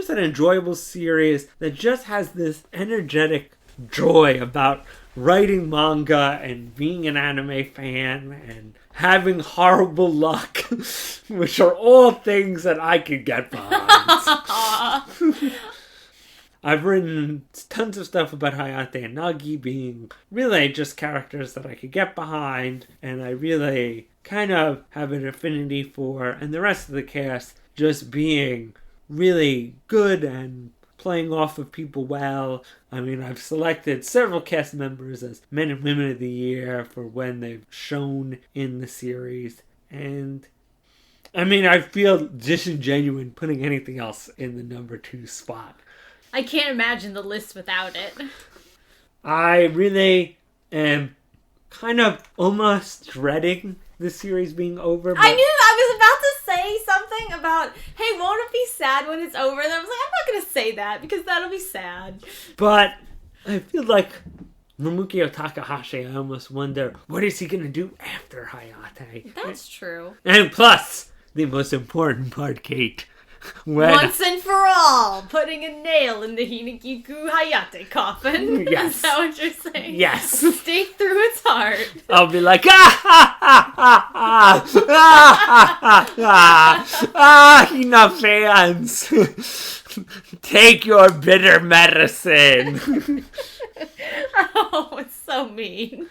an enjoyable series that just has this energetic joy about writing manga and being an anime fan and having horrible luck, which are all things that I could get behind. I've written tons of stuff about Hayate and Nagi being really just characters that I could get behind, and I really kind of have an affinity for, and the rest of the cast just being really good and playing off of people well. I've selected several cast members as Men and Women of the Year for when they've shown in the series. And I feel disingenuous putting anything else in the number 2 spot. I can't imagine the list without it. I really am kind of almost dreading the series being over. I knew I was about to say something about, hey, won't it be sad when it's over? And I was like, I'm not going to say that because that'll be sad. But I feel like Momukio Takahashi, I almost wonder, what is he going to do after Hayate? That's true. And plus, the most important part, Kate. Once and for all, putting a nail in the Hinagiku Hayate coffin. Yes. Is that what you're saying? Yes. Stake through its heart. I'll be like, Hina fans, take your bitter medicine. Oh, it's so mean.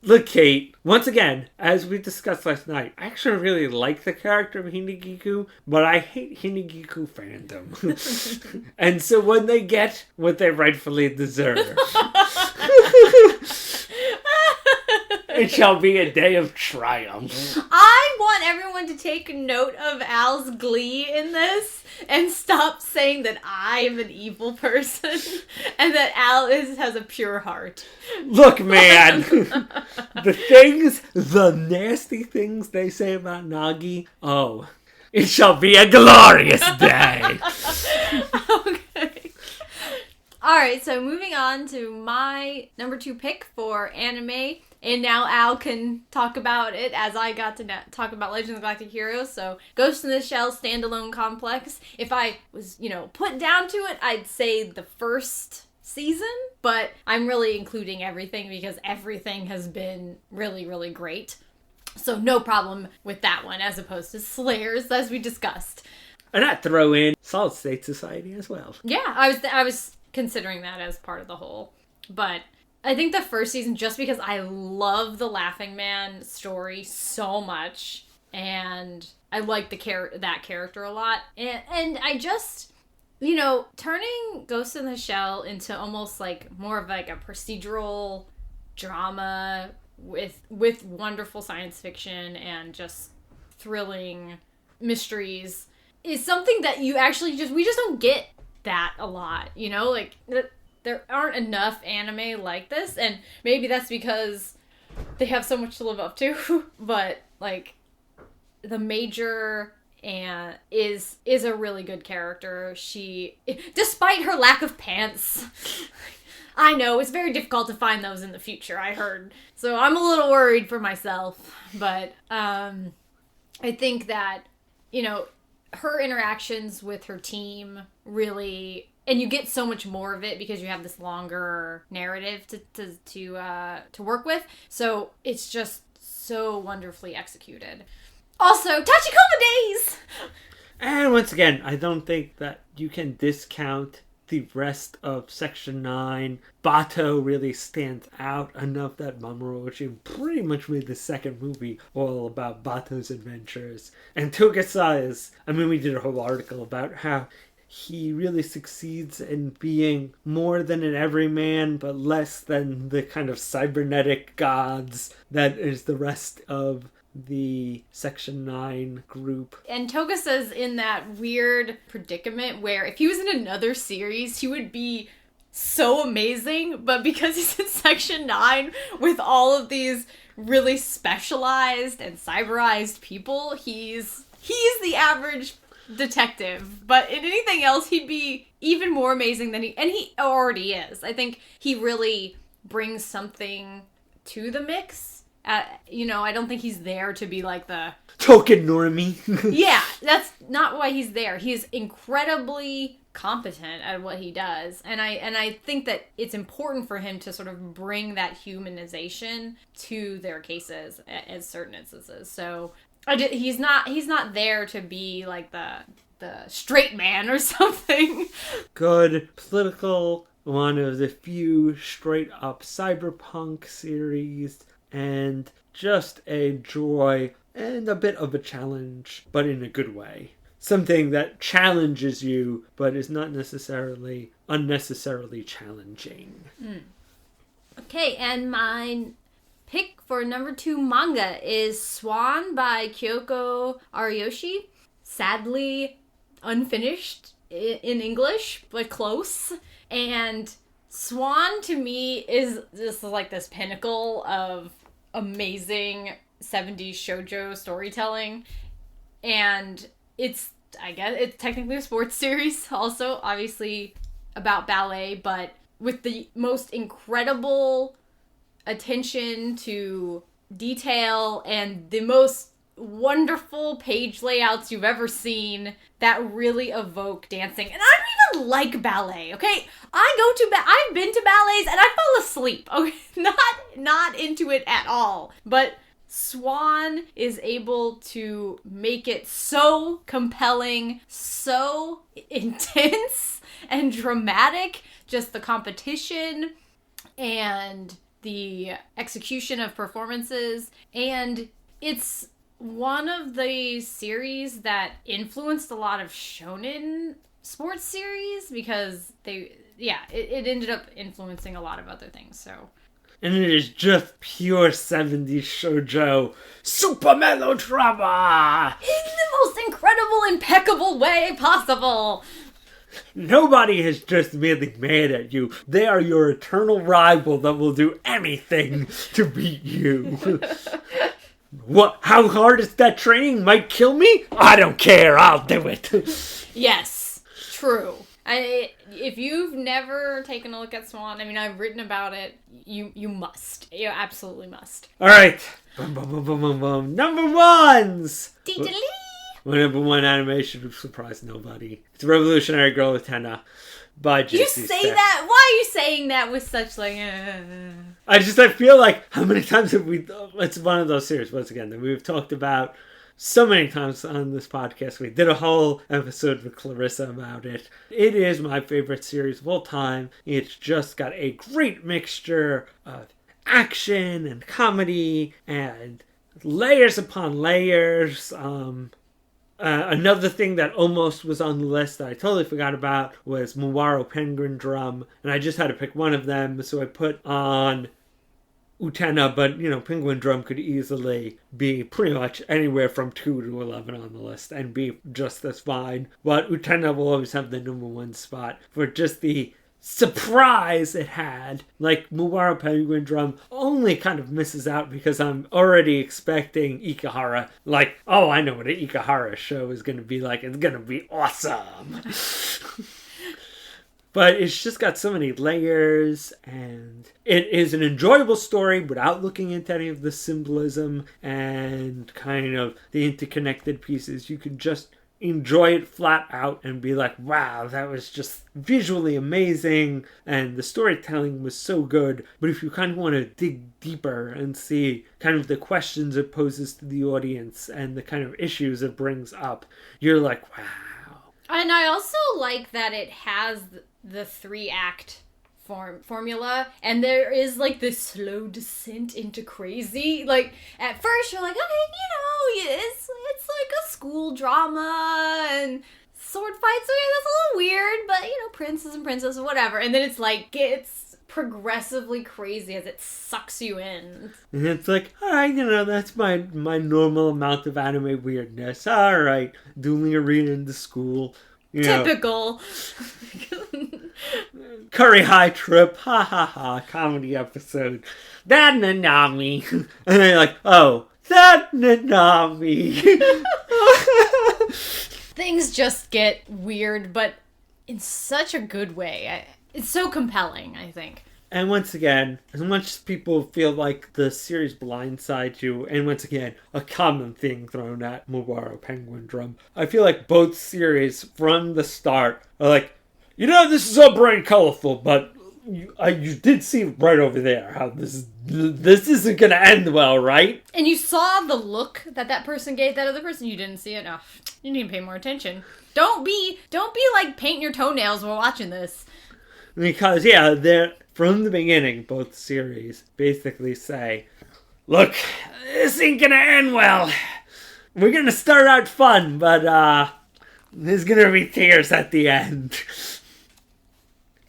Look, Kate, once again, as we discussed last night, I actually really like the character of Hinigiku, but I hate Hinigiku fandom. And so when they get what they rightfully deserve, it shall be a day of triumph. I want everyone to take note of Al's glee in this and stop saying that I am an evil person and that Al has a pure heart. Look, man, the nasty things they say about Nagi, oh, it shall be a glorious day. Okay. Alright, so moving on to my number 2 pick for anime. And now Al can talk about it as I got to talk about Legends of Galactic Heroes. So Ghost in the Shell standalone complex. If I was, put down to it, I'd say the first season. But I'm really including everything because everything has been really, really great. So no problem with that one as opposed to Slayers, as we discussed. And I'd throw in Solid State Society as well. Yeah, I was considering that as part of the whole. But I think the first season, just because I love the Laughing Man story so much, and I like that character a lot, and I just, turning Ghost in the Shell into almost like more of like a procedural drama with wonderful science fiction and just thrilling mysteries is something that we just don't get that a lot, there aren't enough anime like this, and maybe that's because they have so much to live up to, but, the Major is a really good character. She, despite her lack of pants, I know, it's very difficult to find those in the future, I heard, so I'm a little worried for myself, but, I think that, her interactions with her team really... And you get so much more of it because you have this longer narrative to work with. So it's just so wonderfully executed. Also, Tachikoma Days! And once again, I don't think that you can discount the rest of Section 9. Bato really stands out enough that Mamoru pretty much made the second movie all about Bato's adventures. And Togasa is... we did a whole article about how he really succeeds in being more than an everyman, but less than the kind of cybernetic gods that is the rest of the Section 9 group. And Togasa's in that weird predicament where if he was in another series, he would be so amazing, but because he's in Section 9 with all of these really specialized and cyberized people, he's the average detective, but in anything else he'd be even more amazing than he already is. I think he really brings something to the mix. I don't think he's there to be like the token normie. Yeah, that's not why he's there. He's incredibly competent at what he does, and I think that it's important for him to sort of bring that humanization to their cases at certain instances. So he's not there to be like the straight man or something. Good political, one of the few straight up cyberpunk series, and just a joy and a bit of a challenge, but in a good way. Something that challenges you, but is not necessarily unnecessarily challenging. Okay, and my pick for number 2 manga is Swan by Kyoko Ariyoshi. Sadly, unfinished in English, but close. And Swan, to me, is just like this pinnacle of amazing 70s shoujo storytelling. And it's technically a sports series, also, obviously, about ballet, but with the most incredible attention to detail and the most wonderful page layouts you've ever seen that really evoke dancing. And I don't even like ballet, okay? I've been to ballets and I fall asleep, okay? Not into it at all. But Swan is able to make it so compelling, so intense and dramatic, just the competition and the execution of performances, and it's one of the series that influenced a lot of shonen sports series because it ended up influencing a lot of other things, so. And it is just pure 70s shoujo super melodrama! In the most incredible, impeccable way possible! Nobody has just merely mad at you. They are your eternal rival that will do anything to beat you. What? How hard is that training? Might kill me? I don't care. I'll do it. Yes, true. If you've never taken a look at Swan, I mean, I've written about it. You must. You absolutely must. All right. Boom, boom, boom, boom, boom, boom. Number ones. My number one animation would surprise nobody. It's Revolutionary Girl with Tenna by JC You say that? Why are you saying that with such like... I feel like, how many times have we... It's one of those series, once again, that we've talked about so many times on this podcast. We did a whole episode with Clarissa about it. It is my favorite series of all time. It's just got a great mixture of action and comedy and layers upon layers. Another thing that almost was on the list that I totally forgot about was Muwaro Penguin Drum, and I just had to pick one of them, so I put on Utena, but, Penguin Drum could easily be pretty much anywhere from 2 to 11 on the list and be just as fine, but Utena will always have the number one spot for just the surprise it had. Like, Muwaro Penguin Drum only kind of misses out because I'm already expecting Ikehara. Like, oh, I know what an Ikehara show is going to be like. It's going to be awesome. But it's just got so many layers, and it is an enjoyable story without looking into any of the symbolism and kind of the interconnected pieces. You can just enjoy it flat out and be like, wow, that was just visually amazing and the storytelling was so good. But if you kind of want to dig deeper and see kind of the questions it poses to the audience and the kind of issues it brings up, you're like, wow. And I also like that it has the 3-act formula, and there is like this slow descent into crazy. Like, at first you're like, okay, it's like a school drama and sword fights, so yeah, that's a little weird, but princes and princesses, whatever. And then it's like gets progressively crazy as it sucks you in. And it's like, all right, that's my normal amount of anime weirdness. All right, dueling arena into school. Typical. Curry High trip, ha ha ha, comedy episode. That Nanami. And then you're like, oh, that Nanami. Things just get weird, but in such a good way. It's so compelling, I think. And once again, as much as people feel like the series blindsides you, and once again, a common thing thrown at Muwaro Penguin Drum, I feel like both series from the start are like, this is all bright and colorful, but you did see right over there how this isn't going to end well, right? And you saw the look that person gave that other person. You didn't see it. Oh, you need to pay more attention. Don't be like painting your toenails while watching this. Because, they're from the beginning, both series basically say, look, this ain't gonna end well. We're gonna start out fun, but there's gonna be tears at the end.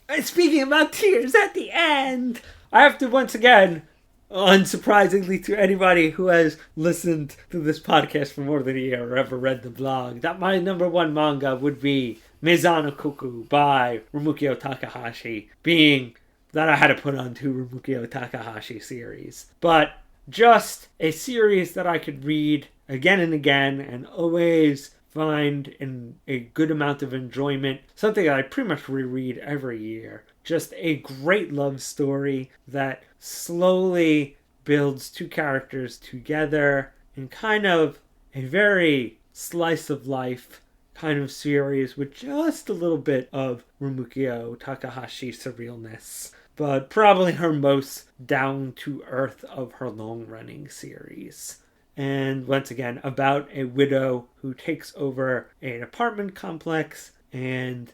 And speaking about tears at the end, I have to once again, unsurprisingly to anybody who has listened to this podcast for more than a year or ever read the blog, that my number one manga would be Meizano Koku by Rumukyo Takahashi, being that I had to put on 2 Rumukyo Takahashi series. But just a series that I could read again and again and always find in a good amount of enjoyment. Something that I pretty much reread every year. Just a great love story that slowly builds 2 characters together in kind of a very slice of life kind of series with just a little bit of Rumukyo Takahashi surrealness. But probably her most down-to-earth of her long-running series. And once again, about a widow who takes over an apartment complex and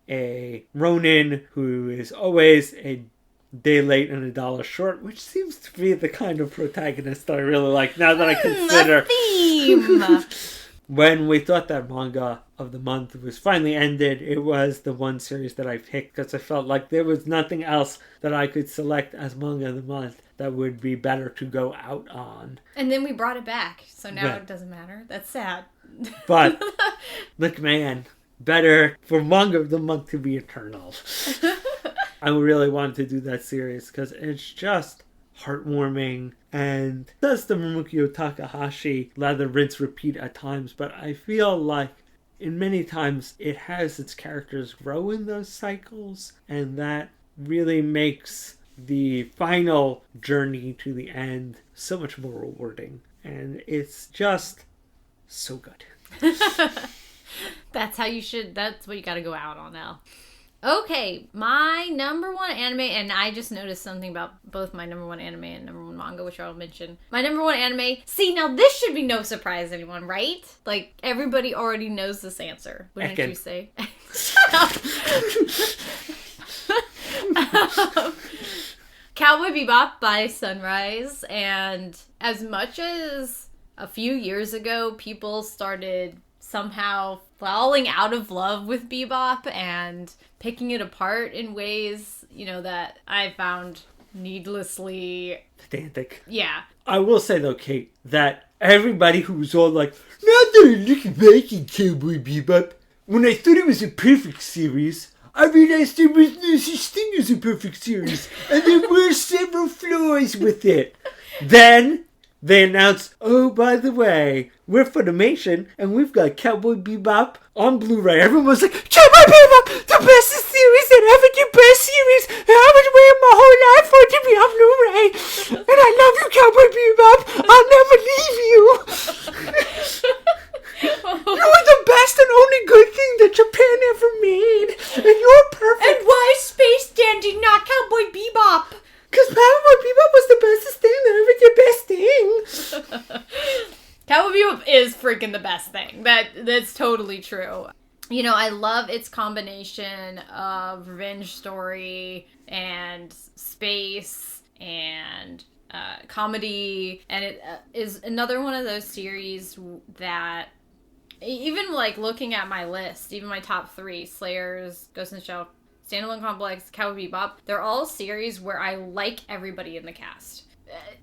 a ronin who is always a Day Late and a Dollar Short, which seems to be the kind of protagonist that I really like now that I consider. A theme! When we thought that Manga of the Month was finally ended, it was the one series that I picked because I felt like there was nothing else that I could select as Manga of the Month that would be better to go out on. And then we brought it back, so now Right. it doesn't matter. That's sad. But, look, man, better for Manga of the Month to be eternal. I really wanted to do that series because it's just heartwarming and does the Mumukyo Takahashi lather, rinse, repeat at times, but I feel like in many times it has its characters grow in those cycles, and that really makes the final journey to the end so much more rewarding, and it's just so good. That's what you gotta go out on now. Okay, my number one anime, and I just noticed something about both my number one anime and number one manga, which I'll mention. My number one anime, see, now this should be no surprise to anyone, right? Like, everybody already knows this answer, wouldn't you say? Shut up! Cowboy Bebop by Sunrise, and as much as a few years ago, people started somehow falling out of love with Bebop and picking it apart in ways, that I found needlessly pedantic. Yeah. I will say though, Kate, that everybody who was all like, now that I look back at Cowboy Bebop, when I thought it was a perfect series, I realized there was no such thing as a perfect series, and there were several flaws with it. Then they announced, oh, by the way, we're Funimation, and we've got Cowboy Bebop on Blu-ray. Everyone was like, Cowboy Bebop, the best series that ever did best series, and I was waiting my whole life for it to be on Blu-ray. And I love you, Cowboy Bebop. I'll never leave you. You're the best and only good thing that Japan ever made, and you're perfect. And why Space Dandy, not Cowboy Bebop? Because Cowboy Bebop was the bestest thing that ever did best thing. Cowboy Bebop is freaking the best thing. That's totally true. I love its combination of revenge story and space and comedy, and it is another one of those series that, even like looking at my list, even my top 3, Slayers, Ghost in the Shell, Standalone Complex, Cowboy Bebop, they're all series where I like everybody in the cast,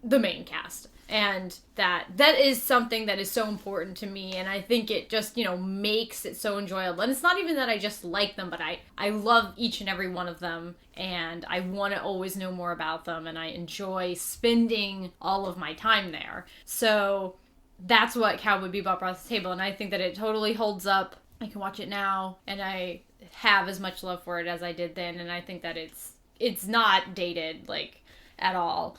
the main cast. And that is something that is so important to me, and I think it just, makes it so enjoyable. And it's not even that I just like them, but I love each and every one of them, and I want to always know more about them, and I enjoy spending all of my time there. So that's what Cowboy Bebop brought to the table, and I think that it totally holds up. I can watch it now, and I have as much love for it as I did then, and I think that it's not dated, like, at all.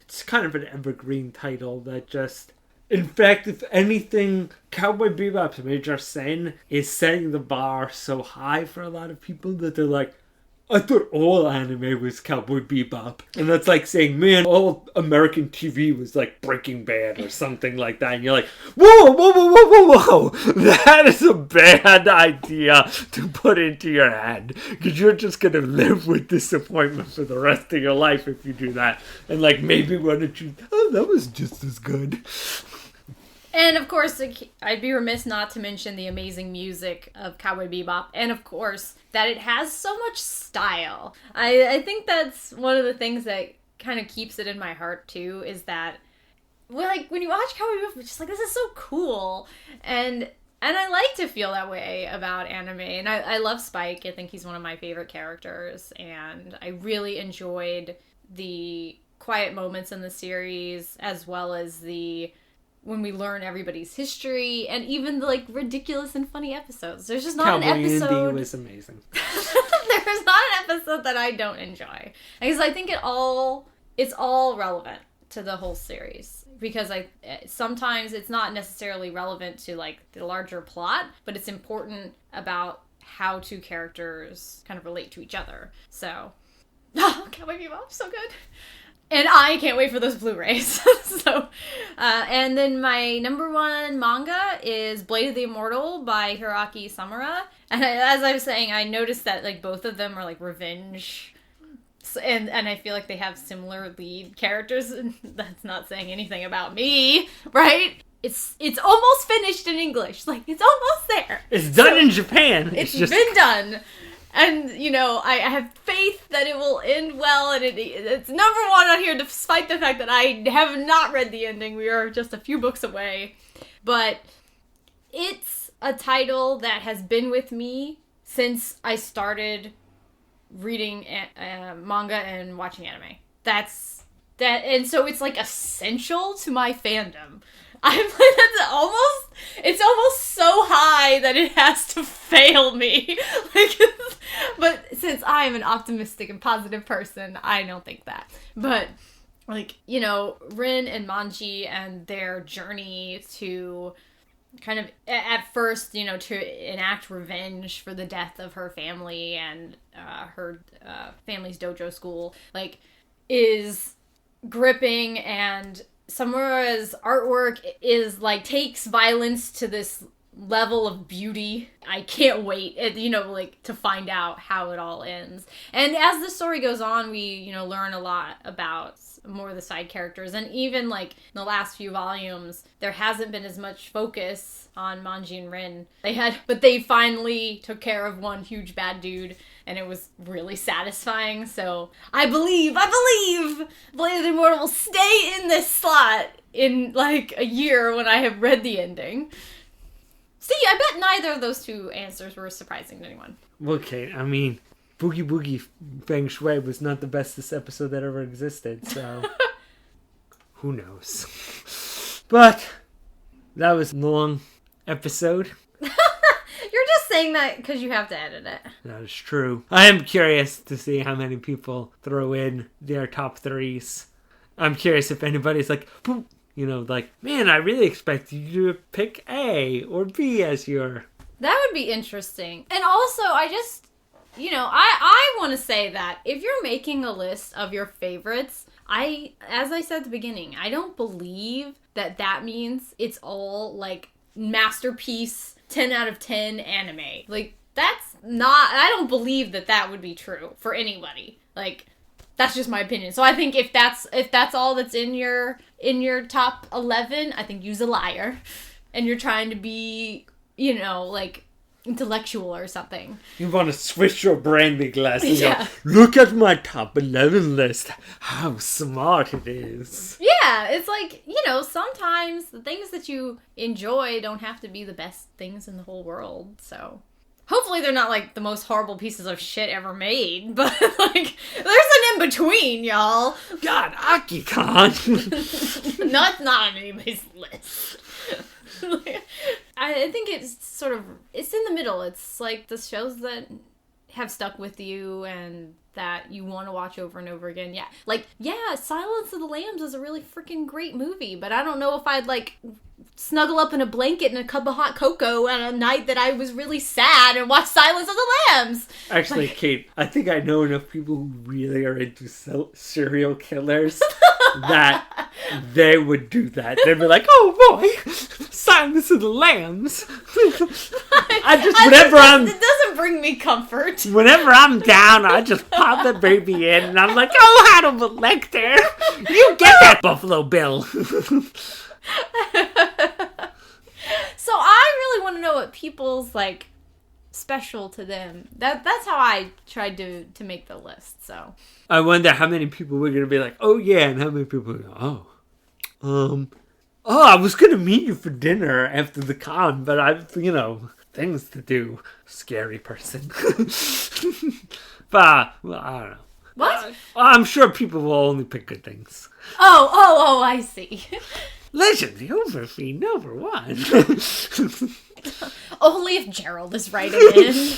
It's kind of an evergreen title that just... In fact, if anything, Cowboy Bebop's major sin is setting the bar so high for a lot of people that they're like, I thought all anime was Cowboy Bebop. And that's like saying, man, all American TV was like Breaking Bad or something like that. And you're like, whoa, whoa, whoa, whoa, whoa, whoa. That is a bad idea to put into your head. Because you're just going to live with disappointment for the rest of your life if you do that. And like, maybe one or two, oh, that was just as good. And of course, I'd be remiss not to mention the amazing music of Cowboy Bebop. And of course, that it has so much style. I think that's one of the things that kind of keeps it in my heart too, is that, well, like, when you watch Cowboy Bebop, it's just like, this is so cool. And I like to feel that way about anime. And I love Spike. I think he's one of my favorite characters. And I really enjoyed the quiet moments in the series, as well as when we learn everybody's history, and even the, like, ridiculous and funny episodes. There's just not Cowboy an episode... Andy was amazing. There's not an episode that I don't enjoy. Because I think it's all relevant to the whole series. Because sometimes it's not necessarily relevant to, like, the larger plot, but it's important about how two characters kind of relate to each other. So, Cowboy Bebop, so good. And I can't wait for those Blu-rays. And then my number one manga is Blade of the Immortal by Hiroaki Samura. And as I was saying, I noticed that, like, both of them are, like, revenge And I feel like they have similar lead characters. That's not saying anything about me, right? It's almost finished in English. Like, it's almost there. It's done in Japan. It's just been done. And, you know, I have faith that it will end well, and it's number one on here, despite the fact that I have not read the ending. We are just a few books away. But it's a title that has been with me since I started reading manga and watching anime. And so it's, like, essential to my fandom. I'm like, it's almost so high that it has to fail me. Like, but since I am an optimistic and positive person, I don't think that. But, like, you know, Rin and Manji and their journey to kind of, at first, you know, to enact revenge for the death of her family and her family's dojo school, like, is gripping, and Samura's artwork is, like, takes violence to this level of beauty. I can't wait, you know, like, to find out how it all ends. And as the story goes on, we, you know, learn a lot about more of the side characters. And even, like, in the last few volumes, there hasn't been as much focus on Manji and Rin. But they finally took care of one huge bad dude, and it was really satisfying. So I believe Blade of the Immortal will stay in this slot in, like, a year when I have read the ending. See, I bet neither of those two answers were surprising to anyone. Okay, I mean, Boogie Boogie Feng Shui was not the bestest episode that ever existed, so who knows. But that was a long episode. You're just saying that because you have to edit it. That is true. I am curious to see how many people throw in their top threes. I'm curious if anybody's like, you know, like, man, I really expect you to pick A or B as your... That would be interesting. And also, I just, you know, I want to say that if you're making a list of your favorites, as I said at the beginning, I don't believe that means it's all, like, masterpiece, 10 out of 10 anime. Like, that's not, I don't believe that would be true for anybody. Like, that's just my opinion. So I think if that's all that's in your top 11, I think you's a liar. And you're trying to be, you know, like, intellectual or something. You want to switch your brandy glass and go, look at my top 11 list. How smart it is. Yeah, it's like, you know, sometimes the things that you enjoy don't have to be the best things in the whole world, so... Hopefully they're not, like, the most horrible pieces of shit ever made, but, like, there's an in-between, y'all. God, Aki-Kon. Not on anybody's list. I think it's sort of, it's in the middle. It's, like, the shows that have stuck with you and that you want to watch over and over again. Yeah, like, yeah, Silence of the Lambs is a really freaking great movie, but I don't know if I'd, like... snuggle up in a blanket and a cup of hot cocoa on a night that I was really sad and watch Silence of the Lambs. Actually, like, Kate, I think I know enough people who really are into serial killers that they would do that. They'd be like, oh boy, Silence of the Lambs. It doesn't bring me comfort. Whenever I'm down, I just pop the baby in and I'm like, oh, Hannibal Lecter, you get that Buffalo Bill. So I really want to know what people's, like, special to them. That's how I tried to make the list, so. I wonder how many people were going to be like, oh yeah, and how many people would go, I was going to meet you for dinner after the con, but I've, you know, things to do. Scary person. But, well, I don't know. What? I'm sure people will only pick good things. Oh, I see. Legend, the overfeed number one. Only if Gerald is writing in.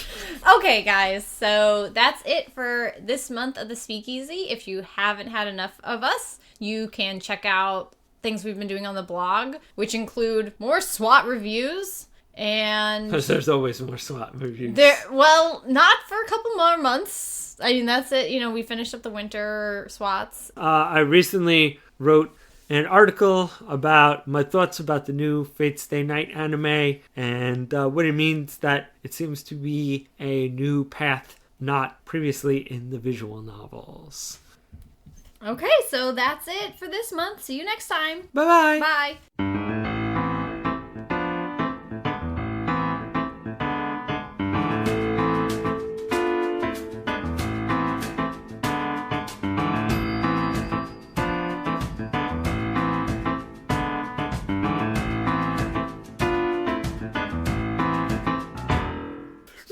Okay, guys, so that's it for this month of the Speakeasy. If you haven't had enough of us, you can check out things we've been doing on the blog, which include more SWAT reviews. And because there's always more SWAT reviews. Well, not for a couple more months. I mean, that's it. You know, we finished up the winter SWATs. I recently wrote an article about my thoughts about the new Fate Stay Night anime and what it means that it seems to be a new path not previously in the visual novels. Okay, so that's it for this month. See you next time. Bye-bye. Bye.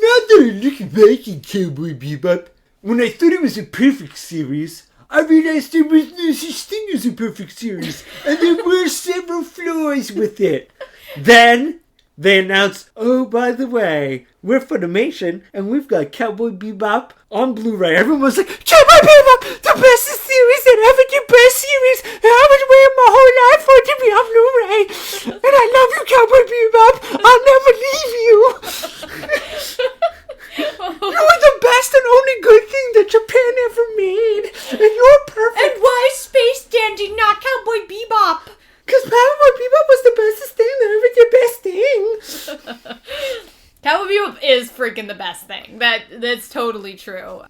Now that I look back at Cowboy Bebop, when I thought it was a perfect series, I realized there was no such thing as a perfect series, and there were several flaws with it. Then they announced, oh, by the way, we're Funimation, and we've got Cowboy Bebop on Blu-ray. Everyone was like, Cowboy Bebop, the best series that ever, the best series. I would wait my whole life for it to be on Blu-ray. And I love you, Cowboy Bebop. I'll never leave you. You're the best and only good thing that Japan ever made. And you're perfect. And why Space Dandy, not Cowboy Bebop? Because Cowboy Bebop was the bestest thing that ever did best thing. Cowboy Bebop is freaking the best thing. That's totally true.